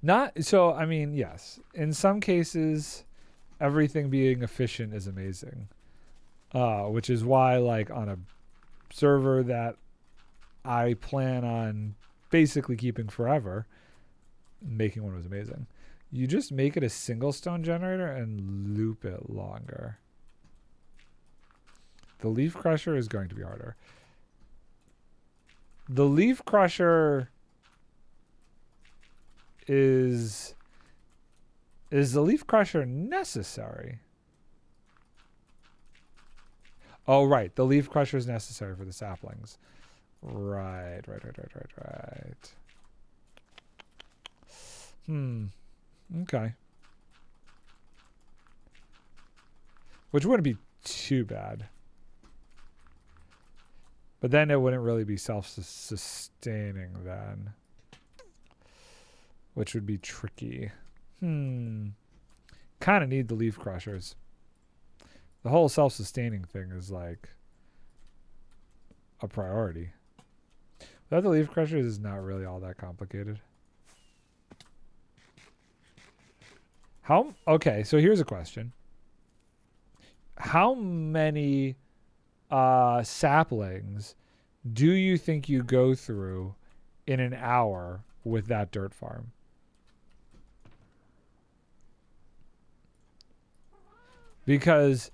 Not so. I mean, yes. In some cases, everything being efficient is amazing, which is why, like, on a server that I plan on basically keeping forever, making one was amazing. You just make it a single stone generator and loop it longer. The leaf crusher is going to be harder. The leaf crusher is the leaf crusher necessary? Oh, right. The leaf crusher is necessary for the saplings. Right. Okay. Which wouldn't be too bad. But then it wouldn't really be self-sustaining then. Which would be tricky. Kind of need the leaf crushers. The whole self-sustaining thing is like a priority. Without the leaf crushers is not really all that complicated. Okay, so here's a question. How many saplings do you think you go through in an hour with that dirt farm? Because,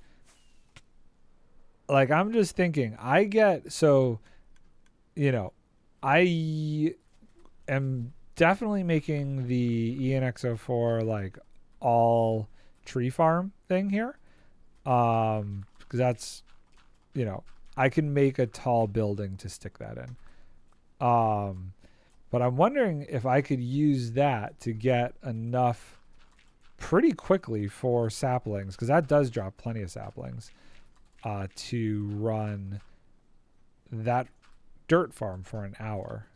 like, I'm just thinking, I am definitely making the ENX04 like all tree farm thing here. Because that's, I can make a tall building to stick that in. But I'm wondering if I could use that to get enough pretty quickly for saplings, because that does drop plenty of saplings, to run that dirt farm for an hour.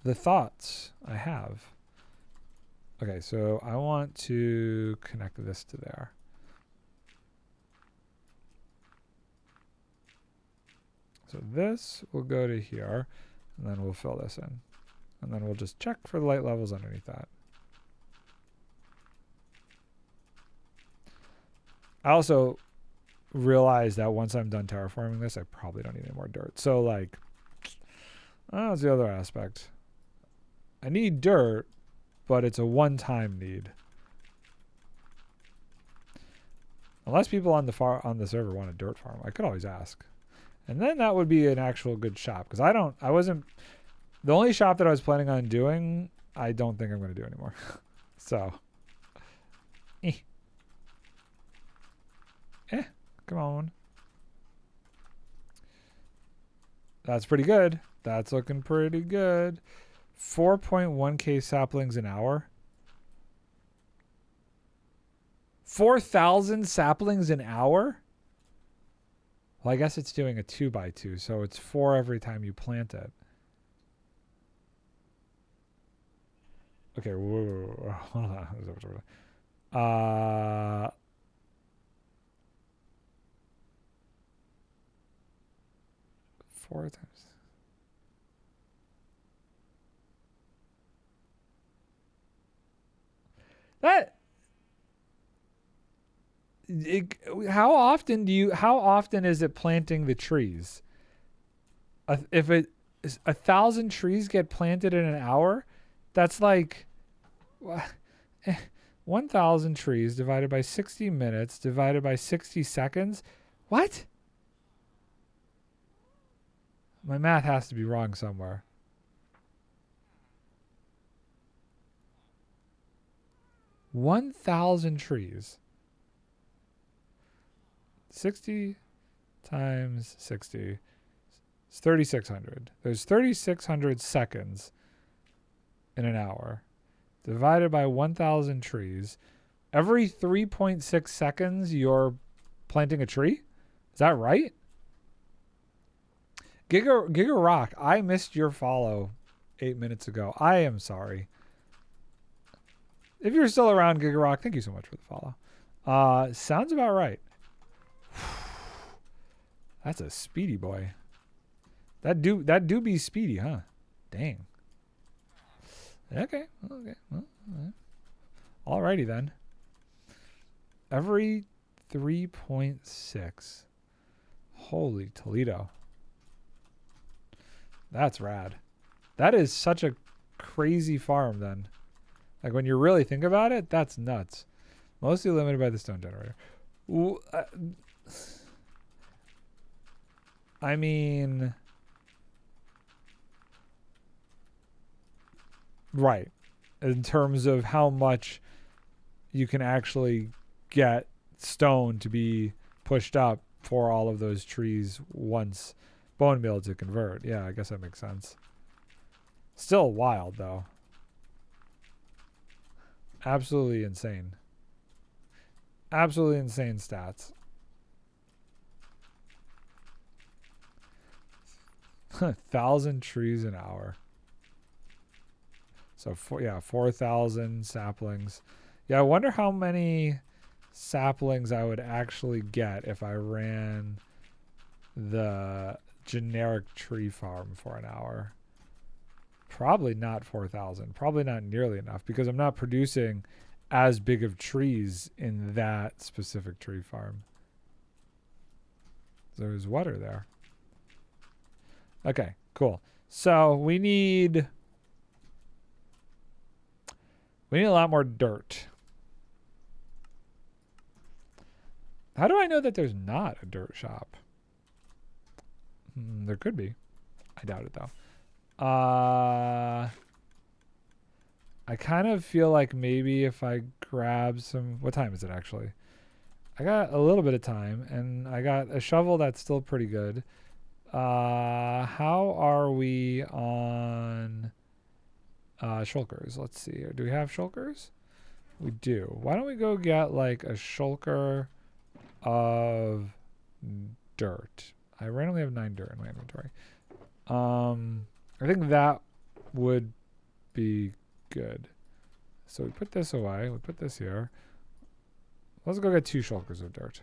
The thoughts I have. Okay, so I want to connect this to there. So this will go to here, and then we'll fill this in. And then we'll just check for the light levels underneath that. I also realize that once I'm done terraforming this, I probably don't need any more dirt. So, like, that's the other aspect. I need dirt, but it's a one-time need. Unless people on the server want a dirt farm, I could always ask. And then that would be an actual good shop. Because the only shop that I was planning on doing, I don't think I'm going to do anymore. So. Come on. That's pretty good. That's looking pretty good. 4.1k saplings an hour. 4,000 saplings an hour? Well, I guess it's doing a 2x2, so it's 4 every time you plant it. Okay, whoa. Hold on. 4 times. How often is it planting the trees? If 1,000 trees get planted in an hour, that's like 1,000 trees divided by 60 minutes divided by 60 seconds. What? My math has to be wrong somewhere. $1,000 trees. 60 times 60 is 3,600. There's 3,600 seconds in an hour. Divided by 1,000 trees Every 3.6 seconds, you're planting a tree? Is that right? Giga Rock, I missed your follow 8 minutes ago. I am sorry. If you're still around, Giga Rock, thank you so much for the follow. Sounds about right. That's a speedy boy. That do be speedy, huh? Dang. Okay. Well, alrighty then. Every 3.6. Holy Toledo. That's rad. That is such a crazy farm then. Like when you really think about it, that's nuts. Mostly limited by the stone generator. I mean, right. In terms of how much you can actually get stone to be pushed up for all of those trees once bone meal to convert. Yeah, I guess that makes sense. Still wild though. Absolutely insane. Absolutely insane stats. 1,000 trees an hour. So 4,000 saplings. Yeah, I wonder how many saplings I would actually get if I ran the generic tree farm for an hour. Probably not 4,000. Probably not nearly enough because I'm not producing as big of trees in that specific tree farm. There's water there. Okay, cool. So we need a lot more dirt. How do I know that there's not a dirt shop? There could be. I doubt it though. I kind of feel like maybe if I grab some... What time is it actually? I got a little bit of time and I got a shovel that's still pretty good. How are we on shulkers? Let's see here. Do we have shulkers? We do. Why don't we go get like a shulker of dirt? I randomly have 9 dirt in my inventory. I think that would be good. So we put this away. We put this here. Let's go get 2 shulkers of dirt.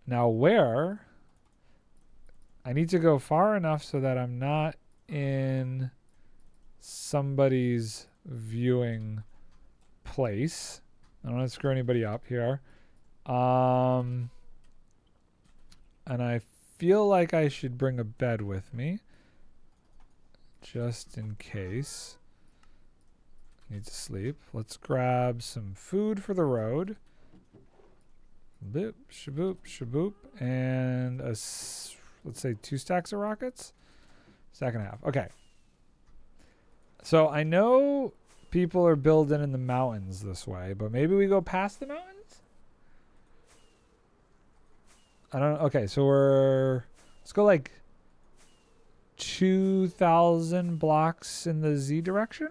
Now where... I need to go far enough so that I'm not in somebody's viewing place. I don't want to screw anybody up here. And I feel like I should bring a bed with me. Just in case. I need to sleep. Let's grab some food for the road. Boop, shaboop, shaboop. And let's say 2 stacks of rockets. Stack and a half. Okay. So I know people are building in the mountains this way, but maybe we go past the mountains? I don't know. Okay, so let's go like 2,000 blocks in the Z direction.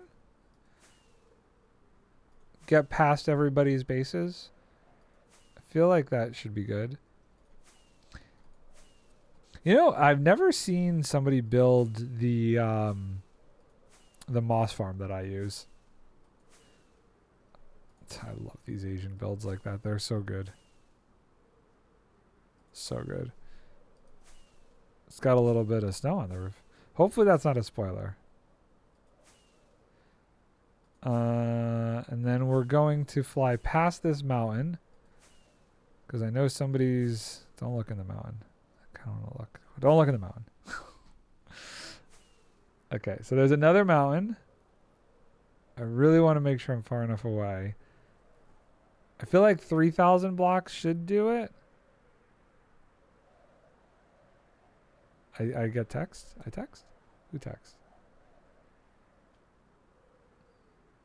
Get past everybody's bases. I feel like that should be good. You know, I've never seen somebody build the moss farm that I use. I love these Asian builds like that. They're so good. So good. It's got a little bit of snow on the roof. Hopefully that's not a spoiler. And then we're going to fly past this mountain. Because I know somebody's... Don't look in the mountain. I kind of want to look. Don't look in the mountain. Okay, so there's another mountain. I really want to make sure I'm far enough away. I feel like 3,000 blocks should do it. I get text? I text? Who texts?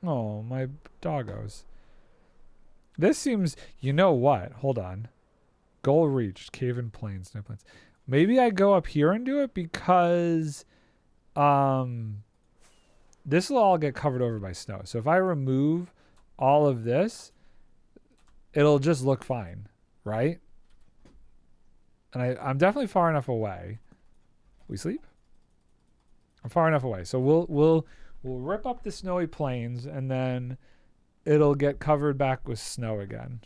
Oh, my doggos. This seems... You know what? Hold on. Goal reached. Cave and plains. No plains. Maybe I go up here and do it because... this will all get covered over by snow. So if I remove all of this, it'll just look fine, right? And I'm definitely far enough away. We sleep? I'm far enough away. So we'll rip up the snowy plains and then it'll get covered back with snow again.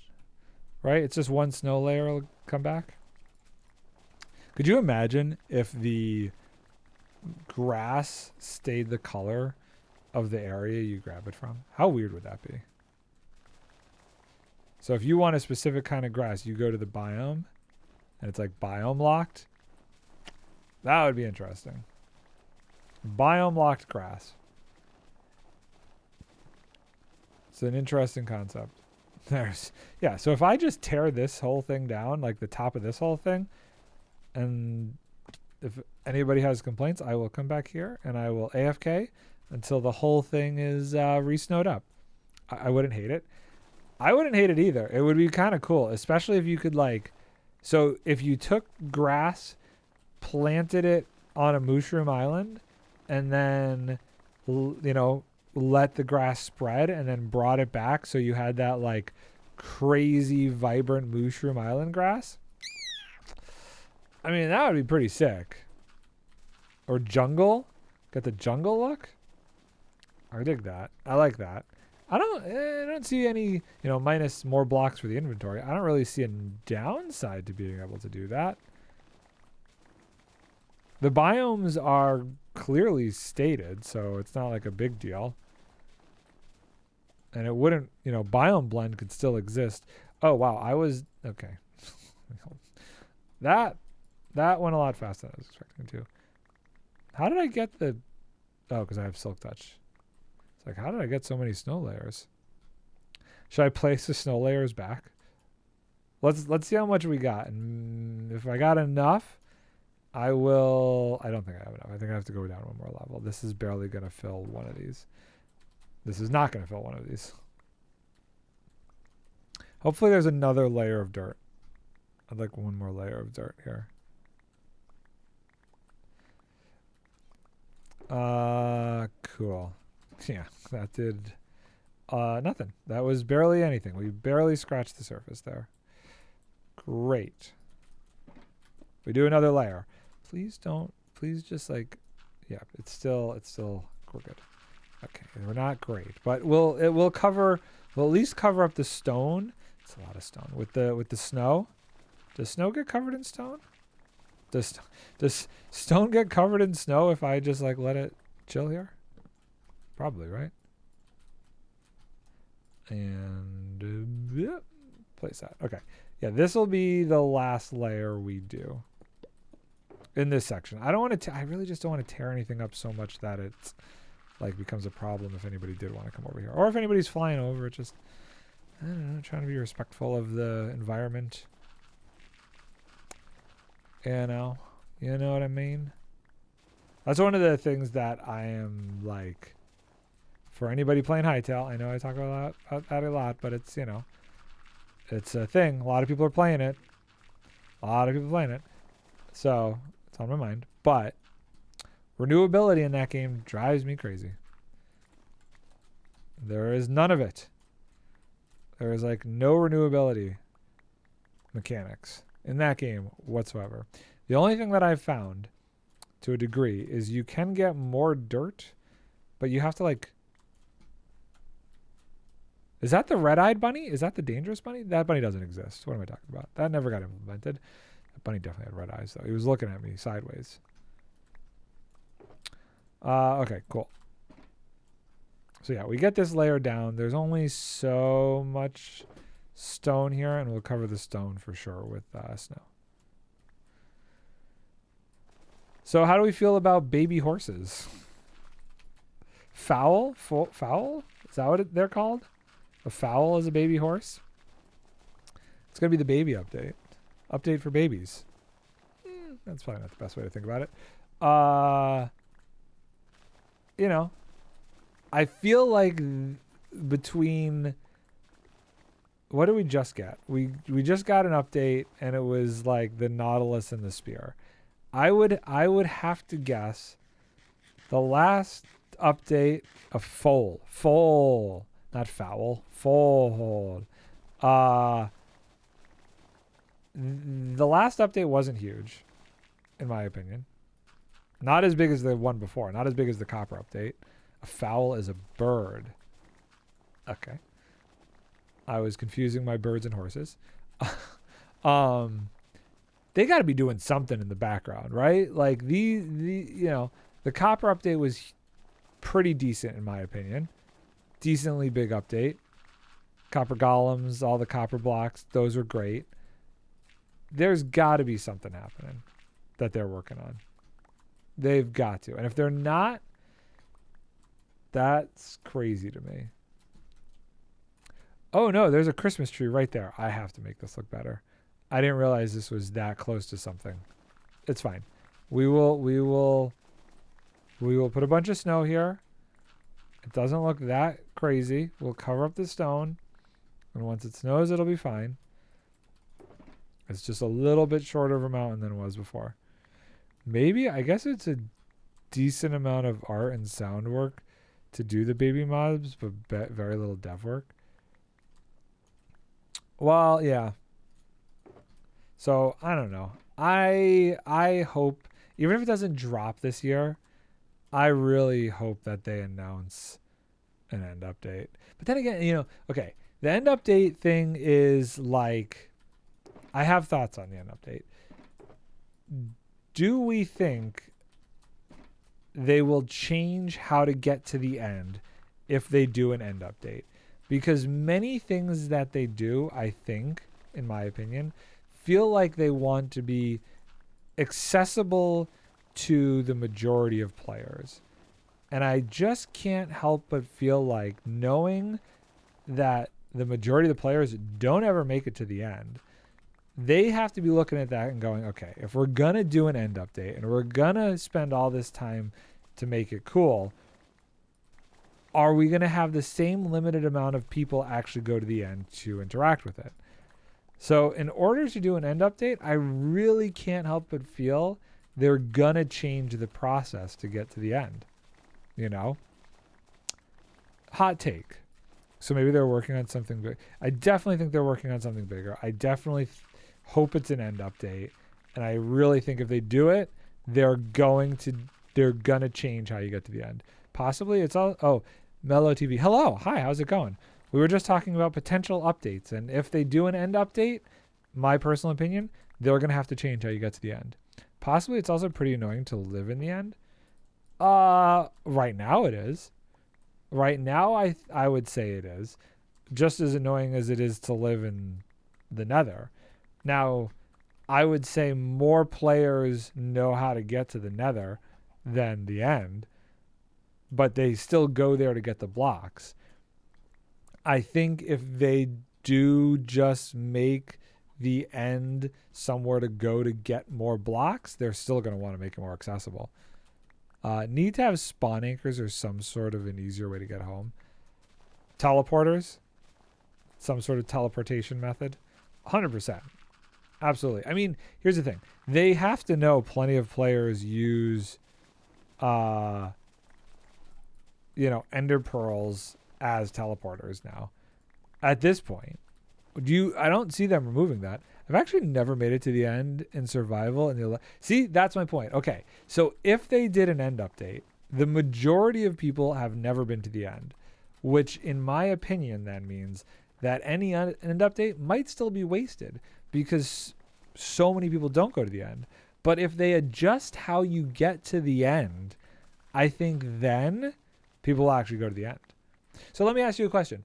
Right? It's just one snow layer will come back. Could you imagine if the grass stayed the color of the area you grab it from? How weird would that be? So if you want a specific kind of grass, you go to the biome and it's like biome locked. That would be interesting. Biome locked grass. It's an interesting concept. Yeah, so if I just tear this whole thing down, like the top of this whole thing, and if anybody has complaints, I will come back here and I will AFK until the whole thing is re-snowed up. I wouldn't hate it. I wouldn't hate it either. It would be kind of cool, especially if you could like, so if you took grass, planted it on a mushroom island, and then, let the grass spread and then brought it back so you had that like crazy vibrant mushroom island grass. I mean, that would be pretty sick. Or jungle. Got the jungle look. I dig that. I like that. I don't see any, minus more blocks for the inventory. I don't really see a downside to being able to do that. The biomes are clearly stated, so it's not like a big deal. And it wouldn't, biome blend could still exist. Oh, wow. Okay. That went a lot faster than I was expecting to. How did I get because I have silk touch. It's like, how did I get so many snow layers? Should I place the snow layers back? Let's see how much we got. And if I got enough, I don't think I have enough. I think I have to go down one more level. This is barely going to fill one of these. This is not going to fill one of these. Hopefully there's another layer of dirt. I'd like one more layer of dirt here. Cool. Yeah, that did nothing. That was barely anything. We barely scratched the surface there. Great. We do another layer. Please just like, yeah, it's still, we're good. Okay, we're not great, but we'll at least cover up the stone. It's a lot of stone with the snow. Does snow get covered in stone? Does stone get covered in snow if I just like let it chill here? Probably, right? And yep, place that. Okay. Yeah, this will be the last layer we do in this section. I really just don't want to tear anything up so much that it's like becomes a problem if anybody did want to come over here. Or if anybody's flying over, just, I don't know, trying to be respectful of the environment. You know what I mean? That's one of the things that I am like, for anybody playing Hytale, I know I talk about that a lot, but it's, it's a thing. A lot of people are playing it. So it's on my mind. But renewability in that game drives me crazy. There is none of it. There is like no renewability mechanics in that game whatsoever. The only thing that I've found to a degree is you can get more dirt, but you have to like, is that the red-eyed bunny? Is that the dangerous bunny? That bunny doesn't exist. What am I talking about? That never got implemented. That bunny definitely had red eyes though. He was looking at me sideways. Okay, cool. So yeah, we get this layer down. There's only so much stone here, and we'll cover the stone for sure with snow. So how do we feel about baby horses? Fowl? Fowl? Is that what they're called? A fowl is a baby horse? It's going to be the baby update. Update for babies. That's probably not the best way to think about it. I feel like between, what did we just get? We just got an update, and it was like the Nautilus and the Spear. I would have to guess the last update of foal, not foul, foal. Uh, the last update wasn't huge, in my opinion. Not as big as the one before. Not as big as the copper update. A fowl is a bird. Okay. I was confusing my birds and horses. They got to be doing something in the background, right? Like the copper update was pretty decent in my opinion. Decently big update. Copper golems, all the copper blocks, those were great. There's got to be something happening that they're working on. They've got to. And if they're not, that's crazy to me. Oh no, there's a Christmas tree right there. I have to make this look better. I didn't realize this was that close to something. It's fine. We will put a bunch of snow here. It doesn't look that crazy. We'll cover up the stone. And once it snows, it'll be fine. It's just a little bit shorter of a mountain than it was before. Maybe, I guess it's a decent amount of art and sound work to do the baby mobs, but very little dev work. Well, yeah. So, I don't know. I hope, even if it doesn't drop this year, I really hope that they announce an end update. But then again, okay, the end update thing is like, I have thoughts on the end update. Do we think they will change how to get to the end if they do an end update? Because many things that they do, I think, in my opinion, feel like they want to be accessible to the majority of players. And I just can't help but feel like, knowing that the majority of the players don't ever make it to the end, they have to be looking at that and going, okay, if we're going to do an end update and we're going to spend all this time to make it cool, are we going to have the same limited amount of people actually go to the end to interact with it? So in order to do an end update, I really can't help but feel they're going to change the process to get to the end. Hot take. So maybe they're working on something big. I definitely think they're working on something bigger. I definitely hope it's an end update. And I really think if they do it, they're gonna change how you get to the end. Possibly it's all, Mellow TV. Hello. Hi, how's it going? We were just talking about potential updates. And if they do an end update, my personal opinion, they're going to have to change how you get to the end. Possibly it's also pretty annoying to live in the end. Right now it is. Right now, I would say it is. Just as annoying as it is to live in the Nether. Now, I would say more players know how to get to the Nether than the end, but they still go there to get the blocks. I think if they do just make the end somewhere to go to get more blocks, they're still going to want to make it more accessible. Need to have spawn anchors or some sort of an easier way to get home. Teleporters. Some sort of teleportation method. 100%. Absolutely. I mean, here's the thing. They have to know plenty of players use, ender pearls as teleporters now. At this point, I don't see them removing that. I've actually never made it to the end in survival. See, that's my point. Okay, so if they did an end update, the majority of people have never been to the end, which in my opinion then means that any end update might still be wasted because so many people don't go to the end. But if they adjust how you get to the end, I think then people will actually go to the end. So let me ask you a question.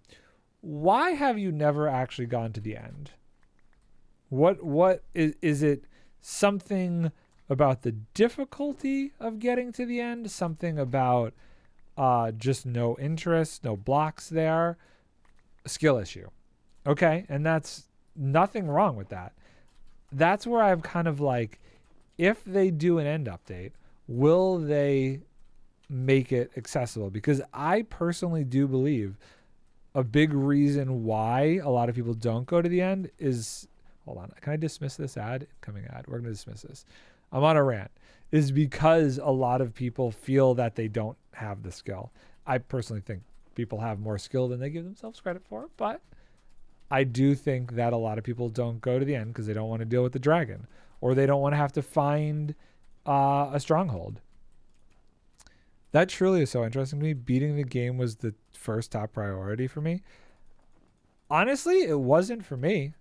Why have you never actually gone to the end? What is it something about the difficulty of getting to the end? Something about just no interest, no blocks there? A skill issue. Okay, and that's nothing wrong with that. That's where I'm kind of like, if they do an end update, will they make it accessible? Because I personally do believe a big reason why a lot of people don't go to the end is, hold on, can I dismiss this ad? Incoming ad. We're going to dismiss this. I'm on a rant. Is because a lot of people feel that they don't have the skill. I personally think people have more skill than they give themselves credit for, but I do think that a lot of people don't go to the end because they don't want to deal with the dragon, or they don't want to have to find a stronghold. That truly is so interesting to me. Beating the game was the first top priority for me. Honestly, it wasn't for me.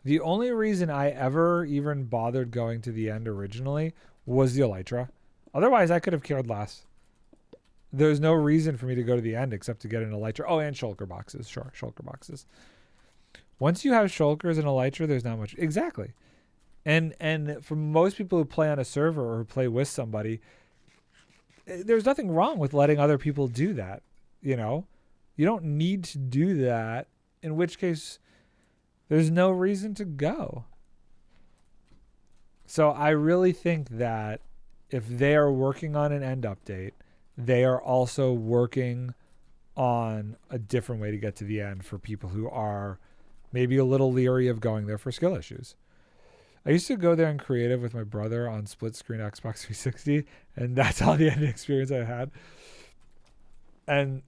The only reason I ever even bothered going to the end originally was the elytra. Otherwise, I could have cared less. There's no reason for me to go to the end except to get an elytra. Oh, and shulker boxes. Sure, shulker boxes. Once you have shulkers and elytra, there's not much. Exactly. And for most people who play on a server or who play with somebody, there's nothing wrong with letting other people do that. You know, you don't need to do that, in which case there's no reason to go. So I really think that if they are working on an end update, they are also working on a different way to get to the end for people who are maybe a little leery of going there for skill issues. I used to go there in creative with my brother on split screen Xbox 360, and that's all the end experience I had. And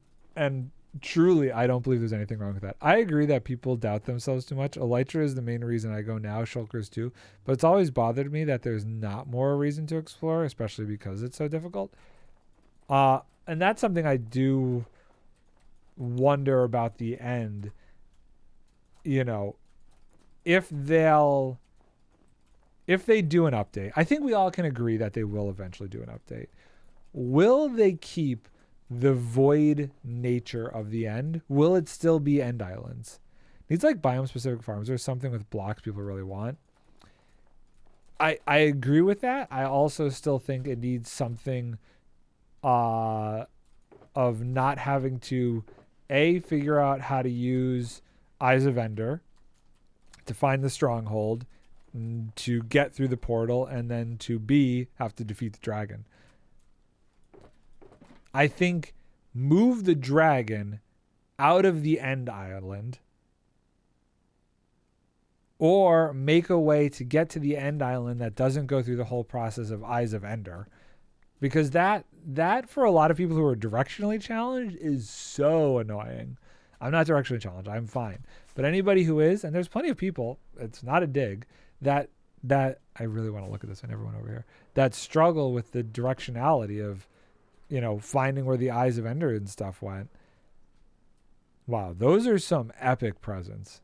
truly, I don't believe there's anything wrong with that. I agree that people doubt themselves too much. Elytra is the main reason I go now, shulkers too. But it's always bothered me that there's not more reason to explore, especially because it's so difficult. And that's something I do wonder about the end. You know, if they do an update, I think we all can agree that they will eventually do an update. Will they keep the void nature of the end? Will it still be end islands? Needs like biome specific farms or something with blocks people really want. I agree with that. I also still think it needs something of not having to figure out how to use Eyes of Ender to find the stronghold, to get through the portal, and then to have to defeat the dragon. I think move the dragon out of the end island, or make a way to get to the end island that doesn't go through the whole process of Eyes of Ender. Because that for a lot of people who are directionally challenged is so annoying. I'm not directionally challenged. I'm fine. But anybody who is, and there's plenty of people, it's not a dig, that I really want to look at this and everyone over here, that struggle with the directionality of, you know, finding where the Eyes of Ender and stuff went. Wow, those are some epic presents.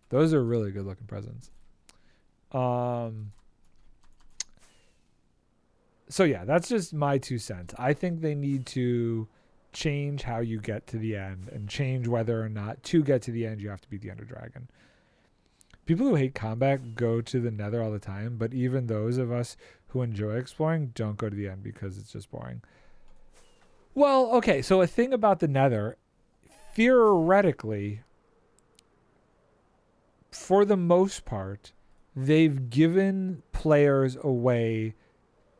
Those are really good looking presents. So yeah, that's just my 2 cents. I think they need to change how you get to the end and change whether or not to get to the end you have to beat the Ender Dragon. People who hate combat go to the Nether all the time, but even those of us who enjoy exploring don't go to the end because it's just boring. Well, okay, so a thing about the Nether, theoretically, for the most part, they've given players a way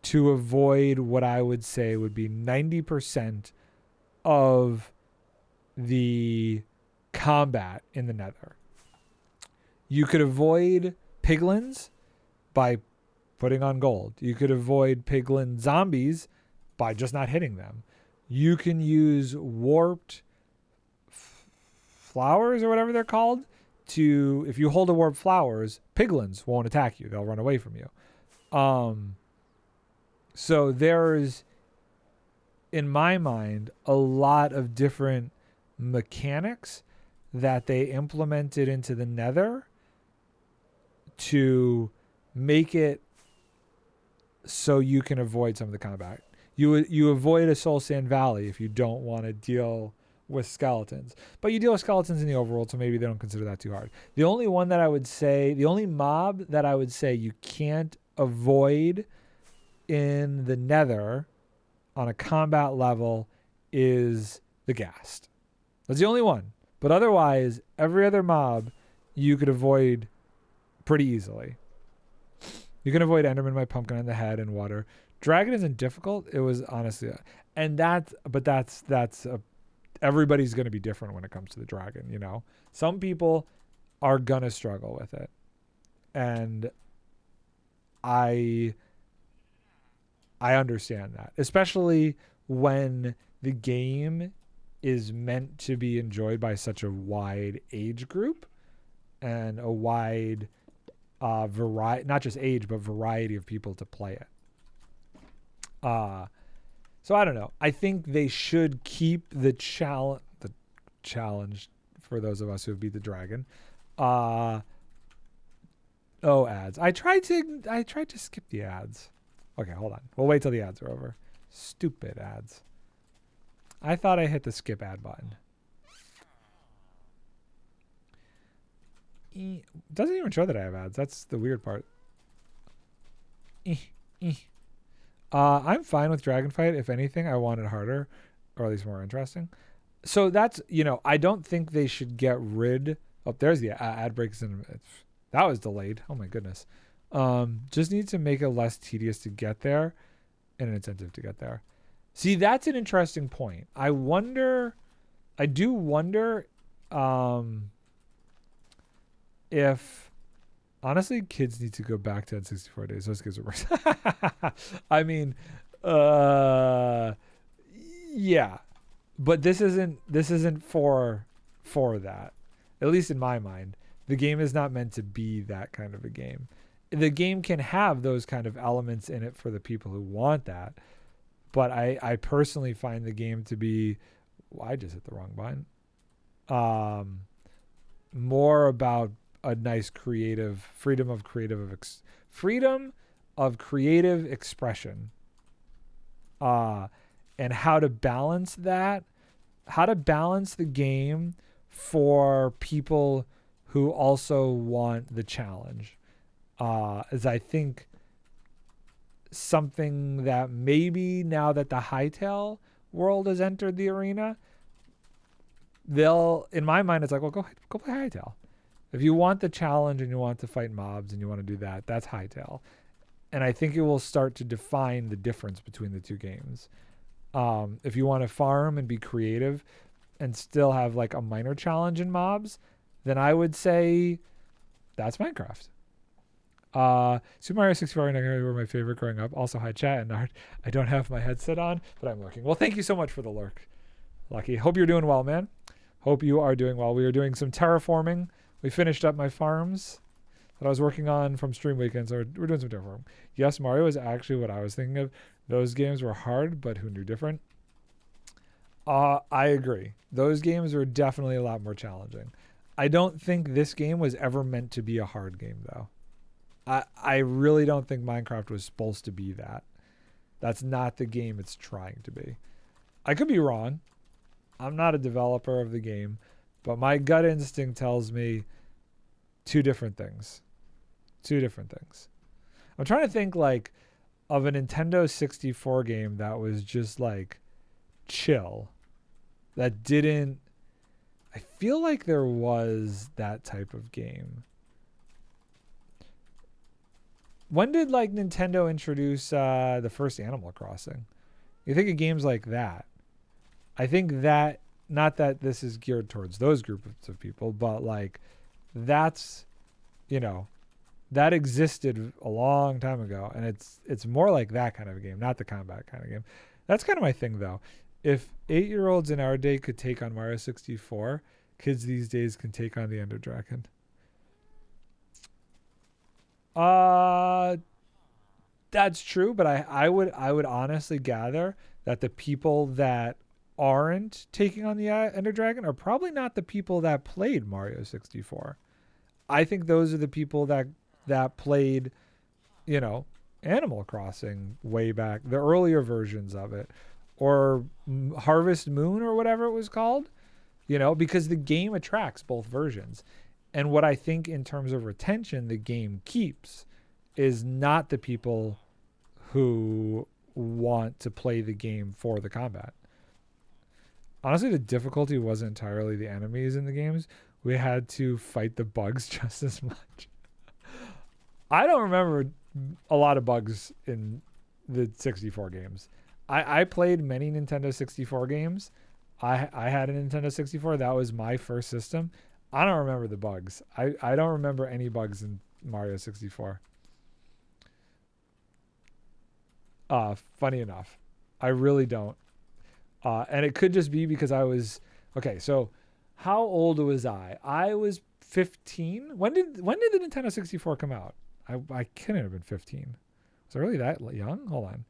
to avoid what I would say would be 90% of the combat in the Nether. You could avoid piglins by putting on gold. You could avoid piglin zombies by just not hitting them. You can use warped flowers or whatever they're called to, if you hold a warped flowers, piglins won't attack you. They'll run away from you. So there's, in my mind, a lot of different mechanics that they implemented into the Nether to make it so you can avoid some of the combat. You avoid a Soul Sand Valley if you don't want to deal with skeletons. But you deal with skeletons in the overworld, so maybe they don't consider that too hard. The only mob that I would say you can't avoid in the Nether on a combat level is the Ghast. That's the only one. But otherwise, every other mob you could avoid pretty easily. You can avoid Enderman by pumpkin on the head and water. Dragon isn't difficult. It was honestly, everybody's going to be different when it comes to the dragon, you know. Some people are going to struggle with it. And I understand that, especially when the game is meant to be enjoyed by such a wide age group and a wide variety, not just age, but variety of people to play it. So I don't know. I think they should keep the challenge for those of us who have beat the dragon. Ads. I tried to skip the ads. Okay, hold on. We'll wait till the ads are over. Stupid ads. I thought I hit the skip ad button. Doesn't even show that I have ads. That's the weird part. I'm fine with Dragonfight. If anything, I want it harder, or at least more interesting. So that's, I don't think they should get rid. Oh, there's the ad breaks. That was delayed. Oh my goodness. Just need to make it less tedious to get there and an incentive to get there. See, that's an interesting point. I do wonder if, honestly, kids need to go back to 64 days. Those kids are worse. I mean, yeah, but this isn't for that. At least in my mind, the game is not meant to be that kind of a game. The game can have those kind of elements in it for the people who want that. But I personally find the game to be, I just hit the wrong button. More about a nice freedom of creative expression. And how to balance that, how to balance the game for people who also want the challenge. As I think something that maybe now that the Hytale world has entered the arena, in my mind, it's like, well, go play Hytale. If you want the challenge and you want to fight mobs and you want to do that, that's Hytale. And I think it will start to define the difference between the two games. If you want to farm and be creative and still have like a minor challenge in mobs, then I would say that's Minecraft. Super Mario 64 were my favorite growing up. Also, hi chat and Nard. I don't have my headset on, but I'm lurking. Well, thank you so much for the lurk, Lucky. Hope you're doing well, man. Hope you are doing well. We are doing some terraforming. We finished up my farms that I was working on from stream weekends. So we're doing some terraforming. Yes, Mario is actually what I was thinking of. Those games were hard, but who knew different? I agree. Those games were definitely a lot more challenging. I don't think this game was ever meant to be a hard game, though. I really don't think Minecraft was supposed to be that. That's not the game it's trying to be. I could be wrong. I'm not a developer of the game, but my gut instinct tells me two different things. I'm trying to think like of a Nintendo 64 game that was just like chill. That didn't... I feel like there was that type of game. When did like Nintendo introduce the first Animal Crossing? You think of games like that. I think that, not that this is geared towards those groups of people, but like that's, that existed a long time ago, and it's more like that kind of a game, not the combat kind of game. That's kind of my thing though. If 8-year-olds in our day could take on Mario 64, kids these days can take on the Ender Dragon. That's true, but I would honestly gather that the people that aren't taking on the Ender Dragon are probably not the people that played Mario 64. I think those are the people that played, Animal Crossing way back, the earlier versions of it, or Harvest Moon or whatever it was called, because the game attracts both versions. And what I think in terms of retention, the game keeps is not the people who want to play the game for the combat. Honestly, the difficulty wasn't entirely the enemies in the games. We had to fight the bugs just as much. I don't remember a lot of bugs in the 64 games. I played many Nintendo 64 games. I had a Nintendo 64. That was my first system. I don't remember the bugs. I don't remember any bugs in Mario 64. Funny enough, I really don't. And it could just be because I was okay. So how old was I? I was 15. When did the Nintendo 64 come out? I couldn't have been 15. Was I really that young? Hold on.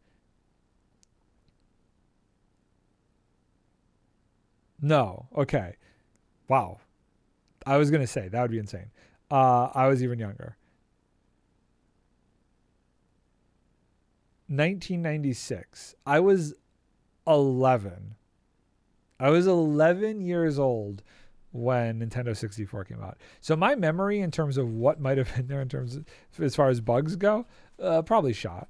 No. Okay. Wow. I was gonna say that would be insane. I was even younger. 1996. I was 11. I was 11 years old when Nintendo 64 came out. So my memory in terms of what might have been there in terms of as far as bugs go, probably shot.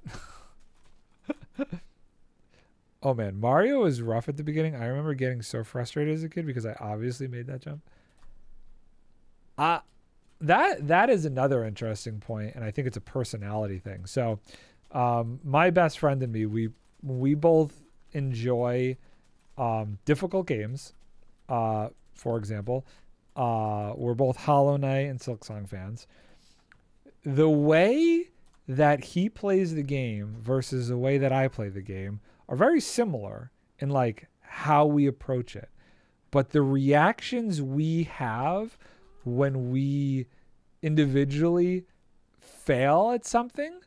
Oh man, Mario was rough at the beginning. I remember getting so frustrated as a kid because I obviously made that jump. That is another interesting point, and I think it's a personality thing. So, my best friend and me, we both enjoy difficult games. For example, we're both Hollow Knight and Silksong fans. The way that he plays the game versus the way that I play the game are very similar in like how we approach it. But the reactions we have when we individually fail at something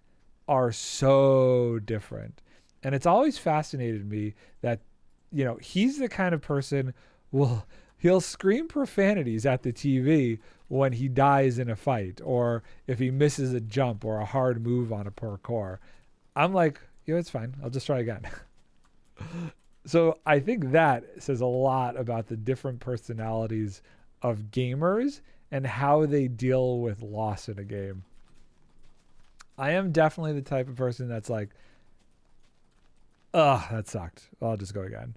are so different. And it's always fascinated me that, you know, he's the kind of person he'll scream profanities at the TV when he dies in a fight or if he misses a jump or a hard move on a parkour. I'm like, yeah, it's fine. I'll just try again. So I think that says a lot about the different personalities of gamers and how they deal with loss in a game. I am definitely the type of person that's like, ugh, that sucked. I'll just go again.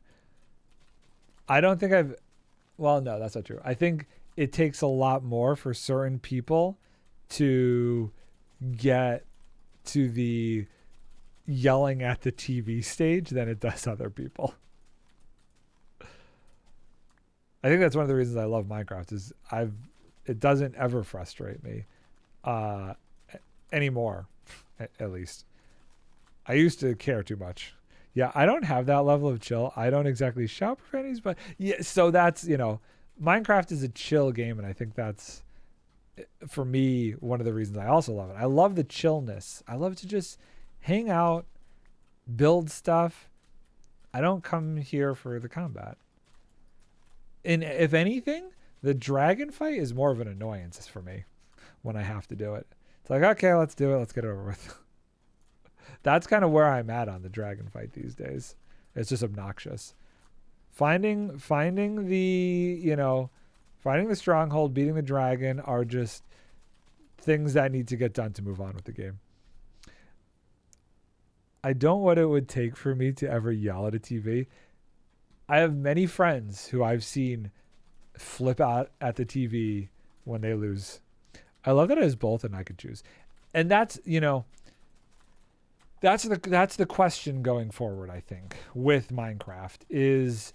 I don't think well, no, that's not true. I think it takes a lot more for certain people to get to the yelling at the TV stage than it does other people. I think that's one of the reasons I love Minecraft is it doesn't ever frustrate me anymore, at least. I used to care too much. Yeah, I don't have that level of chill. I don't exactly shout profanities, but yeah, so that's, you know, Minecraft is a chill game, and I think that's, for me, one of the reasons I also love it. I love the chillness. I love to just hang out, build stuff. I don't come here for the combat. And if anything, the dragon fight is more of an annoyance for me when I have to do it. It's like, okay, let's do it. Let's get it over with. That's kind of where I'm at on the dragon fight these days. It's just obnoxious. Finding the stronghold, beating the dragon are just things that need to get done to move on with the game. I don't know what it would take for me to ever yell at a TV. I have many friends who I've seen flip out at the TV when they lose. I love that it has both and I could choose. And that's, you know, that's the question going forward, I think, with Minecraft is,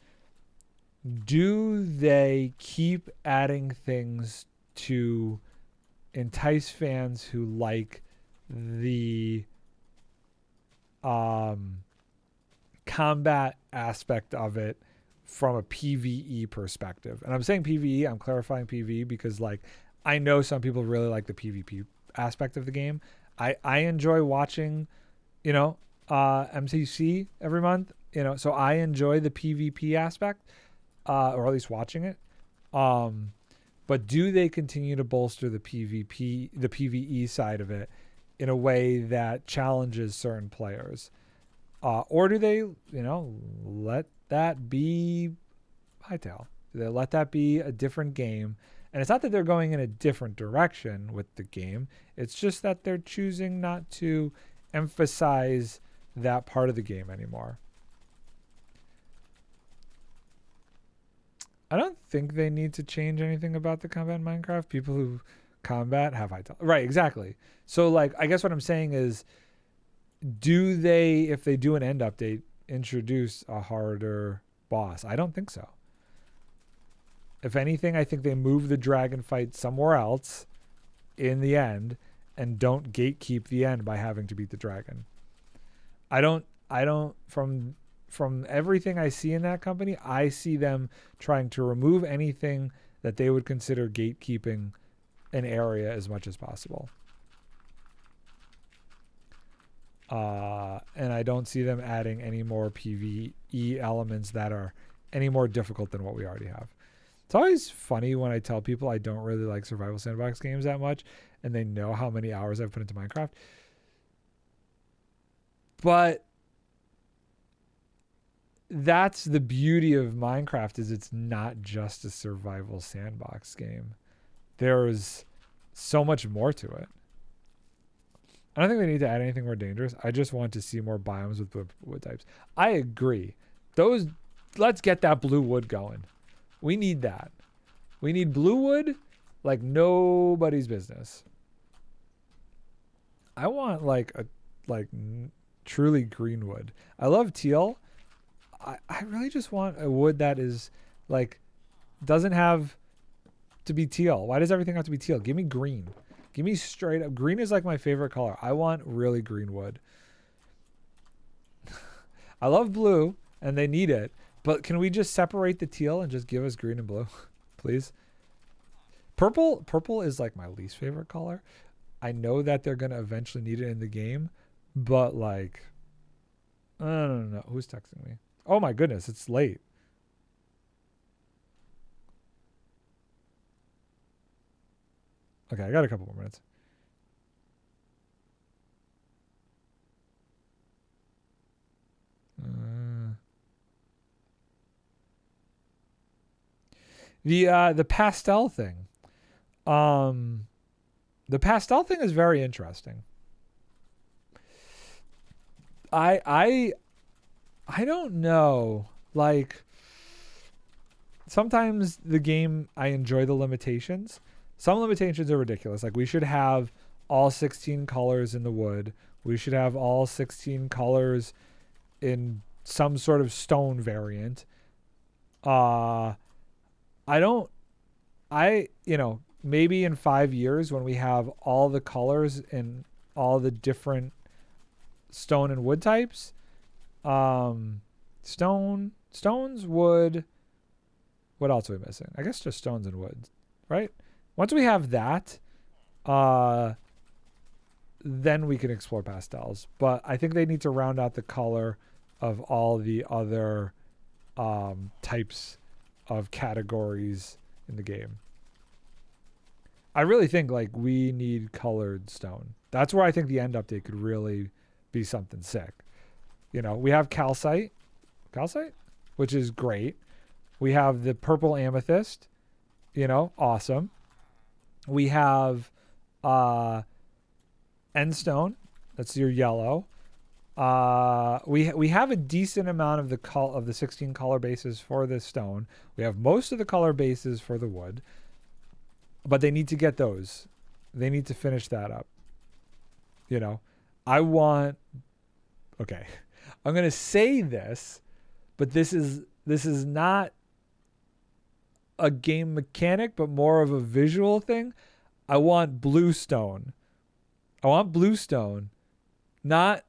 do they keep adding things to entice fans who like the combat aspect of it from a PvE perspective? And I'm saying PvE, I'm clarifying PvE because, like, I know some people really like the PvP aspect of the game. I enjoy watching, you know, MCC every month, you know, so I enjoy the PvP aspect, or at least watching it. But do they continue to bolster the PvE side of it in a way that challenges certain players? Or do they, you know, let that be Hytale? Do they let that be a different game? And it's not that they're going in a different direction with the game. It's just that they're choosing not to emphasize that part of the game anymore. I don't think they need to change anything about the combat in Minecraft. People who combat have Hytale. Right, exactly. So, like, I guess what I'm saying is, do they, if they do an end update, introduce a harder boss? I don't think so. If anything, I think they move the dragon fight somewhere else in the end and don't gatekeep the end by having to beat the dragon. I don't from from everything I see in that company, I see them trying to remove anything that they would consider gatekeeping an area as much as possible. And I don't see them adding any more PvE elements that are any more difficult than what we already have. It's always funny when I tell people I don't really like survival sandbox games that much, and they know how many hours I've put into Minecraft. But that's the beauty of Minecraft, is it's not just a survival sandbox game. There's so much more to it. I don't think they need to add anything more dangerous. I just want to see more biomes with wood types. I agree. Let's get that blue wood going. We need that. We need blue wood like nobody's business. I want truly green wood. I love teal. I really just want a wood that is like, doesn't have to be teal. Why does everything have to be teal? Give me green. Give me straight up. Green is like my favorite color. I want really green wood. I love blue and they need it, but can we just separate the teal and just give us green and blue, please? Purple is like my least favorite color. I know that they're going to eventually need it in the game, but like, I don't know. Who's texting me? Oh my goodness, it's late. Okay, I got a couple more minutes. The pastel thing. The pastel thing is very interesting. I don't know. Like, sometimes the game, I enjoy the limitations. Some limitations are ridiculous. Like, we should have all 16 colors in the wood. We should have all 16 colors in some sort of stone variant. Maybe in 5 years when we have all the colors in all the different stone and wood types, stones, wood, what else are we missing? I guess just stones and wood, right? Once we have that, then we can explore pastels. But I think they need to round out the color of all the other types of categories in the game. I really think like we need colored stone. That's where I think the end update could really be something sick. You know, we have calcite, which is great. We have the purple amethyst, awesome. We have endstone, that's your yellow. We have a decent amount of the 16 color bases for the stone. We have most of the color bases for the wood, but they need to get those. They need to finish that up. Okay, I'm going to say this, but this is not a game mechanic, but more of a visual thing. I want bluestone. Not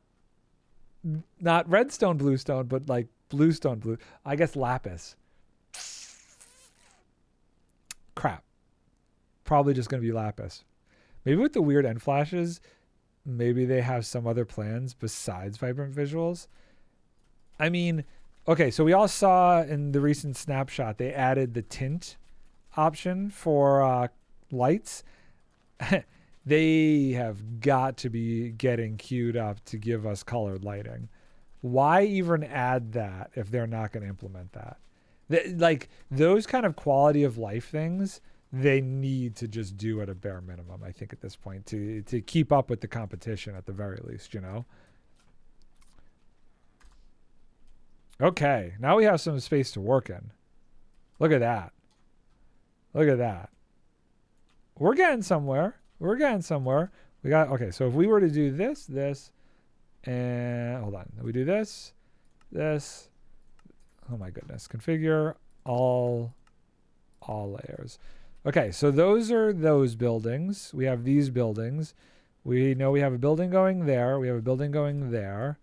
redstone bluestone, but like bluestone blue. I guess lapis. Crap. Probably just going to be lapis. Maybe with the weird end flashes, maybe they have some other plans besides vibrant visuals. I mean, okay, so we all saw in the recent snapshot, they added the tint option for lights. They have got to be getting queued up to give us colored lighting. Why even add that if they're not going to implement that? Like those kind of quality of life things, they need to just do at a bare minimum, I think, at this point to keep up with the competition at the very least, Okay, now we have some space to work in. Look at that. We're getting somewhere. We got, okay, so if we were to do this, and hold on. We do this. Oh my goodness. Configure all layers. Okay, so those are those buildings. We have these buildings. We know we have a building going there. We have a building going there.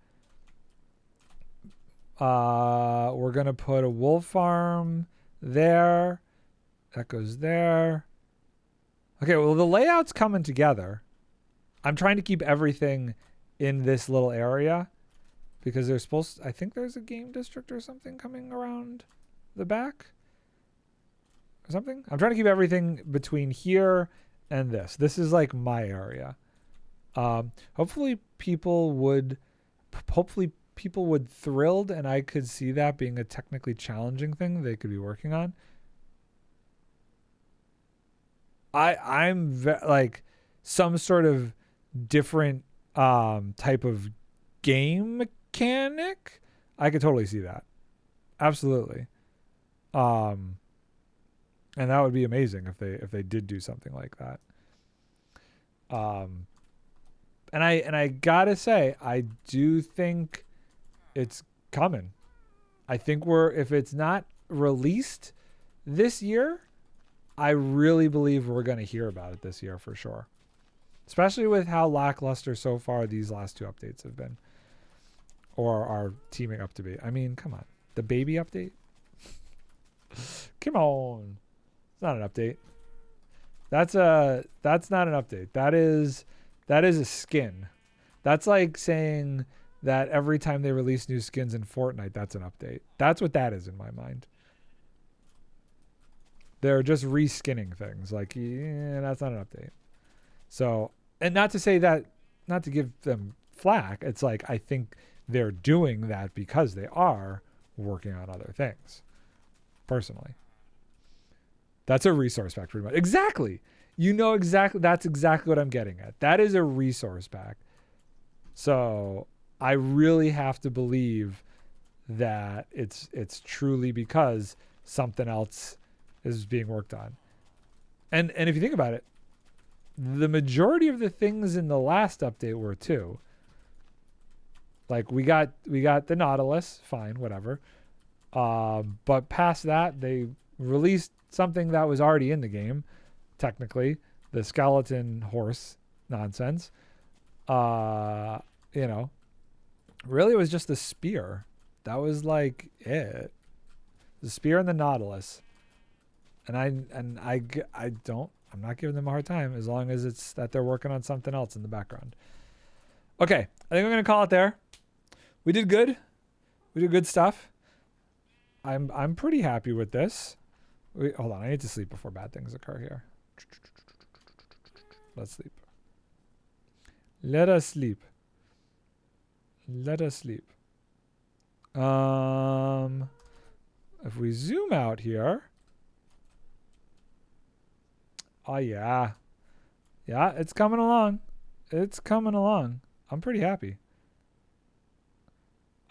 We're going to put a wool farm there. That goes there. Okay, well, the layout's coming together. I'm trying to keep everything in this little area because there's I think there's a game district or something coming around the back or something. I'm trying to keep everything between here and this. This is like my area. Hopefully people would thrilled and I could see that being a technically challenging thing they could be working on. I'm like some sort of different type of game mechanic. I could totally see that. Absolutely. And that would be amazing if they did do something like that. And I gotta say, I do think it's coming. I think if it's not released this year, I really believe we're going to hear about it this year for sure. Especially with how lackluster so far these last two updates have been. Or are teaming up to be. I mean, come on. The baby update? Come on. It's not an update. That's not an update. That is a skin. That's like saying that every time they release new skins in Fortnite, that's an update. That's what that is in my mind. They're just reskinning things. Like, yeah, that's not an update. So, and not to say that, not to give them flack. It's like, I think they're doing that because they are working on other things. Personally. That's a resource pack pretty much. Exactly. You know exactly. That's exactly what I'm getting at. That is a resource pack. So I really have to believe that it's truly because something else is being worked on. And if you think about it, the majority of the things in the last update were too. Like we got the Nautilus, fine, whatever. But past that, they released something that was already in the game, technically, the skeleton horse nonsense. Really it was just the spear. That was like it. The spear and the Nautilus. And I'm not giving them a hard time as long as it's that they're working on something else in the background. Okay, I think I'm gonna call it there. We did good. We did good stuff. I'm pretty happy with this. Hold on, I need to sleep before bad things occur here. Let's sleep. Let us sleep. Let us sleep. If we zoom out here. Oh yeah. Yeah, it's coming along. It's coming along. I'm pretty happy.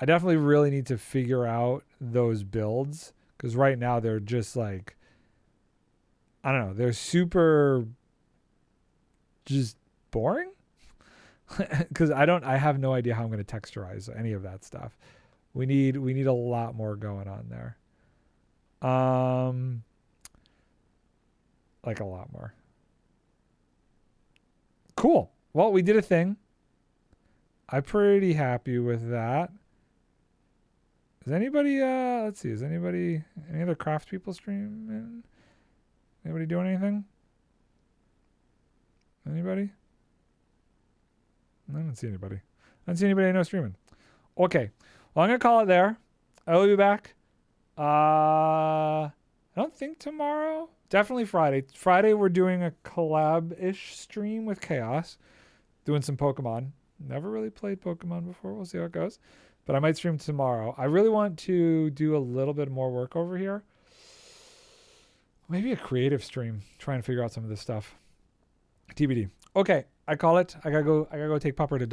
I definitely really need to figure out those builds because right now they're just like, I don't know, they're super just boring because I have no idea how I'm going to texturize any of that stuff. We need a lot more going on there. Like a lot more. Cool. Well, we did a thing. I'm pretty happy with that. Is anybody, let's see, any other craft people streaming? Anybody doing anything? Anybody? I don't see anybody. I don't see anybody I know streaming. Okay. Well, I'm going to call it there. I will be back. I don't think tomorrow. Definitely Friday. Friday, we're doing a collab-ish stream with Chaos. Doing some Pokemon. Never really played Pokemon before. We'll see how it goes. But I might stream tomorrow. I really want to do a little bit more work over here. Maybe a creative stream. Try and figure out some of this stuff. TBD. Okay, I call it. I gotta go take Pupper to